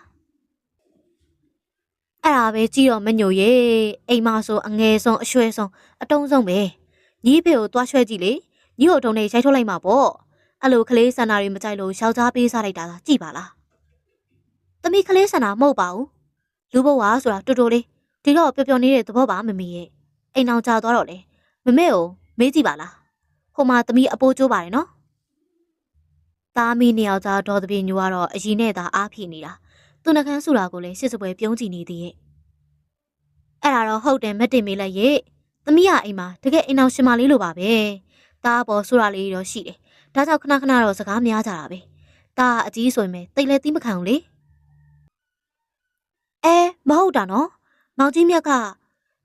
းအဲ့ဒါပဲကြည့်တော့မညိုရေအိမ်မှာဆိုအငယ်ဆုံးအရွှဲဆုံးအတုံးဆုံးပဲညီဖေကိုတွားရွှဲကြည့်လေညီတို့တုံးနဲ့ရိုက်ထုတ်လိုက်မှာပေါ့အဲ့လိုခလေးဆန္ဒတွေမကြိုက်လို့ယောက်ျားပေးစားလိုက်တာကြည့်ပါလားသမီးခလေးဆန္ဒမဟုတ်ပါဘူးလူဘဝဆိုတာတူတူလေးဒီတော့ပျော်ပျော်နေတဲ့သဘောပါမမေရဲ့အိမ်အောင်ကြာသွားတော့လေမမေကိုမေးကြည့်ပါလားဟိုမှာသမီးအပိုးကျိုးပါတယ်နော်သားမီးနှစ်ယောက်သားဒေါ်သပြေညူကတော့အရင်နဲ့သာအားဖြည့်နေတာသူနှကန်းဆူတာကိုလည်းစစ်စပွဲပြုံးကြည့်နေသေးရဲ့အဲ့ဒါတော့ဟုတ်တယ်မတင်မေးလိုက်ရဲ့သမီးကအိမ်မှာတကယ်အိမ်အောင်ရှင်မလေးလိုပါပဲတားပေါ်ဆူတာလေးတော့ရှိတယ်ဒါကြောင့်ခဏခဏတော့စကားများကြတာပဲတားအကြီးဆိုရင်ပဲတိတ်လဲတီးမခံဘူးလေမဟုတ်တာနော် မောင်ကြီးမြတ်က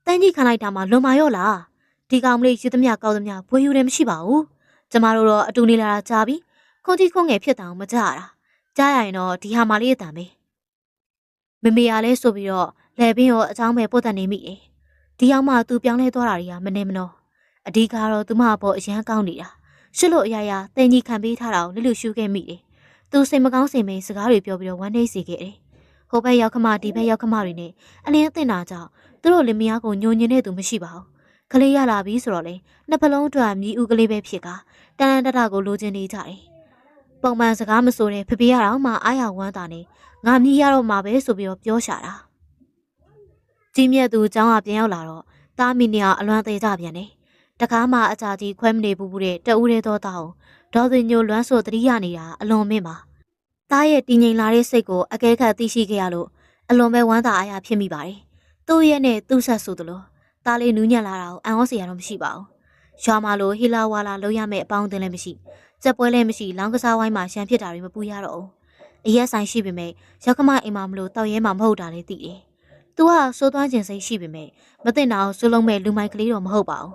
တန်းကြီးခံလိုက်တာမှလွန်မာရော့လားဒီကောင်မလေးရစ်သမျှကောက်သမျှဘွေယူတယ်မရှိပါဘူးကျမတို့တော့အတူနေလာတာကြားပြီခွန်ကြီးခွန်ငယ်ဖြစ်တောင်မကြရတာကြားရရင်တော့ဒီဟာမလေးအတန်ပဲမမေရလဲဆိုပြီးတော့လဲပင်ရောအချောင်းပဲပုတ်တက်နေမိတယ်ဒီရောက်မှသူပြောင်းလဲသွားတာတွေကမနေမနှောအဓိကတော့သူမအပေါ်အရန်ကောင်းနေတာရှစ်လို့အရာရာတင်ကြီးခံပေးထားတာကိုလှလူရှူခဲ့မိတယ်သူစိတ်မကောင်းစိတ်မင်းစကားတွေပြောပြီးတော့ဝမ်းနေစေခဲ့တယ်ဟိုဘက်ရောက်ခမဒီဘက်ရောက်ခမတွေနဲ့အလင်းအသင့်တာကြောင့်သူတို့လင်မယားကိုညှို့ညင်တဲ့သူမရှိပါဘူးကလေးရလာပြီဆိုတော့လေနှစ်ဖလုံးအတွက်မြည်ဦးကလေးပဲဖြစ်ကတန်တတကိုလိုချင်နေကြတယ်ပုံမှန်စကားမဆိုတဲ့ဖဖေရတော့မှအားရဝမ်းတာနဲ့ငါမြည်ရတော့မှာပဲဆိုပြီးတော့ပြောရှာတာကြီးမြတ်သူเจ้าကပြန်ရောက်လာတော့တားမီနီယာအလွမ်းသေးကြပြန်တယ်တကားမှအကြာကြီးခွဲမနေဘူးတဲ့တဦးတဲ့သောသားကိုဒေါ်စင်ညိုလွမ်းဆိုတတိယနေတာအလွန်မင်းပါတားရဲ့တည်ငြိမ်လာတဲ့စိတ်ကိုအကဲခတ်သိရှိခဲ့ရလို့အလွန်ပဲဝမ်းသာအားရဖြစ်မိပါတယ်သူ့ရဲ့နဲ့သူ့ဆက်ဆိုသလိုတားလေးနူးညံ့လာတာကိုအံ့ဩစရာတော့မရှိပါဘူးရွာမှာလိုဟီလာဝါလာလုံးရမယ့်အပေါင်းအသင်းလည်းမရှိစက်ပွဲလည်းမရှိလောင်းကစားဝိုင်းမှာရှမ်းဖြစ်တာတွေမပူရတော့ဘူးအရက်ဆိုင်ရှိပေမဲ့ရောက်ခမအိမ်မှာမလို့တောက်ရဲမှာမဟုတ်တာလည်းသိတယ်သူကစိုးသွမ်းခြင်းစိတ်ရှိပေမဲ့မသိတာကိုစိုးလုံးမဲ့လူမိုက်ကလေးတော့မဟုတ်ပါဘူ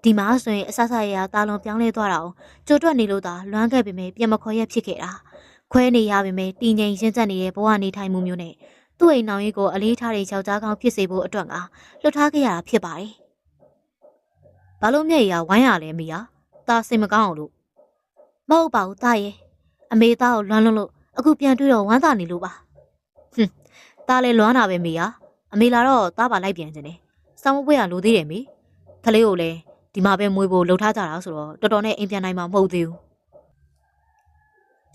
းဒီမှာဆိုရင်အဆဆရရတာလွန်ပြောင်းလဲသွားတာကိုကြိုတွက်နေလို့သာလွမ်းခဲ့ပေမဲ့ပြန်မခေါ်ရဖြစ်ခဲ့တာခွဲနေရပေမဲ့တည်ငြိမ်ရင်းချက်နေတဲ့ဘဝနေထိုင်မှုမျိုးနဲ့သူ့အိမ်နောင်ကြီးကိုအလေးထားတဲ့ယောက်ျားကောင်းဖြစ်စေဖို့အတွက်ကလွတ်ထားခဲ့ရတာဖြစ်ပါတယ်။ဘာလို့မျက်ရည်ဝိုင်းရလဲမိယာ။ตาစိတ်မကောင်းအောင်လို့မဟုတ်ပါဘူးตาရဲ့အမေသားကိုလွမ်းလို့အခုပြန်တွေ့တော့ဝမ်းသာနေလို့ပါ။ဟွန်းตาလည်းလွမ်းတာပဲမိယာ။အမေလာတော့ตาပါလိုက်ပြန်ခြင်းတယ်။စောင်းမပွဲရလိုသေးတယ်မိ။ကလေးကိုလည်းဒီမှာပဲမွေးဖို့လှုပ်ထားကြတာဆိုတော့တော်တော်နဲ့အိမ်ပြန်နိုင်မှာမဟုတ်သေးဘူး။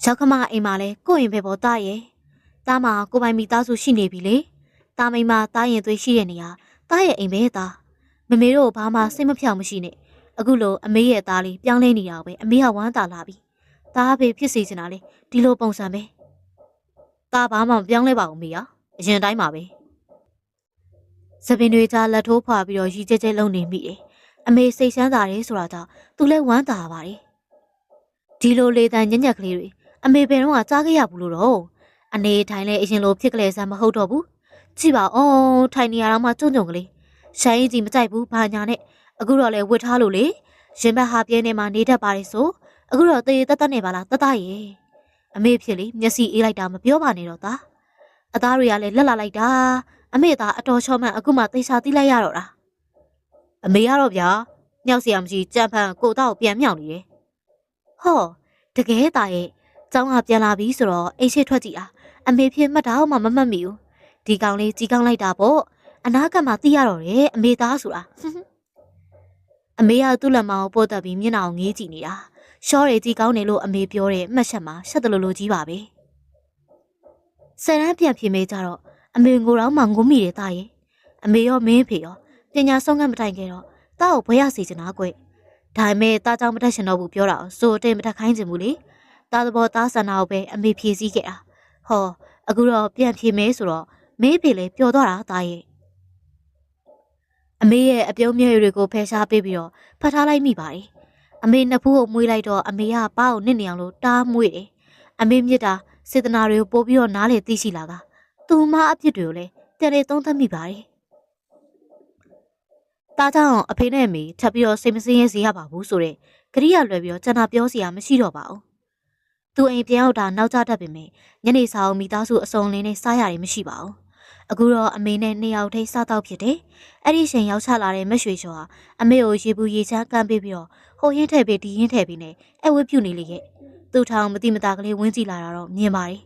ရောက်ခမအိမ်မှာလဲကိုယ့်ရင်ပဲပေါ်ตาရဲ့။ตาမှာကိုပိုင်မိသားစုရှိနေပြီလေ။ตาမိမตาရင်သွေးရှိတဲ့နေရာตาရဲ့အိမ်ပဲตาမမေတို့ဘာမှစိတ်မဖြောင်မရှိနဲ့အခုလိုအမေရဲ့သားလေးပြောင်းလဲနေတာပဲအမေကဝမ်းသာလာပြီ။ตาပဲဖြစ်စီချင်တာလေဒီလိုပုံစံပဲ။ตาဘာမှမပြောင်းလဲပါဘူးမေယာအရင်တိုင်းပါပဲ။စပင်တွေကြားလက်ထိုးဖွာပြီးတော့ရီကျဲကျဲလုံနေမိတယ်။အမေစိတ်ဆန်းသာတယ်ဆိုတာကြောင့်သူလည်းဝမ်းသာပါတယ်။ဒီလိုလေတန်ညံ့ညက်ကလေးတွေအမေဘယ်တော့မှကြားခဲ့ရဘူးလို့တော့အနေထိုင်လဲအရင်လိုဖြစ်ကလေးစမ်းမဟုတ်တော့ဘူးကြည့်ပါအောင်ထိုင်နေရတော့မှကြုံကြုံကလေးရှိုင်းကြီးမကြိုက်ဘူးဘာညာနဲ့အခုတော့လဲဝစ်ထားလို့လေရင်ဘတ်ဟာပြဲနေမှာနေတတ်ပါလေဆိုအခုတော့တေးတက်တက်နေပါလားတတရဲ့အမေဖြစ်လေမျက်စိအေးလိုက်တာမပြောပါနဲ့တော့သားအသားတွေကလည်းလက်လာလိုက်တာအမေသားအတော်ချောမှန်အခုမှသိချာသိလိုက်ရတော့တာအမေကတော့ဗျာမြောက်เสียမရှိကြံဖန်ကိုတော့ပြန်မြောက်နေတယ်ဟောတကယ်သားရဲ့ကျောင်းကပြန်လာပြီဆိုတော့အိတ်ရှိထွက်ကြည့်အားအမေဖြစ်မှတ်တာမှမမှတ်မိဘူးဒီကောင်လေးကြီးကောင်းလိုက်တာပေါ့အနာကမှသိရတော့တယ်အမေသားဆိုတာအမေကသူ့လက်မကိုပို့တက်ပြီးမျက်နှာကိုငေးကြည့်နေတာရှော့ရည်ကြီးကောင်းတယ်လို့အမေပြောတဲ့အမှတ်ချက်မှာရှက်တလို့ကြီးပါပဲဆယ်တန်းပြန်ပြင်မေးကြတော့အမေငိုတော့မှငိုမိတယ်တာရဲ့အမေရောမင်းဖေရောပညာဆုံးကမတိုင်ခဲ့တော့တာ့ကိုဘွဲရစီချင်တာကွဒါပေမဲ့တာเจ้าမတက်ရှင်တော့ဘူးပြောတာဆိုတဲ့မတက်ခိုင်းချင်ဘူးလေတာသဘောတာဆန္ဒကိုပဲအမေဖြည့်စည်းခဲ့တာဟောအခုတော့ပြန်ဖြေမဲဆိုတော့မင်းဖေလည်းပျော်သွားတာတာရဲ့အမေရဲ့အပြုံးမြဲတွေကိုဖယ်ရှားပေးပြီးတော့ဖတ်ထားလိုက်မိပါတယ်အမေနှစ်ဖူးကိုမွေးလိုက်တော့အမေကပါးကိုနစ်နေအောင်လို့တားမွေးတယ်အမေမြစ်တာစေတနာတွေကိုပို့ပြီးတော့နားလေသိရှိလာကသူမအဖြစ်တွေကိုလည်းပြန်လေသုံးသပ်မိပါတယ်တားကြောင့်အဖေနဲ့အမေထပ်ပြီးတော့စိတ်မစင်းရဲစေရပါဘူးဆိုတဲ့ကတိရလွယ်ပြီးတော့ကျန်တာပြောစရာမရှိတော့ပါဘူးသူအိမ်ပြန်ရောက်တာနောက်ကျတတ်ပေမဲ့ညနေစာအုပ်မိသားစုအစုံလင်းနဲ့စားရတယ်မရှိပါဘူးအခုတော့အမေနဲ့နှစ်ယောက်ထိစားတော့ဖြစ်တယ်အဲ့ဒီချိန်ရောက်ချလာတဲ့မရွှေချော်ဟာအမေကိုရေပူရေချမ်းကမ်းပေးပြီးတော့ဟိုရင်းထည့်ပေးဒီရင်းထည့်ပေးနဲ့အဝတ်ပြုနေလေရဲ့သူ့ထောင်မတိမတာကလေးဝင်းကြည့်လာတာတော့မြင်ပါတယ်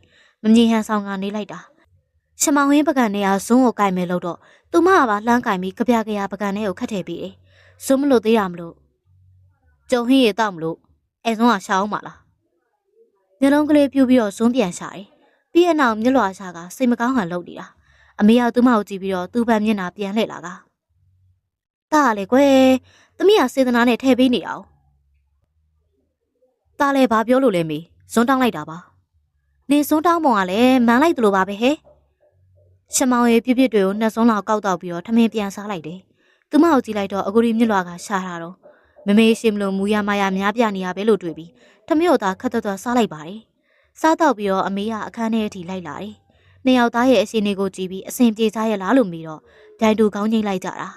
မမြင်ဟန်ဆောင်ကနေလိုက်တာရှမောင်ရင်းပကံနဲ့ဇုံးကိုကင်မယ်လို့တော့သူမကပါလှမ်းကင်ပြီးကြပြကြရပကံနဲ့ကိုခတ်ထည့်ပေးတယ်ဇုံးမလို့သေးရမလို့ကြုံဟင်းရတောက်မလို့အဲဇုံးကရှာအောင်ပါလားမျက်လုံးကလေးပြူပြီးတော့ဇုံးပြန်ရှာတယ်ပြီးအနောက်မျက်လွှာရှာကစိတ်မကောင်းဟန်လုပ်နေတာအမေကသူ့မကိုကြည့်ပြီးတော့သူ့ဘက်မျက်နှာပြန်လှည့်လာကတားလေကွယ်သမီးကစေတနာနဲ့ထည့်ပေးနေအောင်တားလေဘာပြောလို့လဲမေဇွန်းတောင်းလိုက်တာပါနေဇွန်းတောင်းပုံကလည်းမန်းလိုက်သလိုပါပဲဟဲ့ရှမောင်ရဲ့ပြစ်တွေကိုနှစ်စုံလောက်ကောက်တော့ပြီးတော့ထမင်းပြန်စားလိုက်တယ်သူ့မကိုကြည့်လိုက်တော့အကူရီမြစ်လွှာကရှာတာတော့မမေရှိမလို့မူရမရများပြနေရပဲလို့တွေ့ပြီးထမင်းကိုသာခတ်တော့စားလိုက်ပါတယ်စားတော့ပြီးတော့အမေကအခန်းထဲအထိလိုက်လာတယ် နှစ်ယောက်သားရဲ့အရှင်တွေကိုကြည့်ပြီးအစဉ်ပြေကြရဲ့လားလို့မေးတော့ဒိုင်တူကောင်းချင်းလိုက်ကြတာ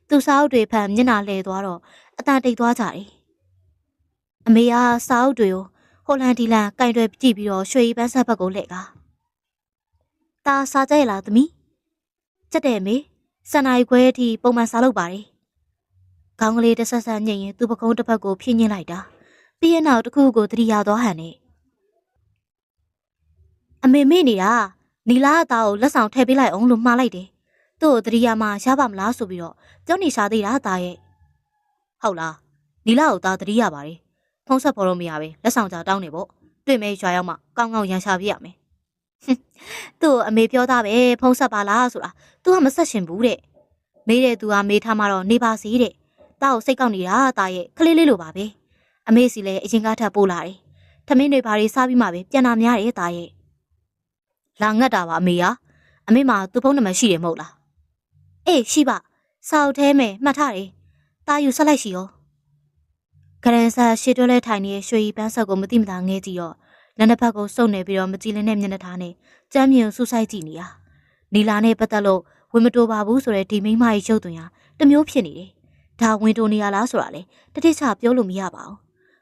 သူစာအုပ်တွေဖတ်မျက်နှာလှည့်သွားတော့အတန်တိတ်သွားကြတယ်အမေကစာအုပ်တွေကိုဟိုလန်ဒီလန်ကင်တွယ်ကြည့်ပြီးတော့ရွှေပန်းဆက်ဘက်ကိုလှည့်ကာတာစားကြရဲ့လားသမီးကြက်တယ်မေစံနိုင်ခွဲအထိပုံမှန်စားလုပ်ပါတယ်ခေါင်းကလေးတဆက်ဆက်ညင်ရင်သူ့ပကုံးတစ်ဖက်ကိုဖြည့်ညှင်းလိုက်တာပြီးရင်နောက်တစ်ခုကိုသတိရသွားဟန်နဲ့အမေမေ့နေတာနီလာအသားကိုလက်ဆောင်ထည့်ပေးလိုက်အောင်လို့မှားလိုက်တယ်သူ့ကိုသတိရမှရပါမလားဆိုပြီးတော့ပြောနေရှာသေးတာသားရဲ့ဟုတ်လားနီလာကိုသားသတိရပါတယ်ဖုံးဆက်ဖော်လို့မရပဲလက်ဆောင်ကြတောင်းနေပေါ့တွေ့မဲရွာရောက်မှကောင်းကောင်းရန်ရှာပြရမယ်သူ့အမေပြောသားပဲဖုံးဆက်ပါလားဆိုတာ तू ကမဆက်ရှင်ဘူးတဲ့မေးတဲ့ तू ကမေးထားမှတော့နေပါစီတဲ့တားကိုစိတ်ကောက်နေတာတားရဲ့ခလေးလေးလိုပါပဲအမေစီလည်းအရင်ကထပ်ပို့လာတယ်ထမင်းတွေဘာတွေစားပြီးမှပဲပြန်လာများတယ်တားရဲ့လာငတ်တာပါအမေကအမေမှာသူ့ဖုန်းနံပါတ်ရှိတယ်မဟုတ်လားအေးရှိပါစာအုပ်ထဲမှာမှတ်ထားတယ်တားယူဆက်လိုက်ရှိရောဂရန်ဆာရှေ့တွဲလဲထိုင်နေတဲ့ရွှေပန်းဆက်ကိုမတိမတာငဲကြည့်တော့လက်နှစ်ဖက်ကိုစုပ်နေပြီးတော့မကြည်လင်းတဲ့မျက်နှာထားနဲ့ကြမ်းမြင်ဆူဆိုင်ကြည့်နေတာနီလာနဲ့ပတ်သက်လို့ဝင်မတိုးပါဘူးဆိုတဲ့ဒီမိန်းမရဲ့ရုပ်သွင်းဟာတမျိုးဖြစ်နေတယ်ဒါဝင်တိုးနေရလားဆိုတာလေတတိချပြောလို့မရပါဘူး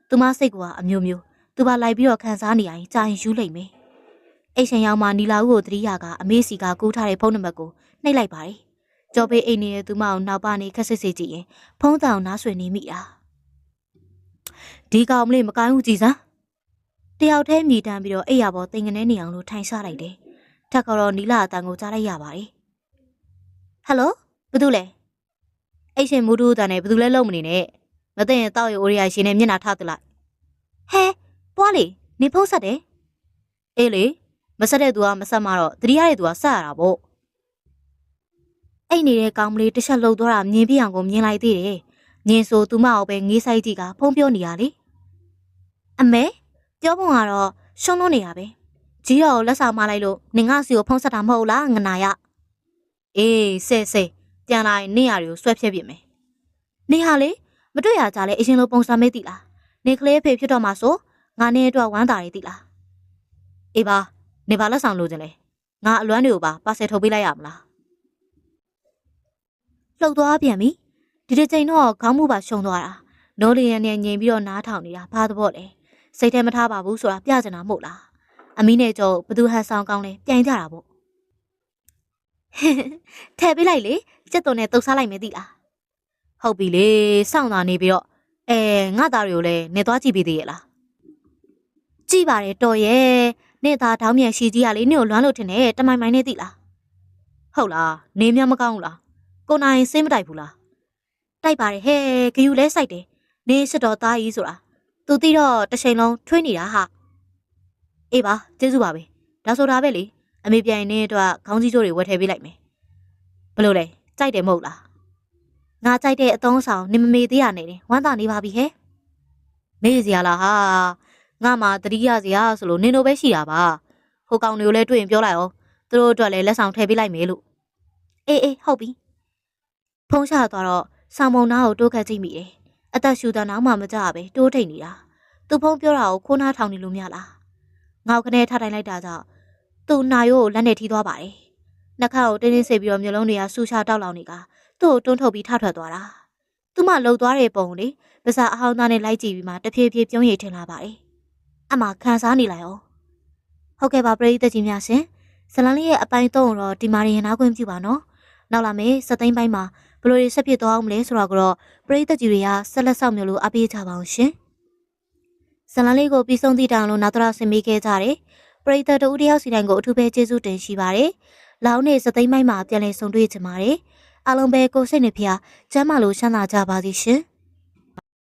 သူမစိတ်ကအမျိုးမျိုးသူပါလိုက်ပြီးတော့ခံစားနေရင်ကြာရင်ယူလိုက်မယ်အိတ်ရှင်ရောက်မှနီလာဦးကိုတတိယကအမေစီကကူးထားတဲ့ဖုန်းနံပါတ်ကိုနှိပ်လိုက်ပါတယ်ကြော်ပေးအိတ်နေတဲ့သူမကိုနောက်ပါနေခက်စစ်စစ်ကြည့်ရင်ဖုန်းတောင်နားဆွေနေမိတာဒီကောင်မလေးမကိုင်းဘူးကြည်စမ်းတယောက်တည်းမြည်တမ်းပြီးတော့အိတ်ရပေါ်တင်ငနေနေအောင်လို့ထိုင်ချလိုက်တယ်ထက်ကတော့နီလာအတန်ကိုကြားလိုက်ရပါတယ်ဟယ်လိုဘသူလဲအိတ်ရှင်မူတူတန်နဲ့ဘသူလဲလုံးမနေနဲ့မသိရင်တောက်ရအိုရီယာရှင်နဲ့မျက်နှာထားသလိုက်ဟဲပွားလေနေဖုံးဆက်တယ်အေးလေမဆက်တဲ့သူကမဆက်မှတော့တတိယတဲ့သူကဆက်ရတာပေါ့အိတ်နေတဲ့ကောင်မလေးတစ်ချက်လှုပ်သွားတာမြင်ပြအောင်ကိုမြင်လိုက်သေးတယ်ညင်ဆိုသူမအောင်ပဲငေးဆိုင်ကြည့်ကဖုံးပြောနေရလေအမေပြောပုံကတော့ရှုံးလို့နေရပဲကြီးတော်ကိုလက်ဆောင်မလိုက်လို့နင်ကစီကိုဖုံးဆက်တာမဟုတ်လားငနာရအေးဆဲပြန်လာရင်နေရတွေကိုဆွဲဖြက်ပြစ်မယ်နေဟာလေမတွေ့ရကြလဲအရင်လိုပုံစံမေးသိလားနေကလေးဖေဖြစ်တော့မှဆိုငါနဲ့အတွက်ဝမ်းသာတွေသိလားအေးပါနေပါလက်ဆောင်လိုချင်လဲငါအလွမ်းတွေကိုပါပါဆယ်ထုတ်ပေးလိုက်ရမလားလှုပ်သွားပြန်ပြီဒီတစ်ချိန်တော့ခေါင်းမှုပါရှုံသွားတာနိုးလီရန်နဲ့ငြိမ်ပြီးတော့နားထောင်နေတာဘာသဘောလဲစိတ်ထဲမထားပါဘူးဆိုတာပြချင်တာမဟုတ်လားအမီးနဲ့ကျော်ဘသူဟန်ဆောင်ကောင်းလဲပြန်ကြတာပေါ့ထဲပေးလိုက်လေကြက်သွန်နဲ့တုတ်စားလိုက်မယ်သိလားဟုတ်ပြီလေစောင့်တာနေပြီးတော့ငါသားတွေကိုလည်းနေသွားကြည့်ပေးသေးရဲ့လားကြည့်ပါတယ်တော်ရဲ့နေသားတောင်းမြန်ရှိကြီးကလေနေကိုလွမ်းလို့ထင်တယ်တမိုင်မိုင်နဲ့သိလားဟုတ်လားနေမြမကောင်းဘူးလားကိုနိုင်စေးမတိုက်ဘူးလားတိုက်ပါတယ်ဟဲ့ဂယူလဲစိုက်တယ်နေရှစ်တော်သားကြီးဆိုတာသူသိတော့တစ်ချိန်လုံးထွေးနေတာဟာအေးပါကျေးဇူးပါပဲဒါဆိုတာပဲလေအမေပြန်နေတော့ခေါင်းကြီးကျိုးတွေဝယ်ထည့်ပေးလိုက်မယ်ဘလို့လဲကြိုက်တယ်မဟုတ်လားငါကြိုက်တဲ့အသုံးဆောင်နေမမေသေးရနေတယ်ဝမ်းသာနေပါပြီဟဲ့မေးစရာလားဟာငါမှတတိယစရာဆိုလို့နင်တို့ပဲရှိတာပါဟိုကောင်တွေကိုလည်းတွေ့ရင်ပြောလိုက်အောင်သူတို့အတွက်လည်းလက်ဆောင်ထည့်ပေးလိုက်မယ်လို့အေးဟုတ်ပြီဖုံးချသွားတော့ဆောင်မုံနာကိုတိုးခတ်ကြည့်မိတယ်အသက်ရှူတာနောက်မှမကြပဲတိုးထိန်နေတာသူဖုံးပြောတာကိုခိုးနားထောင်နေလို့မရလားငေါက်ကနေထားတိုင်းလိုက်တာကြောင့်သူ့နာရိုးကိုလက်နဲ့ထိသွားပါတယ်နှာခေါင်းကိုတင်းတင်းဆိတ်ပြီးတော့မျိုးလုံးတွေကဆူချတောက်လောင်နေကသူ့ကိုတွန်းထုတ်ပြီးထထွက်သွားတာသူမှလှုပ်သွားတဲ့ပုံလေပါးစပ်အဟောင်းသားနဲ့လိုက်ကြည့်ပြီးမှတဖြည်းဖြည်းပြုံးရည်ထင်လာပါတယ်အမှခံစားနေလိုက်အောင်ဟုတ်ကဲ့ပါပရိသတ်ကြီးများရှင်ဇလန်လေးရဲ့အပိုင်း3ကိုတော့ဒီမာရင်နာခွင့်ပြုပါနော်နောက်လာမယ့်စသိန်းပိုင်းမှာဘလို့တွေဆက်ဖြစ်သွားအောင်မလဲဆိုတော့ပရိသတ်ကြီးတွေကဆက်လက်ဆောင်မျိုးလို့အားပေးကြပါအောင်ရှင်ဇလန်လေးကိုပြီးဆုံးသည့်တောင်လို့နောက်တော့ဆင်ပေးခဲ့ကြတယ်ပရိသတ်တို့တယောက်စီတိုင်းကိုအထူးပဲကျေးဇူးတင်ရှိပါတယ်လောင်းနေစသိန်းပိုင်းမှာပြန်လည်ဆုံတွေ့ကြပါမယ်အားလုံးပဲကိုယ်စိတ်နှဖျားကျမ်းမာလို့ချမ်းသာကြပါစေရှင်